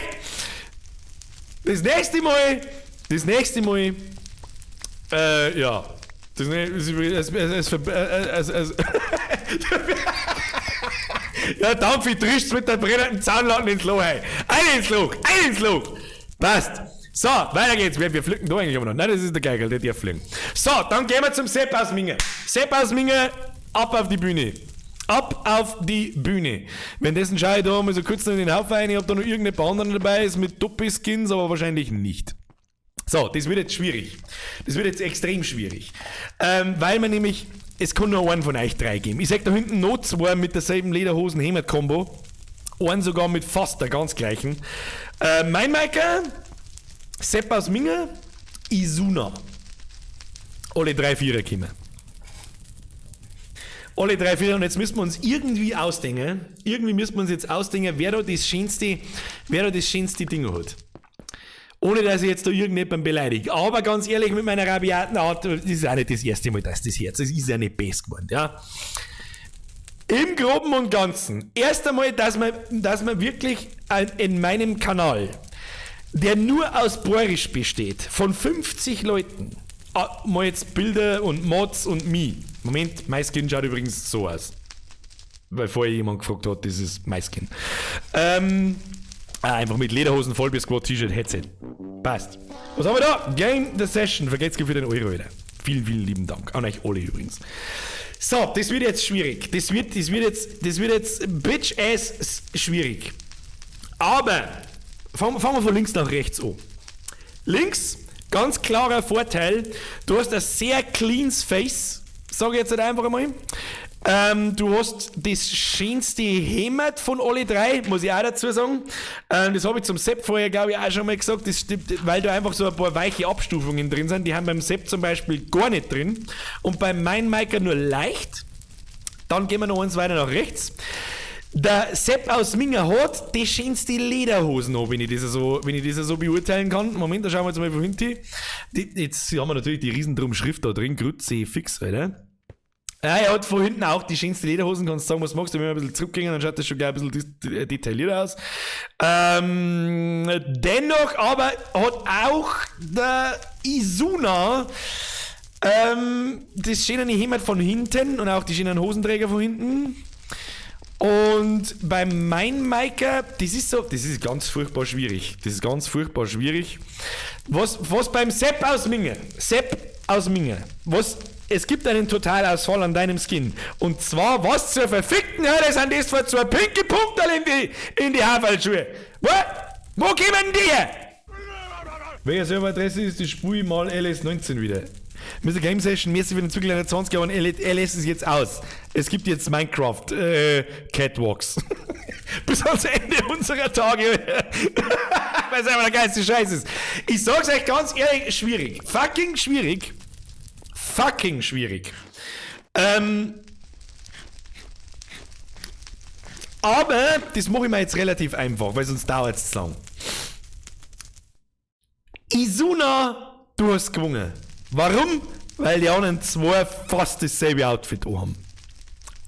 Das nächste Mal, ja. Ja, Dampfi trischt's mit der brennenden Zahnladen ins Loch ein. Ein ins Loch! Passt. So, weiter geht's. Wir pflücken da eigentlich aber noch. Nein, das ist der Geigel, der darf fliegen. So, dann gehen wir zum Sepp aus Minge. Sepp aus Minge, ab auf die Bühne. Währenddessen schaue ich da mal so kurz in den Haufen rein. Ich hab da noch irgendeine paar anderen dabei, ist mit Doppelskins, aber wahrscheinlich nicht. So, das wird jetzt schwierig. Das wird jetzt extrem schwierig. Weil man nämlich, es kann nur einen von euch 3 geben. Ich sag da hinten noch 2 mit derselben Lederhosen-Hemd-Kombo. Einen sogar mit fast der ganz gleichen. Mein Maker, Sepp aus Minge, Isuna. Alle 3 Vierer kommen. Alle 3 Vierer, und jetzt müssen wir uns irgendwie ausdenken. Wer da das schönste Ding hat. Ohne dass ich jetzt da irgendjemanden beleidige. Aber ganz ehrlich, mit meiner rabiaten Art, das ist auch nicht das erste Mal, dass das Herz ist. Das ist ja nicht best geworden, ja. Im Groben und Ganzen. Erst einmal, dass man wirklich in meinem Kanal, der nur aus Borisch besteht, von 50 Leuten, mal jetzt Bilder und Mods und me. Moment, mein Skin schaut übrigens so aus. Weil vorher jemand gefragt hat, das ist mein Skin. Einfach mit Lederhosen, Vollbier, Squad, T-Shirt, Headset. Passt. Was haben wir da? Game the Session. Vergesst für den Euro wieder. Vielen, vielen lieben Dank. An euch alle übrigens. So, das wird jetzt schwierig. Das wird jetzt bitch-ass schwierig. Aber fangen wir von links nach rechts an. Links, ganz klarer Vorteil. Du hast ein sehr cleans Face. Sag ich jetzt halt einfach einmal. Du hast das schönste Hemd von alle drei, muss ich auch dazu sagen. Das habe ich zum Sepp vorher, glaube ich, auch schon mal gesagt, das stimmt, weil da einfach so ein paar weiche Abstufungen drin sind. Die haben beim Sepp zum Beispiel gar nicht drin und beim Mainmaker nur leicht. Dann gehen wir noch eins weiter nach rechts. Der Sepp aus Minga hat die schönste Lederhosen an, wenn ich das so beurteilen kann. Moment, da schauen wir jetzt mal von hinten. Jetzt haben wir natürlich die Riesendrum-Schrift da drin, Grütze fix, Alter. Ja, er hat von hinten auch die schönste Lederhosen, kannst sagen, was magst du, wenn wir ein bisschen zurückgehen, dann schaut das schon gleich ein bisschen detaillierter aus. Dennoch aber hat auch der Izuna das schöne Hemd von hinten und auch die schönen Hosenträger von hinten. Und beim Mainmaker, das ist ganz furchtbar schwierig. Was beim Sepp aus Minge, es gibt einen Totalausfall an deinem Skin. Und zwar, was zur verfickten Hölle sind das für zwei pinke Punkte in die Haferlschuhe? Wo kommen die her? Welche Serveradresse ist die Spui mal LS19 wieder? Mr. Game Session, merci für den zugelassenen 20 Jahre und LS ist jetzt aus. Es gibt jetzt Minecraft Catwalks. Bis ans Ende unserer Tage. Weil es einfach der geilste Scheiß ist. Ich sag's euch ganz ehrlich, schwierig. Fucking schwierig. Aber das mache ich mir jetzt relativ einfach, weil sonst dauert es zu lang. Izuna, du hast gewonnen. Warum? Weil die anderen zwei fast dasselbe Outfit haben.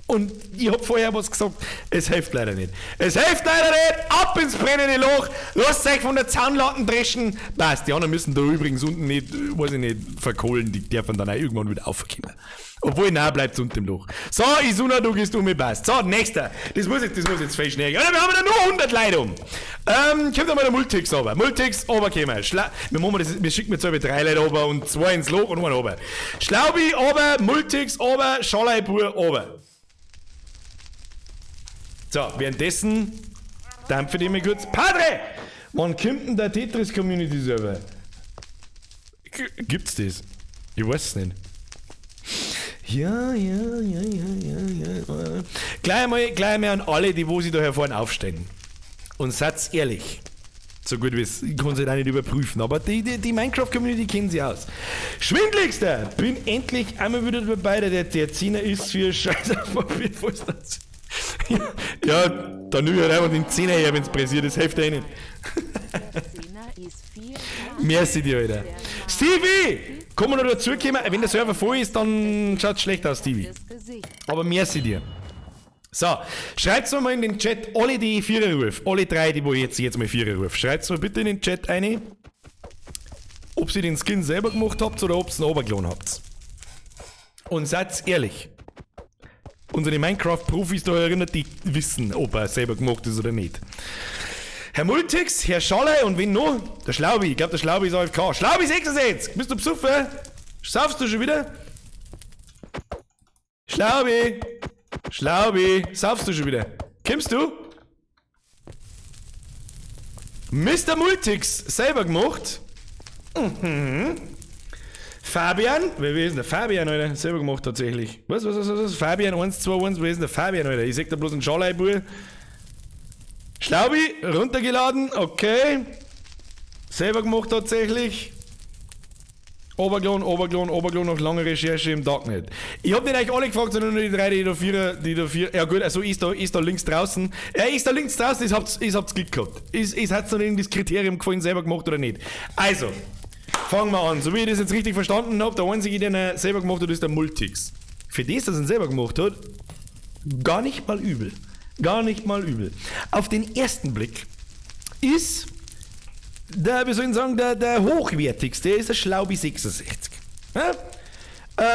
Und ich hab vorher was gesagt, es hilft leider nicht. Ab ins brennende Loch, lasst euch von der Zahnladen dreschen. Passt, die anderen müssen da übrigens unten nicht, weiß ich nicht, verkohlen, die dürfen dann auch irgendwann wieder aufkommen. Obwohl, nein, bleibt unten im Loch. So, Izuna, du gehst um, passt. So, nächster. Das muss jetzt viel schneller gehen. Wir haben da nur 100 Leute um. Kommt da mal der Multix runter. Multix, runterkommen. Wir schicken jetzt 3 Leute runter und 2 ins Loch und 1 runter. Schlaubi, runter, Multix, runter, Schaleibur, runter. So, währenddessen dampfe ich mal kurz. Padre! Wann kommt denn der Tetris-Community-Server? Gibt's das? Ich weiß es nicht. Ja. Gleich mal an alle, die wo sie da hervorne aufstehen. Und seid ehrlich. So gut wie es, ich kann es halt auch nicht überprüfen, aber die Minecraft-Community kennen sie aus. Schwindligster! Bin endlich einmal wieder dabei, der Zehner ist für Scheiß auf Papier. Ja, dann nehme ich halt einfach den 10er her, wenn es pressiert, das hilft ja nicht. Merci dir, Alter. Stevie! Komm noch dazu kommen, wenn der Server voll ist, dann schaut es schlecht aus, Stevie. Aber merci dir. So, schreibt's mir mal in den Chat, alle die Vierer rufen, alle 3, die wo jetzt mal Vierer rufen. Schreibt's mir bitte in den Chat eine, ob ihr den Skin selber gemacht habt oder ob ihr ihn runtergeladen habt. Und seid ehrlich. Unsere Minecraft-Profis da erinnert, die wissen, ob er selber gemacht ist oder nicht. Herr Multix, Herr Schalle und wen noch? Der Schlaubi, ich glaube der Schlaubi ist AFK. Schlaubi 66, bist du besoffen? Saufst du schon wieder? Schlaubi, saufst du schon wieder? Kommst du? Mr. Multix, selber gemacht? Fabian, wer ist denn der Fabian, Alter? Selber gemacht tatsächlich. Was? Fabian 121, wer ist denn der Fabian, Alter? Ich seh da bloß einen Schalleibur. Schlaubi, runtergeladen, okay. Selber gemacht tatsächlich. Oberglon, nach langer Recherche im Darknet. Ich hab nicht euch alle gefragt, sondern nur die 3, die da vier. Ja gut, also ist da links draußen. Ja, ist da links draußen, ich hab's Glück gehabt. Hat's noch irgendein Kriterium gefallen, selber gemacht oder nicht. Also, fangen wir an. So wie ich das jetzt richtig verstanden habe, der einzige, den er selber gemacht hat, ist der Multix. Für das, dass er ihn selber gemacht hat, gar nicht mal übel. Auf den ersten Blick ist der, wie soll ich sagen, der hochwertigste ist der Schlaubi 66. Ja?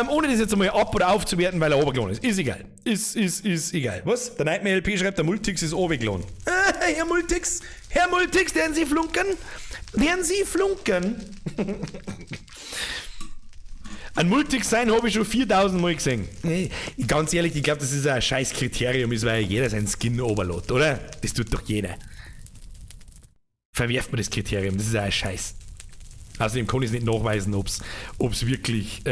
Ohne das jetzt einmal ab- oder aufzuwerten, weil er runtergeladen ist. Ist egal. Ist egal. Was? Der Nightmare LP schreibt, der Multix ist runtergeladen. Herr Multix, werden Sie flunkern? Werden Sie flunkern? Ein Multix sein habe ich schon 4000 Mal gesehen. Ganz ehrlich, ich glaube, das ist ein scheiß Kriterium, ist, weil jeder seinen Skin overlädt, oder? Das tut doch jeder. Verwerft man das Kriterium, das ist ein Scheiß. Außerdem kann ich es nicht nachweisen, ob das wirklich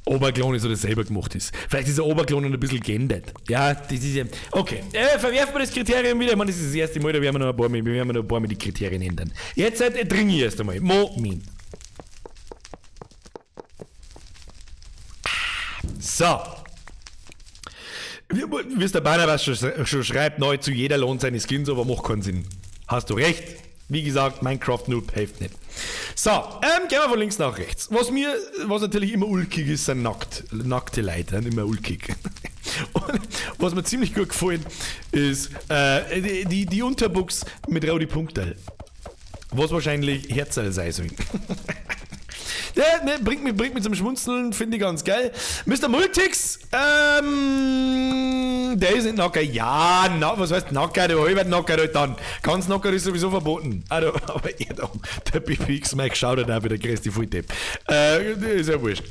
Oberklon ist oder selber gemacht ist. Vielleicht ist der Oberklon ein bisschen geändert. Ja, das ist ja... Okay, verwerfen wir das Kriterium wieder. Ich meine, das ist das erste Mal, da werden wir noch ein paar Mal die Kriterien ändern. Jetzt trinke ich erst einmal. Moment. So. Wie es der Barnabas schon schreibt, nahezu jeder lohnt seine Skins, aber macht keinen Sinn. Hast du recht. Wie gesagt, Minecraft Noob hilft nicht. So, gehen wir von links nach rechts. Was natürlich immer ulkig ist, sind nackte Leute, immer ulkig. Und was mir ziemlich gut gefallen ist, die Unterbuchs mit roten Punkten. Was wahrscheinlich Herzl sein soll. Ja, ne, bringt mich zum Schmunzeln, finde ich ganz geil. Mr. Multix, der ist nicht Nacker. Ja, was heißt Nacker? Der halbe Nacker halt dann. Ganz Nacker ist sowieso verboten. Also, aber der BPX Mike schaut halt auch wieder größte Volldepp. Ist ja wurscht.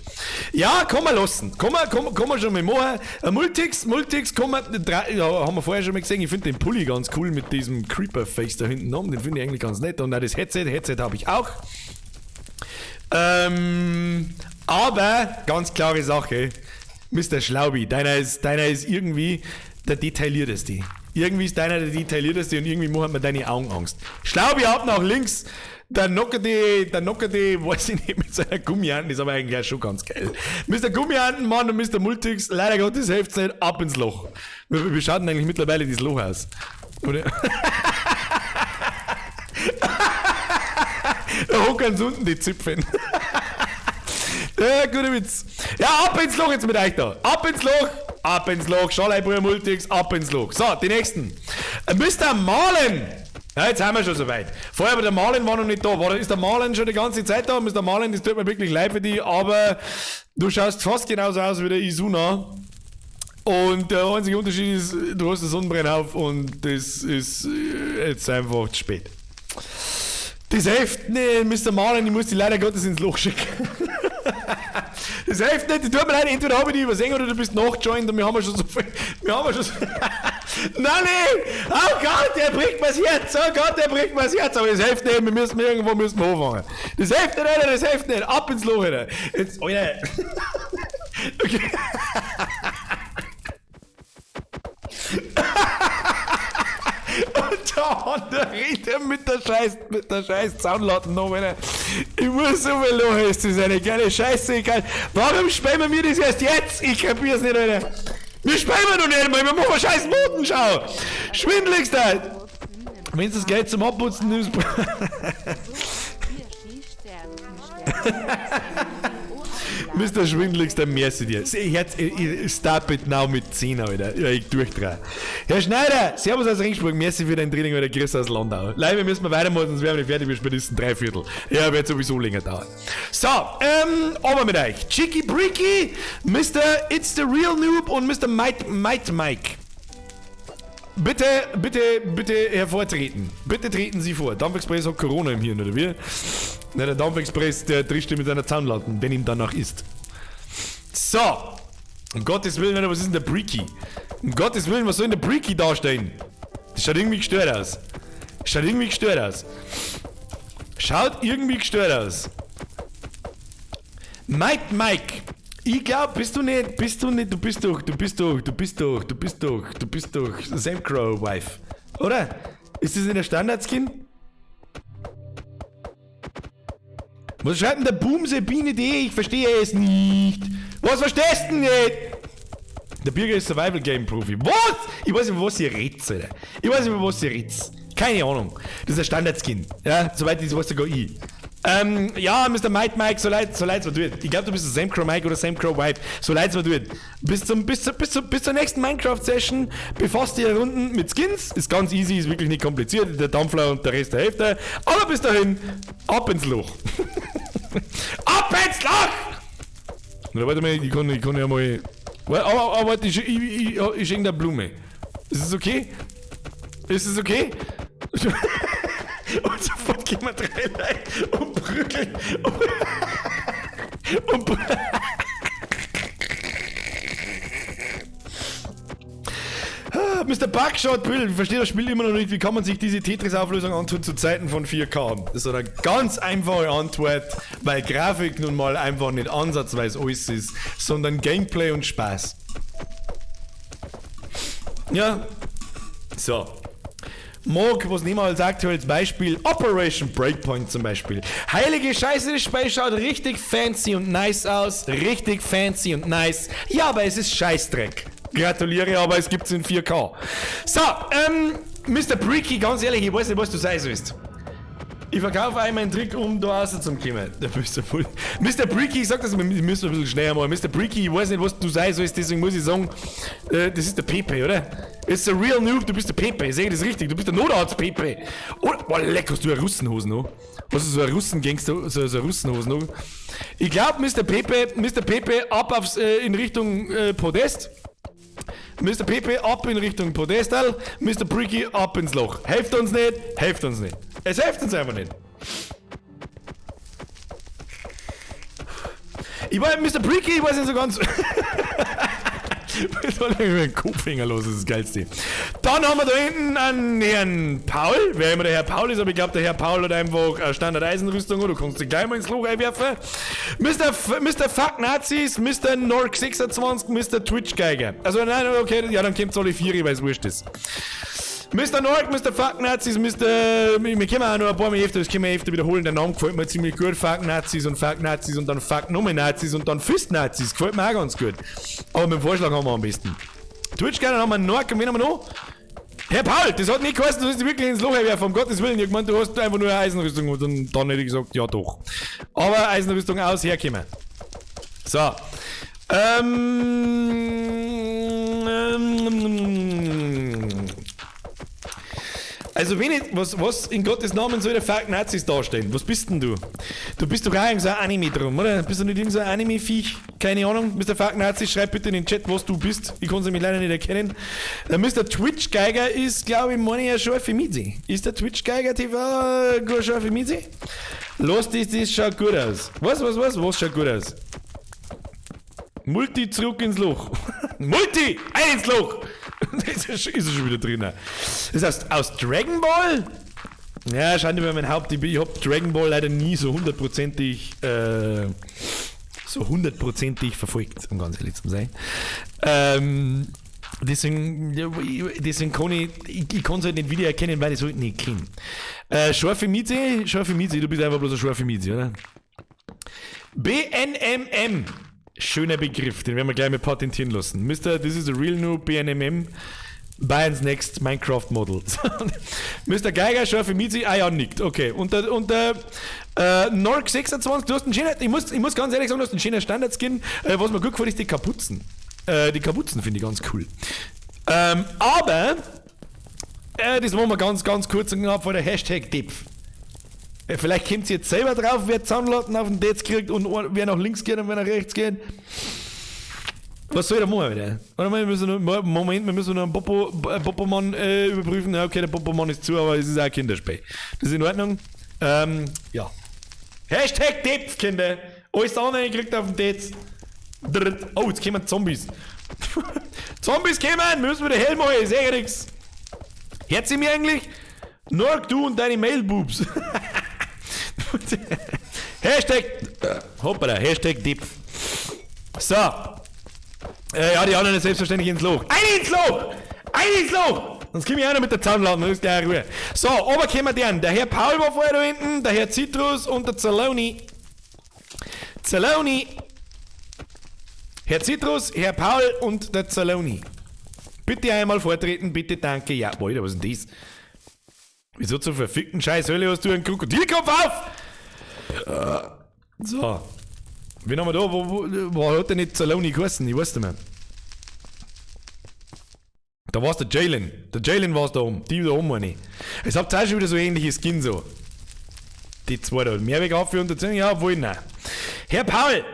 Ja, kann man lassen. Kann man schon mal machen. Multix kann man, ja, haben wir vorher schon mal gesehen. Ich finde den Pulli ganz cool mit diesem Creeper-Face da hinten oben. Den finde ich eigentlich ganz nett. Und auch das Headset habe ich auch. Aber, ganz klare Sache, Mr. Schlaubi, deiner ist irgendwie der detaillierteste. Irgendwie ist deiner der detaillierteste und irgendwie macht mir deine Augen Angst. Schlaubi ab nach links, der knockerte, weiß ich nicht, mit seiner Gummihanten, ist aber eigentlich auch schon ganz geil. Mr. Gummihantenmann und Mr. Multix, leider Gottes hilft's nicht, ab ins Loch. Wir schauen eigentlich mittlerweile das Loch aus. Oder? Da hocken unten die Zipfen. Ja, guter Witz. Ja, ab ins Loch jetzt mit euch da. Ab ins Loch. Schalleibrüher Multix, ab ins Loch. So, die nächsten. Mr. Malen. Ja, jetzt haben wir schon soweit. Vorher aber der Malen war noch nicht da. Ist der Malen schon die ganze Zeit da? Mr. Malen, das tut mir wirklich leid für dich, aber du schaust fast genauso aus wie der Isuna. Und der einzige Unterschied ist, du hast eine Sonnenbrille auf und das ist jetzt einfach zu spät. Das hilft nicht, Mr. Malen, ich muss die leider Gottes ins Loch schicken. Das hilft nicht, tut mir leid, entweder habe ich dich übersehen oder du bist nachgejoint und wir haben schon so viel. Nein! Oh Gott, der bricht mir's Herz! Aber das hilft nicht, wir müssen anfangen. Das hilft nicht, Alter, das hilft nicht. Ab ins Loch, Alter. Jetzt, Alter. Okay. Und der andere redet mit der scheiß Zaunlatten noch, Alter. Ich muss so viel lachen, ist das eine geile Scheiße, egal. Warum spielen wir das erst jetzt? Ich kapier's nicht, Alter. Wir spielen noch nicht mal, wir machen scheiß Modenschau. Schwindeligster. Wenn du das Geld zum Abputzen nimmst. Mr. Schwindeligster, merci dir. Stop it now mit 10, Alter. Ja, ich durchdrehe. Herr Schneider, servus aus Ringsburg, merci für dein Training, Alter. Grüß aus Landau. Leider müssen wir weitermachen, sonst werden wir nicht fertig, wir spätestens 3/4. Ja, wird sowieso länger dauern. So, aber mit euch. Chicky Bricky, Mr. It's the Real Noob und Mr. Might Mike. Bitte hervortreten. Bitte treten Sie vor. Dampfexpress hat Corona im Hirn, oder wie? Na, der Dampfexpress, der trischt mit seiner Zahnlatten, wenn ihm danach ist. So. Um Gottes Willen, was ist denn der Bricky? Um Gottes Willen, was soll denn der Bricky darstellen? Das schaut irgendwie gestört aus. Schaut irgendwie gestört aus. Mike. Ich glaub, du bist doch Sam Crow Wife. Oder? Ist das in der Standardskin? Was schreibt denn der Boomse-Biene.de? Ich verstehe es nicht. Was verstehst du nicht? Der Bürger ist Survival Game Profi. Was? Ich weiß nicht, über was ihr redet. Keine Ahnung. Das ist der Standardskin. Ja, soweit ich weiß sogar ich. Ja, Mr. Mike, so leid's mir tut. Ich glaube, du bist der Sam Crow Mike oder Sam Crow Wife. So leid's mir tut. Bis zur nächsten Minecraft-Session befasst ihr Runden mit Skins. Ist ganz easy, ist wirklich nicht kompliziert. Der Dampfler und der Rest der Hälfte. Aber bis dahin, ab ins Loch. Ab ins Loch! Na, warte mal, ich kann ja mal... Warte, ich schenke da Blume. Ist das okay? Ist es okay? Und sofort gehen wir 3 Leute und prügeln. Mr. Buckshot Bill, ich verstehe das Spiel immer noch nicht. Wie kann man sich diese Tetris-Auflösung antun zu Zeiten von 4K? Das ist eine ganz einfache Antwort, weil Grafik nun mal einfach nicht ansatzweise alles ist, sondern Gameplay und Spaß. Ja, so. Morg, was nehmen wir als aktuelles Beispiel? Operation Breakpoint zum Beispiel. Heilige Scheiße, das Spiel schaut richtig fancy und nice aus. Richtig fancy und nice. Ja, aber es ist Scheißdreck. Gratuliere, aber es gibt's in 4K. So, Mr. Breaky, ganz ehrlich, ich weiß nicht, was du sein sollst. Ich verkaufe einmal einen Trick, um da rauszukommen. Mr. Breaky, ich sag das, wir müssen ein bisschen schneller machen. Mr. Breaky, ich weiß nicht, was du sein sollst, deswegen muss ich sagen, das ist der Pepe, oder? It's a real noob, du bist der Pepe, ich sehe das richtig, du bist der Notarzt Pepe. Oder, boah, leck, hast du eine Russenhose noch? Hast du so eine Russengangster, so eine Russenhose noch? Ich glaube, Mr. Pepe, ab aufs, in Richtung Podest. Mr. Pepe ab in Richtung Podestal, Mr. Bricky ab ins Loch. Helft uns nicht, helft uns nicht. Es hilft uns einfach nicht. Ich war Mr. Bricky, ich weiß nicht so ganz. Was war denn mit dem Kopfhänger los? Das ist das Geilste. Dann haben wir da hinten einen Herrn Paul. Wer immer der Herr Paul ist, aber ich glaube, der Herr Paul hat einfach eine Standard-Eisenrüstung. Du kannst dich gleich mal ins Loch einwerfen. Mr. Fuck Nazis, Mr. Nork 26, Mr. Twitch Geiger. Also, nein, okay, ja, dann kommt's alle 4, weil es wurscht ist. Mr. Nork, Mr. Fuck Nazis, wir können auch noch ein paar Mal öfter, das können wir öfter wiederholen, der Name gefällt mir ziemlich gut, Fuck Nazis und dann Fuck Nomen Nazis und dann Fist Nazis, gefällt mir auch ganz gut. Aber mit dem Vorschlag haben wir am besten. Twitch gerne haben wir einen Nork, und wen haben wir noch? Herr Paul, das hat nicht geheißen, du sollst dich wirklich ins Loch werfen, um Gottes Willen, ich hab gemeint, du hast einfach nur eine Eisenrüstung und dann hätte ich gesagt, ja doch. Aber Eisenrüstung aus, herkommen. So. Also was in Gottes Namen soll der Fuck Nazis darstellen? Was bist denn du? Du bist doch auch irgend so ein Anime drum, oder? Bist du nicht irgend so ein Anime-Viech? Keine Ahnung. Mr. Fuck Nazis, schreib bitte in den Chat, was du bist. Ich kann sie mich leider nicht erkennen. Der Mr. Twitch Geiger ist, glaube ich, meine ich, schon für Mizi. Ist der Twitch Geiger TV gut schon für Mizi? Los, das schaut gut aus. Was schaut gut aus? Multi zurück ins Loch. Multi! Ein ins Loch! Das ist er schon wieder drin. Das heißt, aus Dragon Ball? Ja, scheint über mein Haupt. Ich hab Dragon Ball leider nie so hundertprozentig verfolgt, um ganz ehrlich zu sein. Deswegen kann ich kann es halt nicht wiedererkennen, weil ich es halt nicht kenne. Scharfe Mieze, du bist einfach bloß ein scharfe Mieze, oder? BNMM. Schöner Begriff, den werden wir gleich mal patentieren lassen. This is a real new BNMM. Bayern's next Minecraft Model. Mr. Geiger, scharfe Miezi, ja, nickt. Okay. Und der Nork 26, du hast einen schönen, ich muss ganz ehrlich sagen, du hast einen schönen Standard-Skin. Was mir gut gefällt, ist die Kapuzen. Die Kapuzen finde ich ganz cool. Aber, das machen wir ganz, ganz kurz und knapp vor der Hashtag-Tipp. Vielleicht kommt sie jetzt selber drauf, wer Zahnlatten auf den Dates kriegt und wer nach links geht und wer nach rechts geht. Was soll ich da machen wieder? Warte mal, wir müssen noch einen Popomann überprüfen. Ja, okay, der Popomann ist zu, aber es ist auch ein Kinderspiel. Das ist in Ordnung. Ja. Hashtag Tipp, Kinder. Alles andere kriegt auf den Dates. Oh, jetzt kommen Zombies. Zombies kommen, wir müssen wieder Helm holen, ich sehe nichts. Hört sie mir eigentlich? Nork, du und deine Mailboobs. Hashtag Hashtag Dip. So. Ja, die anderen selbstverständlich ins Loch. Ein ins Loch! Sonst komme ich auch noch mit der Zahnladen, das ist gleich Ruhe. So, aber kommen wir deren. Der Herr Paul war vorher da hinten, der Herr Citrus und der Zaloni. Herr Citrus, Herr Paul und der Zaloni. Bitte einmal vortreten, bitte, danke. Ja, Alter, was ist denn das? Wieso zum verfickten Scheißhölle hast du einen Krokodilkopf auf? So. Wen haben wir da? Wo hat der nicht Zaloni geheißen? Ich weiß nicht mehr. Da war's der Jalen. Der Jalen war's da oben. Die da oben meine ich. Es habt auch schon wieder so ähnliche Skin so. Die zwei da. Mehrweg auf für 110? Ja, obwohl nein. Herr Paul!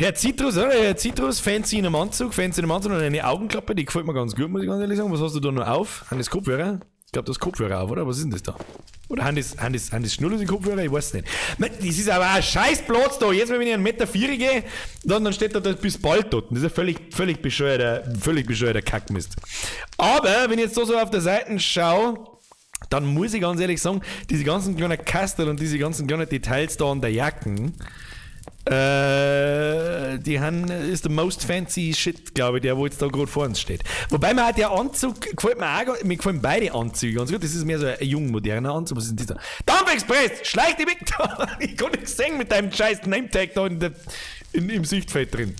Herr Citrus, oder? Herr Citrus, fancy in einem Anzug und eine Augenklappe, die gefällt mir ganz gut, muss ich ganz ehrlich sagen. Was hast du da noch auf? Haben das Kopfhörer? Ich glaube, das Kopfhörer auf, oder? Was ist denn das da? Oder haben das schnurlose Kopfhörer? Ich weiß nicht. Das ist aber ein scheiß Platz da. Jetzt, wenn ich einen Meter 4 gehe, dann steht da bis bald dort. Das ist ein völlig bescheuerter Kackmist. Aber, wenn ich jetzt so auf der Seite schaue, dann muss ich ganz ehrlich sagen, diese ganzen kleinen Kastel und diese ganzen kleinen Details da an der Jacken, ist der most fancy shit, glaube ich, der wo jetzt da gerade vor uns steht. Wobei mir halt der Anzug gefällt mir gefallen beide Anzüge ganz gut. Das ist mehr so ein jung moderner Anzug. Was ist denn dieser? Dampfexpress! Schleich dich weg da! Ich kann nichts sehen mit deinem scheiß Nametag da im Sichtfeld drin.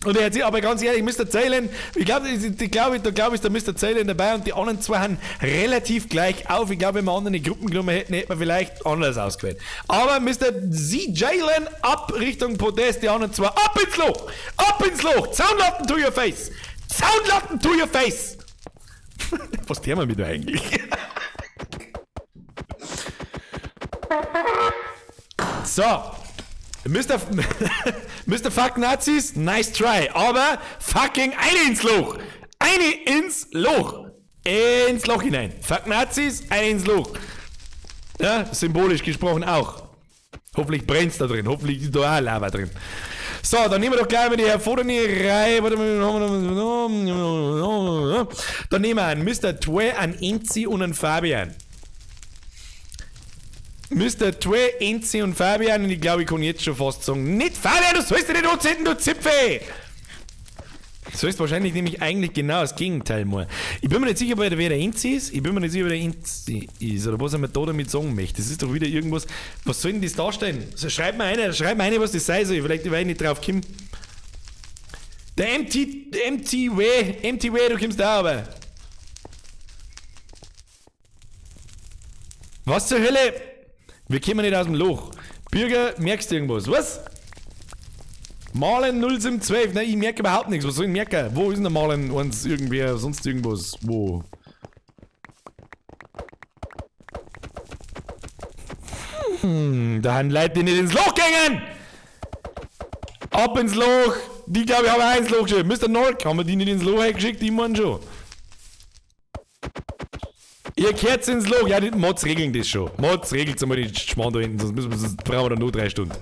Und aber ganz ehrlich, Mr. Zählen, ich glaube, ist der Mr. Zählen dabei und die anderen zwei haben relativ gleich auf. Ich glaube, wenn wir andere Gruppen genommen hätten, hätten wir vielleicht anders ausgewählt. Aber Mr. Z. Jalen ab Richtung Podest, die anderen zwei ab ins Loch! Ab ins Loch! Soundlatten to your face! Soundlatten to your face! Was tun wir mit da eigentlich? So. Mr. Fuck Nazis, nice try, aber fucking eine ins Loch! Eine ins Loch! Ins Loch hinein. Fuck Nazis, eine ins Loch. Ja, symbolisch gesprochen auch. Hoffentlich brennt's da drin, hoffentlich ist da auch Lava drin. So, dann nehmen wir doch gleich mal die Hervorderreihe. Dann nehmen wir einen Mr. Twe, einen Enzi und einen Fabian. Mr. Twe, Enzi und Fabian, und ich glaube, ich kann jetzt schon fast sagen, nicht Fabian, du sollst nicht anzünden, du Zipfel! Du sollst wahrscheinlich nämlich eigentlich genau das Gegenteil machen. Ich bin mir nicht sicher, wer der Enzi ist. Ich bin mir nicht sicher, wer der Enzi ist, oder was er mir da damit sagen möchte. Das ist doch wieder irgendwas, was soll denn das darstellen? Also schreib mir eine, was das sein soll, vielleicht werde ich nicht drauf kommen. Der MTW, du kommst da aber. Was zur Hölle? Wir kommen nicht aus dem Loch. Bürger, merkst du irgendwas? Was? Malen 0712. Nein, ich merke überhaupt nichts. Was soll ich merken? Wo ist denn der Malen? Uns irgendwer, sonst irgendwas? Wo? Da haben Leute, die nicht ins Loch gehen! Ab ins Loch! Die, glaube ich, haben auch ins Loch geschickt. Mr. Nork, haben wir die nicht ins Loch geschickt? Die meinen schon. Ihr kehrt ins Loch. Ja, die Mods regeln das schon. Mods regelt einmal die Schmarrn da hinten, sonst brauchen wir da nur 3 Stunden.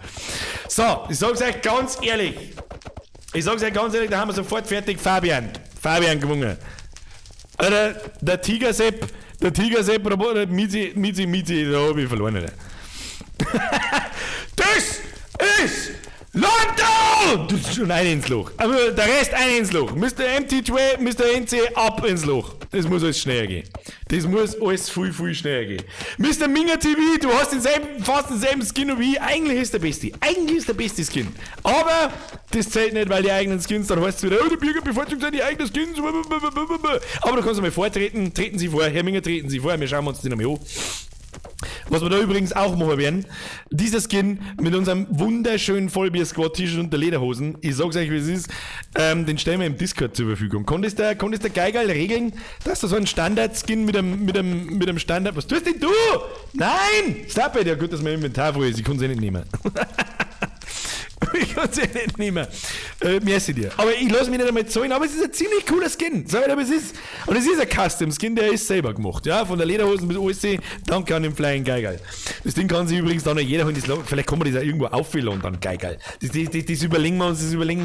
So, ich sag's euch ganz ehrlich. Da haben wir sofort fertig Fabian gewonnen. Oder der Tigersepp oder Mizi, da hab ich verloren. Alter. Das ist London! Das ist schon eine ins Loch. Aber der Rest eine ins Loch. Mr. MT2, Mr. NC ab ins Loch. Das muss alles schneller gehen. Das muss alles viel, viel schneller gehen. Mr. Minger TV, du hast fast denselben Skin wie ich. Eigentlich ist der beste Skin. Aber das zählt nicht, weil die eigenen Skins, dann heißt es wieder, oh, der Bürger bevorzugt seine eigenen Skins. Aber du kannst einmal vortreten. Treten Sie vor. Herr Minger, treten Sie vor. Wir schauen uns den einmal an. Was wir da übrigens auch machen werden, dieser Skin mit unserem wunderschönen Vollbier-Squad-T-Shirt und der Lederhosen, ich sag's euch, wie es ist, den stellen wir im Discord zur Verfügung. Konntest der Geigerl regeln, dass du so einen Standard-Skin mit einem Standard... Was tust denn du? Nein! Stop it! Ja gut, dass mein Inventar voll ist, ich kann es nicht nehmen. Ich kann es nicht nehmen. Merci dir. Aber ich lasse mich nicht einmal zahlen, aber es ist ein ziemlich cooler Skin. Sag ich, aber es ist. Und es ist ein Custom-Skin, der ist selber gemacht. Ja, von der Lederhosen bis alles, danke an den Flying Geigerl. Das Ding kann sich übrigens dann noch jeder holen. Vielleicht kann man das auch irgendwo auffüllen dann, Geigerl. Das überlegen wir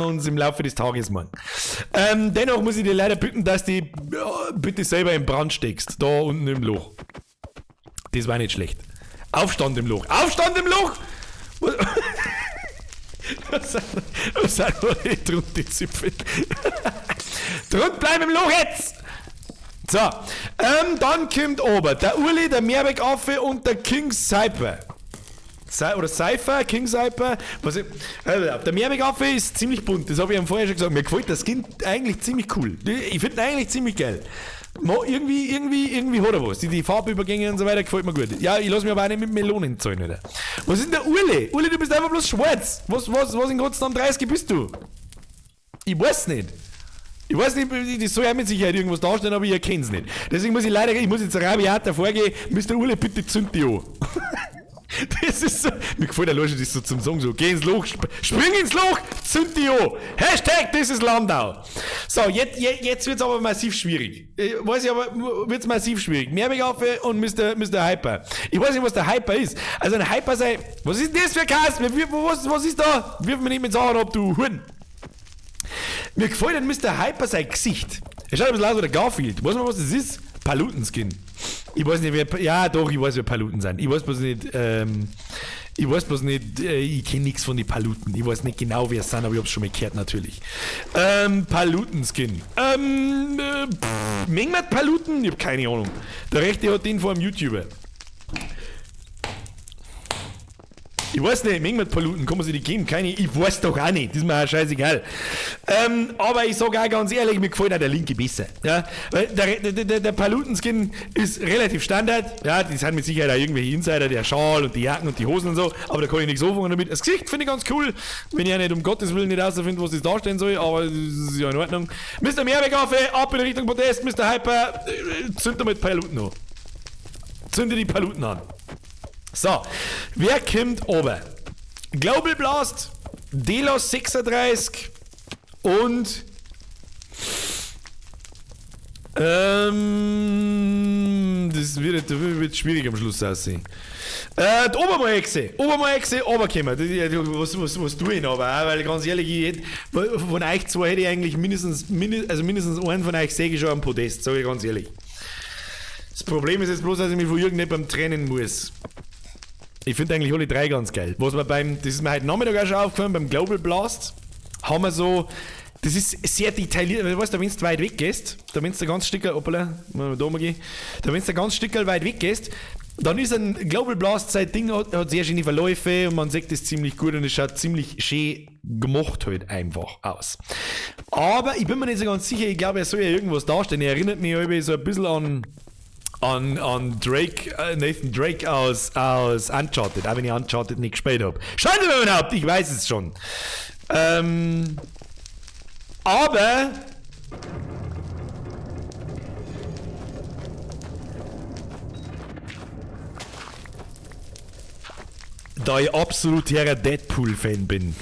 uns im Laufe des Tages, Mann. Dennoch muss ich dir leider bitten, dass du bitte selber in Brand steckst. Da unten im Loch. Das war nicht schlecht. Aufstand im Loch. Aufstand im Loch! Was sind wir drunter die Zipfel? Drunter bleiben im Loch jetzt! So, dann kommt oben der Uli, der Mehrweg-Affe und der King Cypher. Oder Cypher, King Cypher. Der Mehrweg-Affe ist ziemlich bunt, das habe ich ihm vorher schon gesagt. Mir gefällt das Skin eigentlich ziemlich cool. Ich finde ihn eigentlich ziemlich geil. Irgendwie hat er was. Die Farbübergänge und so weiter gefällt mir gut. Ja, ich lasse mich aber auch nicht mit Melonen zahlen, oder? Was ist denn der Uli? Uli, du bist einfach bloß schwarz. Was in Gottsnamen 30 bist du? Ich weiß nicht. Das soll ja mit Sicherheit irgendwas darstellen, aber ich erkenne es nicht. Deswegen muss ich jetzt rabiat vorgehen. Mr. Uli, bitte zünd die an. Das ist so, mir gefällt der Losch, das ist so zum Song so, geh ins Loch, spring ins Loch, zünd die an. Hashtag, das ist Landau. So, jetzt wird's aber massiv schwierig. Weiß ich aber, wird's massiv schwierig. Mehrwegaffe und Mr. Hyper. Ich weiß nicht, was der Hyper ist. Also ein Hyper sei, was ist denn das für Kass? Was ist da? Wirf mir nicht mit Sachen ab, du Huhn. Mir gefällt an Mr. Hyper sein Gesicht. Er schaut ein bisschen aus wie der Garfield. Weißt du, was das ist? Palutenskin. Ich weiß nicht, wer. Ja, doch, ich weiß, wer Paluten sind. Ich weiß bloß nicht, ich kenne nichts von den Paluten. Ich weiß nicht genau, wer es sind, aber ich hab's schon mal gehört, natürlich. Palutenskin. Mengmat Paluten? Ich hab keine Ahnung. Der Rechte hat den vor einem YouTuber. Ich weiß nicht, Mengmat Paluten, kann man sich die geben? Keine, ich weiß doch auch nicht, das ist mir auch scheißegal. Aber ich sage auch ganz ehrlich, mir gefällt auch der linke besser. Ja? Weil der Palutenskin ist relativ Standard, ja, die sind mit Sicherheit auch irgendwelche Insider, der Schal und die Jacken und die Hosen und so, aber da kann ich nichts anfangen damit. Das Gesicht finde ich ganz cool, wenn ich ja nicht um Gottes Willen nicht rausfinde, was das darstellen soll, aber das ist ja in Ordnung. Mr. Mehrwegaffe, ab in Richtung Protest, Mr. Hyper, zünd damit Paluten an. Zünde die Paluten an. So, wer kommt oben? Global Blast, Delos 36 und das wird schwierig am Schluss aussehen. Die Obermalhexe, runterkommen. Was tue ich noch? Aber, weil ganz ehrlich, von euch zwei hätte ich eigentlich mindestens einen von euch sehe ich schon am Podest, sage ich ganz ehrlich. Das Problem ist jetzt bloß, dass ich mich von irgendjemandem trennen muss. Ich finde eigentlich alle drei ganz geil. Was wir das ist mir heute Nachmittag auch schon aufgefallen, beim Global Blast haben wir so, das ist sehr detailliert, weißt du, wenn du weit weg gehst, da wenn du ganz Stückel, da wenn du ganz Stückel weit weg gehst, dann ist ein Global Blast, sein Ding hat sehr schöne Verläufe und man sieht das ziemlich gut und es schaut ziemlich schön gemacht halt einfach aus. Aber ich bin mir nicht so ganz sicher, ich glaube, er soll ja irgendwas darstellen. Er erinnert mich irgendwie so ein bisschen an Drake, Nathan Drake aus Uncharted, auch wenn ich Uncharted nicht gespielt habe. Schade überhaupt, ich weiß es schon. Aber da ich absoluter Deadpool-Fan bin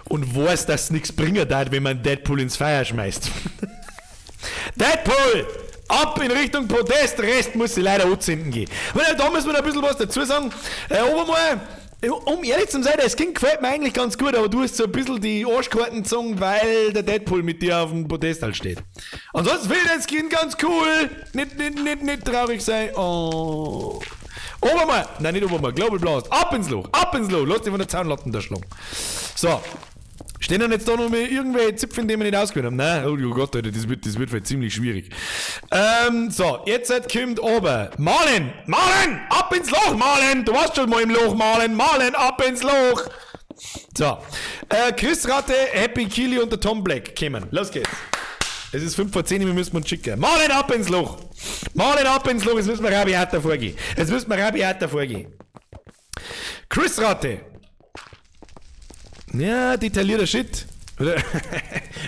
und weiß, dass es nichts bringen darf, wenn man Deadpool ins Feuer schmeißt. Deadpool! Ab in Richtung Protest, der Rest muss sie leider anzünden gehen. Weil da müssen wir ein bisschen was dazu sagen. Obermal, um ehrlich zu sein, das Kind gefällt mir eigentlich ganz gut, aber du hast so ein bisschen die Arschkarten gezogen, weil der Deadpool mit dir auf dem Protest halt steht. Ansonsten finde ich das Kind ganz cool. Nicht traurig sein. Oh. Obermal, nein, nicht Obermal, Global Blast. Ab ins Loch, lass dich von der Zaunlatten da schlagen. So. Stehen dann jetzt da noch mal irgendwelche Zipfen, die wir nicht ausgehört haben? Nein, oh Gott, Alter, das wird vielleicht ziemlich schwierig. So, jetzt kommt oben. Malen, ab ins Loch, Malen. Du warst schon mal im Loch, Malen, ab ins Loch. So, Chris Ratte, Happy Kili und der Tom Black kommen. Los geht's. Es ist 5 vor 10, wir müssen uns schicken. Malen ab ins Loch, jetzt müssen wir rabiater vorgehen. Chris Ratte. Ja, detaillierter Shit.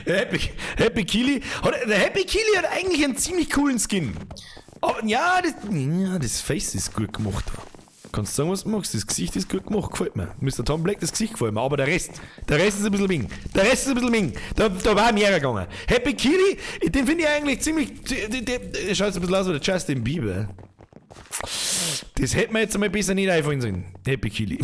Happy Kili. Der Happy Kili hat eigentlich einen ziemlich coolen Skin. Aber ja, das Face ist gut gemacht. Kannst du sagen, was du magst. Das Gesicht ist gut gemacht, gefällt mir. Mr. Tom Black, das Gesicht gefällt mir. Aber der Rest ist ein bisschen wing. Da war mehr gegangen. Happy Kili, den finde ich eigentlich ziemlich. Der schaut ein bisschen aus wie der Justin Bieber. Das hätte man jetzt einmal besser nicht einfallen sollen. Happy Kili.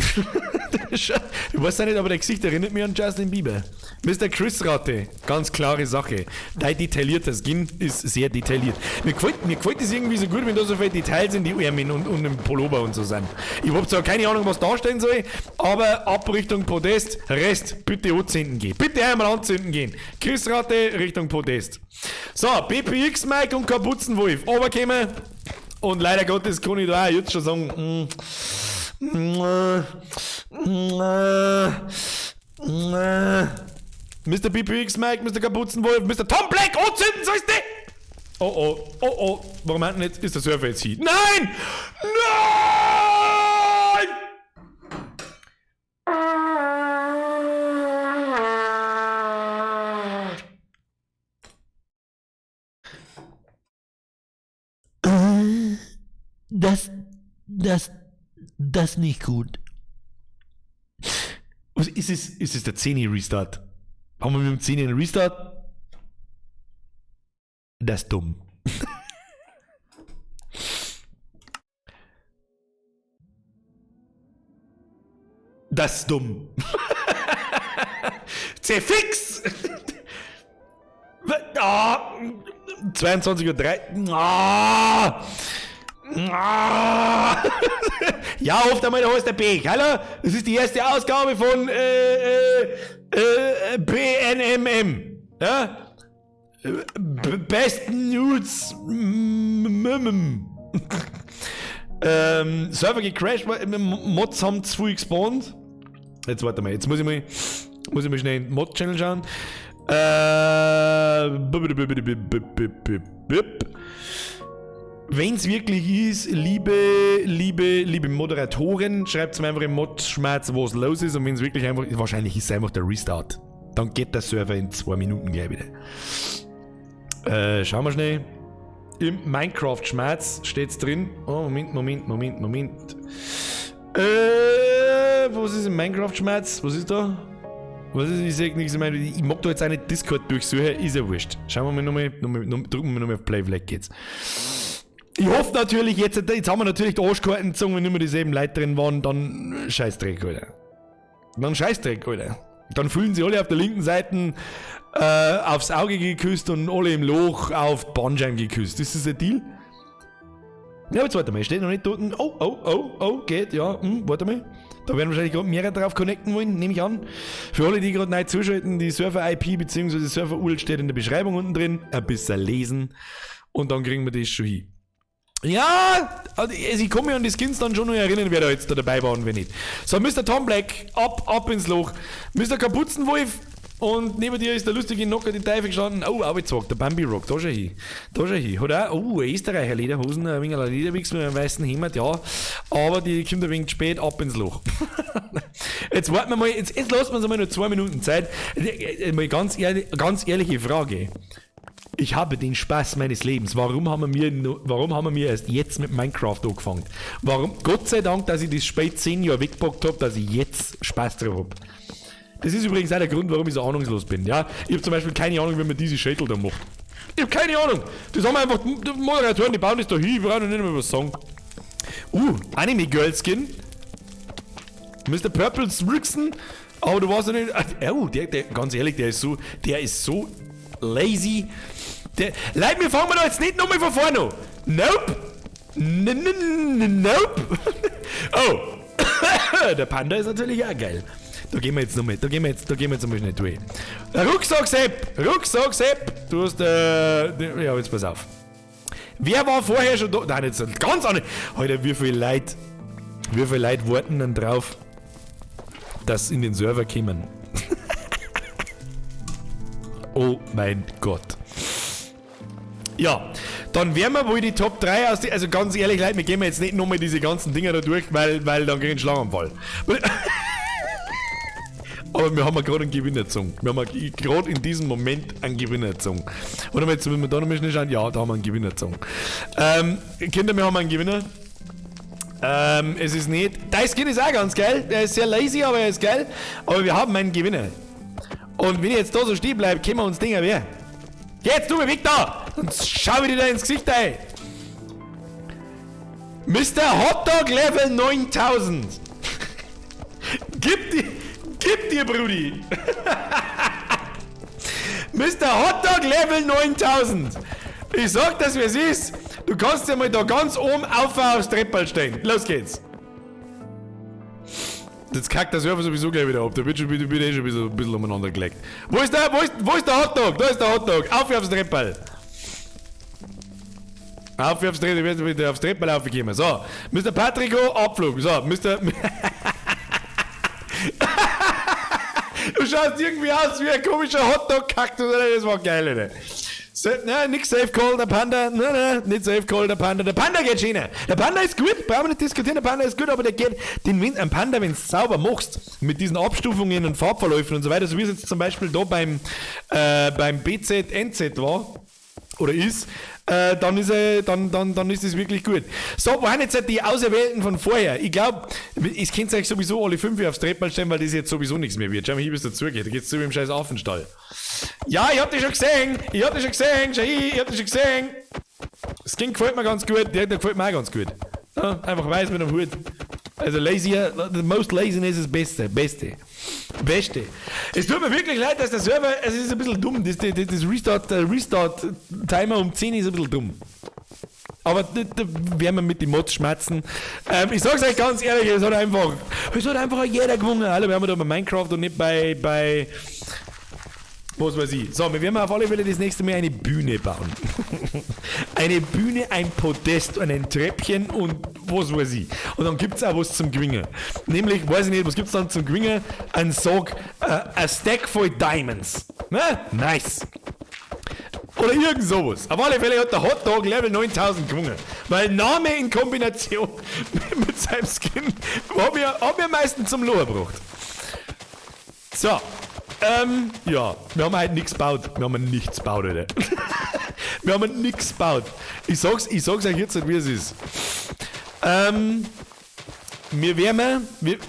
Ich weiß auch nicht, aber der Gesicht erinnert mich an Justin Bieber. Mr. Chris Ratte, ganz klare Sache. Dein detaillierter Skin ist sehr detailliert. Mir gefällt das irgendwie so gut, wenn da so viele Details in die Ärmel und im Pullover und so sind. Ich habe zwar keine Ahnung, was darstellen soll, aber ab Richtung Podest, Rest bitte anzünden gehen. Bitte einmal anzünden gehen. Chris Ratte Richtung Podest. So, BPX Mike und Kapuzenwolf. Runterkommen. Und leider Gottes kann ich da auch jetzt schon sagen, Mr. BPX Mike, Mr. Kapuzenwolf, Mr. Tom Black, anzünden, so ist die! Oh, warum hat denn jetzt, ist der Surfer jetzt hier? Nein! das nicht gut. Was ist es? Ist es der 10 Restart? Haben wir mit dem 10 einen Restart? Das ist dumm. Das ist dumm. C-Fix! 22:03 Uhr. Ja, oft einmal, da ist der Beck. Hallo, das ist die erste Ausgabe von BNMM. Ja? Best News. Server gecrashed, Mods haben zu viel gespawnt. Jetzt warte mal, jetzt muss ich mal schnell in den Mod-Channel schauen. Wenn es wirklich ist, liebe Moderatoren, schreibt es mir einfach im Mod-Schmerz, was los ist. Und wenn es wirklich einfach ist, wahrscheinlich ist es einfach der Restart. Dann geht der Server in 2 Minuten gleich wieder. Schauen wir schnell. Im Minecraft-Schmerz steht es drin. Oh, Moment. Was ist im Minecraft-Schmerz? Was ist da? Was ist, ich sag nichts, ich mag da jetzt auch nicht Discord durchsuchen, ist ja wurscht. Schauen wir mal drücken wir nochmal auf Play, vielleicht geht's. Ich hoffe natürlich, jetzt haben wir natürlich die Arschkarten gezogen, wenn immer dieselben Leute drin waren, dann Scheißdreck, Alter. Dann fühlen sie alle auf der linken Seite aufs Auge geküsst und alle im Loch auf die Bandscheiben geküsst. Ist das ein Deal? Ja, jetzt warte mal, steht noch nicht dort. Oh, geht, ja, warte mal. Da werden wahrscheinlich gerade mehrere drauf connecten wollen, nehme ich an. Für alle, die gerade neu zuschalten, die Server-IP bzw. Server-URL steht in der Beschreibung unten drin. Ein bisschen lesen und dann kriegen wir das schon hin. Ja, also ich kann mich an die Skins dann schon noch erinnern, wer da jetzt da dabei war und wer nicht. So, Mr. Tom Black, ab ins Loch. Mr. Kapuzenwolf und neben dir ist der lustige Nocker die Teufel gestanden. Oh, abgezogen, der Bambi Rock, da schon hin. Hat auch, Österreicher Lederhosen, ein wenig Lederwichs mit einem weißen Hemd, ja. Aber die kommt ein wenig spät, ab ins Loch. Jetzt warten wir mal, jetzt lassen wir uns mal noch 2 Minuten Zeit. Mal ganz ehrliche Frage. Ich habe den Spaß meines Lebens. Warum haben wir erst jetzt mit Minecraft angefangen? Warum? Gott sei Dank, dass ich das spät 10 Jahre weggepackt habe, dass ich jetzt Spaß drauf habe. Das ist übrigens auch der Grund, warum ich so ahnungslos bin. Ja? Ich habe zum Beispiel keine Ahnung, wie man diese Schädel da macht. Ich habe keine Ahnung. Das haben wir einfach, die Moderatoren, die bauen das da hin, ich brauche noch nicht mehr was sagen. Anime Girl Skin. Mr. Purple's Rixen. Aber du warst ja nicht. Der, ganz ehrlich, der ist so lazy. Leute, wir fangen da jetzt nicht nochmal von vorne an. Nope. Nope. Oh. Der Panda ist natürlich auch geil. Da gehen wir jetzt nochmal. Da gehen wir jetzt nochmal schnell durch. Rucksack-Sepp. Du hast, ja, jetzt pass auf. Wer war vorher schon da? Nein, jetzt ganz anders. Alter, wie viele Leute warten dann drauf, dass in den Server kommen? Oh mein Gott. Ja, dann werden wir wohl die Top 3 aus also ganz ehrlich, Leute, wir gehen jetzt nicht nochmal diese ganzen Dinger da durch, weil dann kriegen wir einen Schlaganfall. Aber wir haben gerade einen Gewinner gezogen. Wir haben gerade in diesem Moment einen Gewinner gezogen. Oder jetzt müssen wir da nochmal schnell schauen. Ja, da haben wir einen Gewinner gezogen. Kinder, wir haben einen Gewinner. Es ist nicht. Dein Skin ist auch ganz geil. Der ist sehr lazy, aber er ist geil. Aber wir haben einen Gewinner. Und wenn ich jetzt da so stehen bleibe, können wir uns Dinger wehren. Geh jetzt du mir weg da! Und schau dir da ins Gesicht ein! Mr. Hotdog Level 9000! Gib dir, Brudi! Mr. Hotdog Level 9000! Ich sag das, wie es ist! Du kannst ja mal da ganz oben aufs Treppal stehen. Los geht's! Jetzt kackt der Server sowieso gleich wieder ab. Der wird schon wieder ein bisschen umeinander gelegt. Wo ist der Hotdog? Da ist der Hotdog. Aufs Treppal. Aufs Treppal aufgekommen. So, Mr. Patrico, Abflug. So, Mr. Du schaust irgendwie aus wie ein komischer Hotdog-Kaktus. Das war geil, Alter. Nein, nix Safe Call, der Panda. Nein, nicht Safe Call, der Panda. Der Panda geht schön. Der Panda ist gut, brauchen wir nicht diskutieren. Der Panda ist gut, aber der geht. Ein Panda, wenn du es sauber machst, mit diesen Abstufungen und Farbverläufen und so weiter, so wie es jetzt zum Beispiel da beim BZ-NZ war, oder ist, dann ist es wirklich gut. So, wo sind jetzt die Auserwählten von vorher? Ich glaube, es könnt ihr euch sowieso alle 5 aufs Treppal stellen, weil das jetzt sowieso nichts mehr wird. Schau mal hier, wie es dazugeht. Da geht's zu wie im scheiß Affenstall. Ja, ich hab dich schon gesehen. Schau hier, ich hab dich schon gesehen. Das Skin gefällt mir ganz gut. Der gefällt mir auch ganz gut. Ja, einfach weiß mit dem Hut. Also lazier, the most laziness ist Beste. Es tut mir wirklich leid, dass der Server, es ist ein bisschen dumm, das Restart-Timer um 10 ist ein bisschen dumm. Aber da werden wir mit den Mods schmerzen. Ich sag's euch ganz ehrlich, es hat einfach jeder gewonnen. Alle, wir haben da bei Minecraft und nicht bei was weiß ich. So, wir werden auf alle Fälle das nächste Mal eine Bühne bauen. Eine Bühne, ein Podest und ein Treppchen und was weiß ich. Und dann gibt's auch was zum Gewinnen. Nämlich, weiß ich nicht, was gibt's dann zum Gewinnen? Ein Stack voll Diamonds. Ne? Nice. Oder irgend sowas. Auf alle Fälle hat der Hotdog Level 9000 gewonnen. Weil Name in Kombination mit seinem Skin hab ich am meisten zum Lohr gebracht. So. Ja, wir haben halt nichts gebaut. Wir haben nichts gebaut, Alter. Wir haben nichts gebaut. Ich sag's euch jetzt nicht, wie es ist.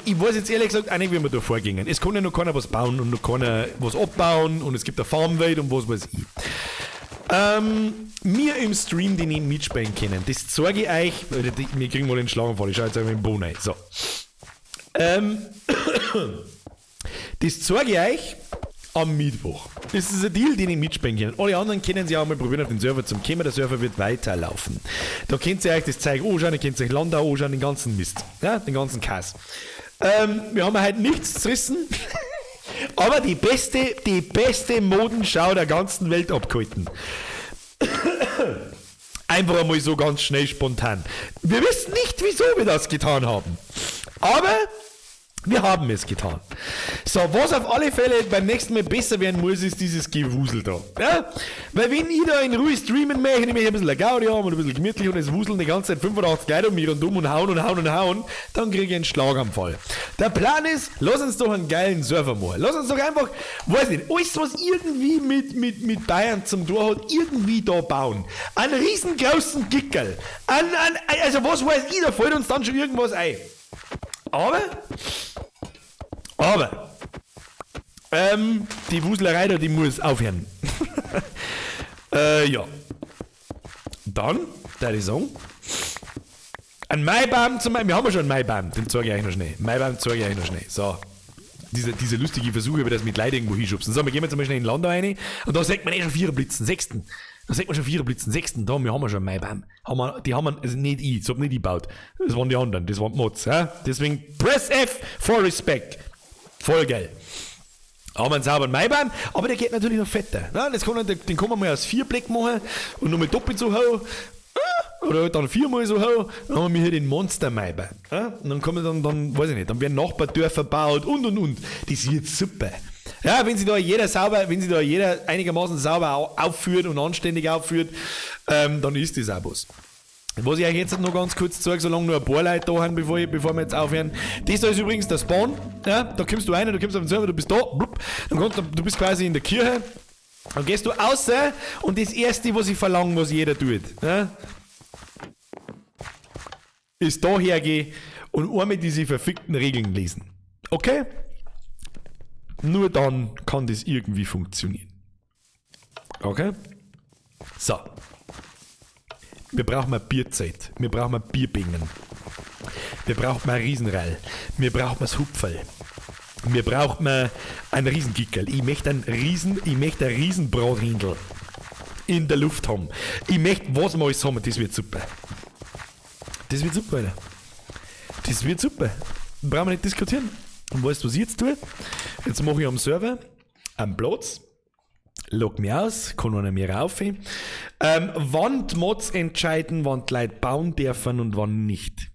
Ich weiß jetzt ehrlich gesagt auch nicht, wie wir da vorgingen. Es kann ja noch keiner was bauen und noch keiner was abbauen und es gibt eine Farmwelt und was weiß ich. Mir im Stream, die nicht mitspielen können, das zeige ich euch. Wir kriegen mal den Schlaganfall, ich schaue jetzt einmal im Boden rein. So. Das zeige ich euch am Mittwoch. Das ist ein Deal, den ich mitspielen kann. Alle anderen können sie auch mal probieren, auf den Server zu kommen. Der Server wird weiterlaufen. Da könnt ihr euch das Zeug anschauen, ihr könnt euch Landau anschauen, den ganzen Mist. Ja, den ganzen Kass. Wir haben halt nichts zerrissen, aber die beste Modenschau der ganzen Welt abgehalten. Einfach einmal so ganz schnell spontan. Wir wissen nicht, wieso wir das getan haben. Aber wir haben es getan. So, was auf alle Fälle beim nächsten Mal besser werden muss, ist dieses Gewusel da. Ja? Weil wenn ich da in Ruhe streamen möchte, ich möchte ein bisschen Gaudi haben und ein bisschen gemütlich und es wuseln die ganze Zeit 85 Leute um mich und hauen, dann kriege ich einen Schlaganfall. Der Plan ist, lass uns doch einen geilen Server machen. Lass uns doch einfach, weiß nicht, alles was irgendwie mit Bayern zum Tor hat, irgendwie da bauen. Einen riesengroßen Gickel. Also was weiß ich, da fällt uns dann schon irgendwas ein. Aber die Wuselerei da, die muss aufhören. Ja. Dann, da ich sagen, ein Maibaum zum Beispiel, wir haben ja schon einen Maibaum, den zeige ich euch noch schnell. So. Diese lustige Versuche, wie das mit Leuten irgendwo hinschubsen. So, wir gehen jetzt mal schnell in den Land rein und da sagt man schon 4 Blitzen, 6. Da haben wir schon einen Maibaum. Also nicht ich, das hab nicht ich gebaut. Das waren die anderen, das waren die Mods. Ja? Deswegen Press F for Respect. Voll geil. Haben wir einen sauberen Maibaum, aber der geht natürlich noch fetter. Ja, den kann man mal aus 4 Blöcken machen und nochmal doppelt so hoch. Oder dann 4-mal so hoch, dann haben wir hier den Monster-Maibaum. Ja? Und dann kommen dann, weiß ich nicht, dann werden Nachbardörfer gebaut und. Das wird super. Ja, wenn sie da jeder einigermaßen sauber aufführt und anständig aufführt, dann ist das auch was. Was ich euch jetzt noch ganz kurz zeige, solange nur ein paar Leute da sind, bevor wir jetzt aufhören. Das da ist übrigens der Spawn. Ja, da kommst du rein, du kommst auf den Server, du bist da, blub, du bist quasi in der Kirche. Dann gehst du raus und das erste, was ich verlange, was jeder tut, ja, ist da hergehen und einmal diese verfickten Regeln lesen. Okay? Nur dann kann das irgendwie funktionieren. Okay? So. Wir brauchen mal Bierzeit. Wir brauchen mal Bierbingen. Wir brauchen mal Riesenrall. Wir brauchen mal das Hupferl. Wir brauchen mal einen Riesengickel. Ich möchte ein Riesenbrathindel in der Luft haben. Ich möchte was mal haben, das wird super. Das wird super, Alter. Das wird super. Brauchen wir nicht diskutieren. Und weißt du, was ich jetzt tue? Jetzt mache ich am Server einen Platz, log mich aus, kann einer mir rauf. Wann die Mods entscheiden, wann die Leute bauen dürfen und wann nicht.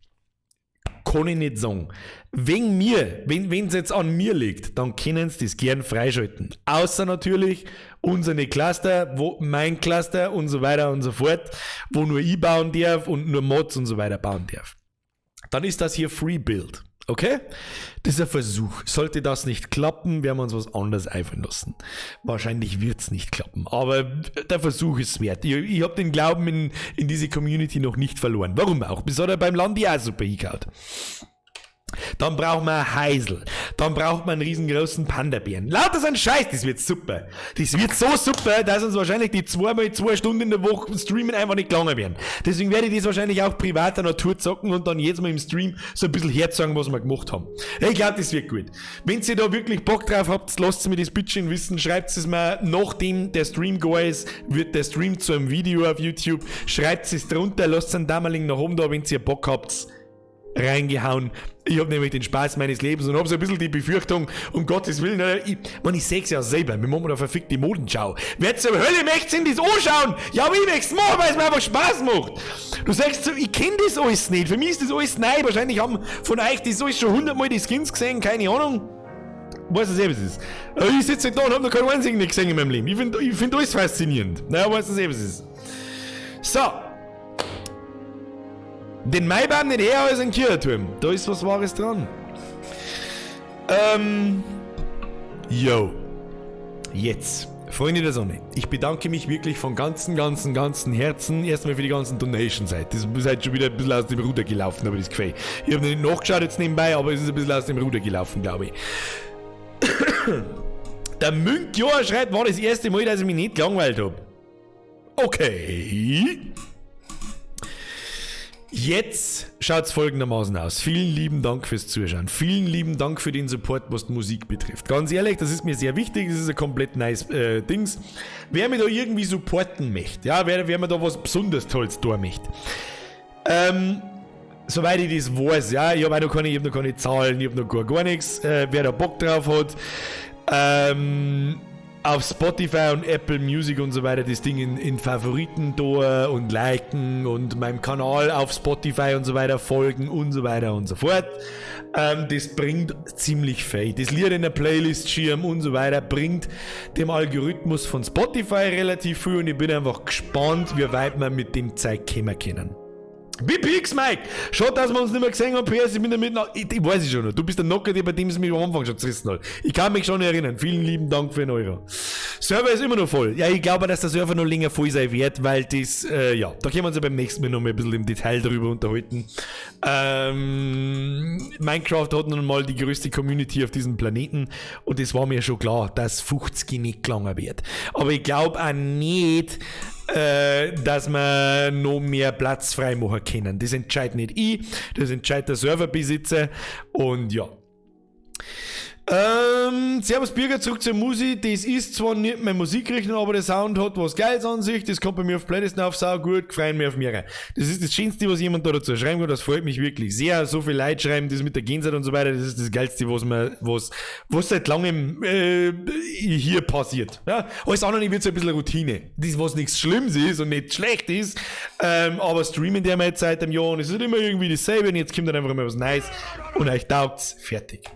Kann ich nicht sagen. Wegen mir, wenn es jetzt an mir liegt, dann können sie das gern freischalten. Außer natürlich unsere Cluster, mein Cluster und so weiter und so fort, wo nur ich bauen darf und nur Mods und so weiter bauen darf. Dann ist das hier Free Build. Okay? Das ist ein Versuch. Sollte das nicht klappen, werden wir uns was anderes einfallen lassen. Wahrscheinlich wird es nicht klappen, aber der Versuch ist wert. Ich habe den Glauben in diese Community noch nicht verloren. Warum auch? Bis hat er beim Landi auch super hingehauen. Dann braucht man ein Heisel. Dann braucht man einen riesengroßen Panda-Bären. Lauter so ein Scheiß, das wird super. Das wird so super, dass uns wahrscheinlich die 2x2 Stunden in der Woche streamen einfach nicht gelangen werden. Deswegen werde ich das wahrscheinlich auch privater Natur zocken und dann jedes Mal im Stream so ein bisschen herzagen, was wir gemacht haben. Ich glaube, das wird gut. Wenn ihr da wirklich Bock drauf habt, lasst mir das Bitchen wissen. Schreibt es mir, nachdem der Stream go ist, wird der Stream zu einem Video auf YouTube. Schreibt es drunter, lasst einen Daumen nach oben da, wenn ihr Bock habt. Reingehauen. Ich habe nämlich den Spaß meines Lebens und habe so ein bisschen die Befürchtung, um Gottes Willen, ich sehe es ja selber, wir machen da verfickte Modenschau. Wer zur Hölle möchte in das anschauen? Ja, aber ich möchte es machen, weil es mir einfach Spaß macht. Du sagst so, ich kenne das alles nicht, für mich ist das alles neu, wahrscheinlich haben von euch das alles schon 100 Mal die Skins gesehen, keine Ahnung. Weiß ich was es ist. Ich sitze halt da und habe noch keinen einzigen nicht gesehen in meinem Leben. Ich find alles faszinierend. Naja, weiß ich was es ist. So. Den Maibaum nicht her als ein Kirchturm. Da ist was Wahres dran. Jetzt, Freunde der Sonne, ich bedanke mich wirklich von ganzem Herzen erstmal für die ganzen Donations. Das ist halt schon wieder ein bisschen aus dem Ruder gelaufen, aber das gefällt. Ich habe nicht nachgeschaut jetzt nebenbei, aber es ist ein bisschen aus dem Ruder gelaufen, glaube ich. Der Münchjahr schreibt, war das erste Mal, dass ich mich nicht gelangweilt habe. Okay. Jetzt schaut es folgendermaßen aus. Vielen lieben Dank fürs Zuschauen. Vielen lieben Dank für den Support, was die Musik betrifft. Ganz ehrlich, das ist mir sehr wichtig. Das ist ein komplett nice Dings. Wer mich da irgendwie supporten möchte, ja, wer mir da was besonders Tolles tun möchte. Soweit ich das weiß, ja, ich habe noch keine Zahlen, ich habe noch gar nichts. Wer da Bock drauf hat, auf Spotify und Apple Music und so weiter das Ding in Favoriten da und liken und meinem Kanal auf Spotify und so weiter folgen und so weiter und so fort. Das bringt ziemlich viel. Das Lied in der Playlist schirm und so weiter bringt dem Algorithmus von Spotify relativ viel und ich bin einfach gespannt, wie weit wir mit dem Zeug kommen können. BPX Mike! Schade, dass wir uns nicht mehr gesehen haben, PS, ich bin damit ich weiß es schon noch. Du bist der Nocker, bei dem es mich am Anfang schon zerrissen hat. Ich kann mich schon erinnern. Vielen lieben Dank für den Euro. Server ist immer noch voll. Ja, ich glaube, dass der Server noch länger voll sein wird, weil das, da können wir uns ja beim nächsten Mal noch mal ein bisschen im Detail darüber unterhalten. Minecraft hat nun mal die größte Community auf diesem Planeten und es war mir schon klar, dass 50 nicht gelangen wird. Aber ich glaube auch nicht, dass wir noch mehr Platz frei machen können. Das entscheidet nicht ich, das entscheidet der Serverbesitzer und ja. Servus Bürger, zurück zur Musik. Das ist zwar nicht meine Musikrichtung, aber der Sound hat was Geiles an sich. Das kommt bei mir auf Playlisten auf, sau gut, freuen mich auf mehrere. Das ist das Schönste, was jemand da dazu schreiben kann. Das freut mich wirklich sehr. So viel Leute schreiben, das mit der Gänsehaut und so weiter. Das ist das Geilste, was seit langem hier passiert. Ja? Alles andere wird so ein bisschen Routine. Das, was nichts Schlimmes ist und nicht schlecht ist. Aber streamen der mal jetzt seit einem Jahr und es ist immer irgendwie dasselbe und jetzt kommt dann einfach mal was Neues und euch taugt's. Fertig.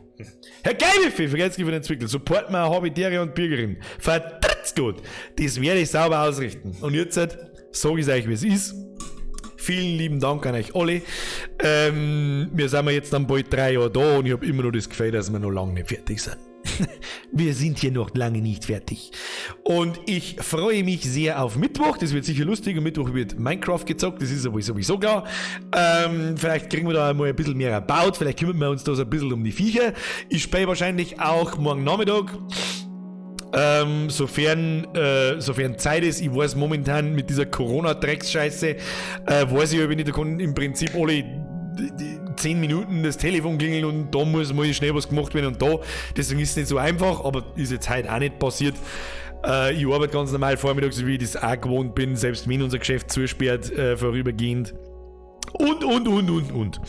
Herr Geilefee, vergesst nicht für den Entwickler. Support mal Habitäre und Bürgerin. Verdammt gut. Das werde ich sauber ausrichten. Und jetzt sage ich euch, wie es ist. Vielen lieben Dank an euch alle. Wir sind jetzt dann bald 3 Jahre da und ich habe immer noch das Gefühl, dass wir noch lange nicht fertig sind. Wir sind hier noch lange nicht fertig. Und ich freue mich sehr auf Mittwoch. Das wird sicher lustig. Am Mittwoch wird Minecraft gezockt. Das ist aber sowieso klar. Vielleicht kriegen wir da mal ein bisschen mehr erbaut. Vielleicht kümmern wir uns da so ein bisschen um die Viecher. Ich spiele wahrscheinlich auch morgen Nachmittag. Sofern Zeit ist. Ich weiß momentan mit dieser Corona-Drecksscheiße, weiß ich, wenn ich da kann im Prinzip alle 10 Minuten das Telefon klingeln und da muss mal schnell was gemacht werden und da. Deswegen ist es nicht so einfach, aber ist jetzt heute auch nicht passiert. Ich arbeite ganz normal vormittags, so wie ich das auch gewohnt bin, selbst wenn unser Geschäft zusperrt, vorübergehend. Und.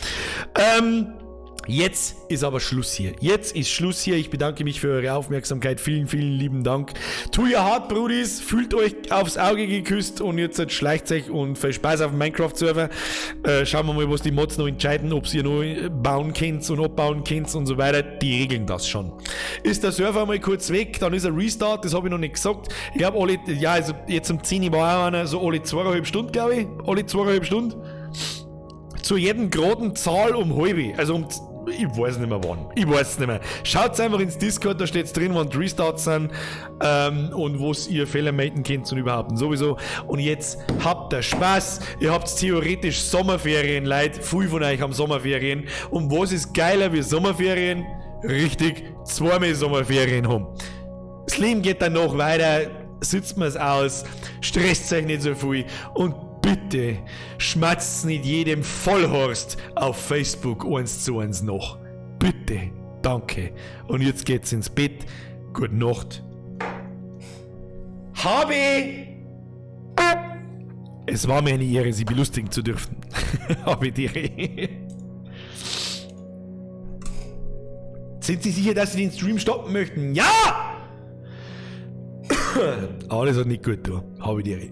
Jetzt ist aber Schluss hier. Ich bedanke mich für eure Aufmerksamkeit. Vielen, vielen lieben Dank. Tu ihr hart, Brudis. Fühlt euch aufs Auge geküsst und jetzt schleicht euch und viel Spaß auf dem Minecraft-Server. Schauen wir mal, was die Mods noch entscheiden, ob ihr noch bauen könnt und abbauen könnt und so weiter. Die regeln das schon. Ist der Server mal kurz weg, dann ist ein Restart, das habe ich noch nicht gesagt. Ich habe also jetzt um 10 Uhr war auch einer, so alle 2,5 Stunden, glaube ich. Alle 2,5 Stunden. Zu jedem geraden Zahl um halbe. Also Ich weiß nicht mehr wann. Ich weiß es nicht mehr. Schaut einfach ins Discord, da steht's drin, wann die Restarts sind und wo's ihr Fehler melden könnt und überhaupt und sowieso. Und jetzt habt ihr Spaß. Ihr habt theoretisch Sommerferien, Leute. Viele von euch haben Sommerferien. Und was ist geiler wie Sommerferien? Richtig, 2 Mal Sommerferien haben. Das Leben geht dann noch weiter. Sitzt man es aus. Stresst euch nicht so viel. Und bitte schmatzt nicht jedem Vollhorst auf Facebook 1:1 noch. Bitte. Danke. Und jetzt geht's ins Bett. Gute Nacht. Habe! Es war mir eine Ehre, Sie belustigen zu dürfen. Habe die. Sind Sie sicher, dass Sie den Stream stoppen möchten? Ja! Alles hat nicht gut getan. Habe die.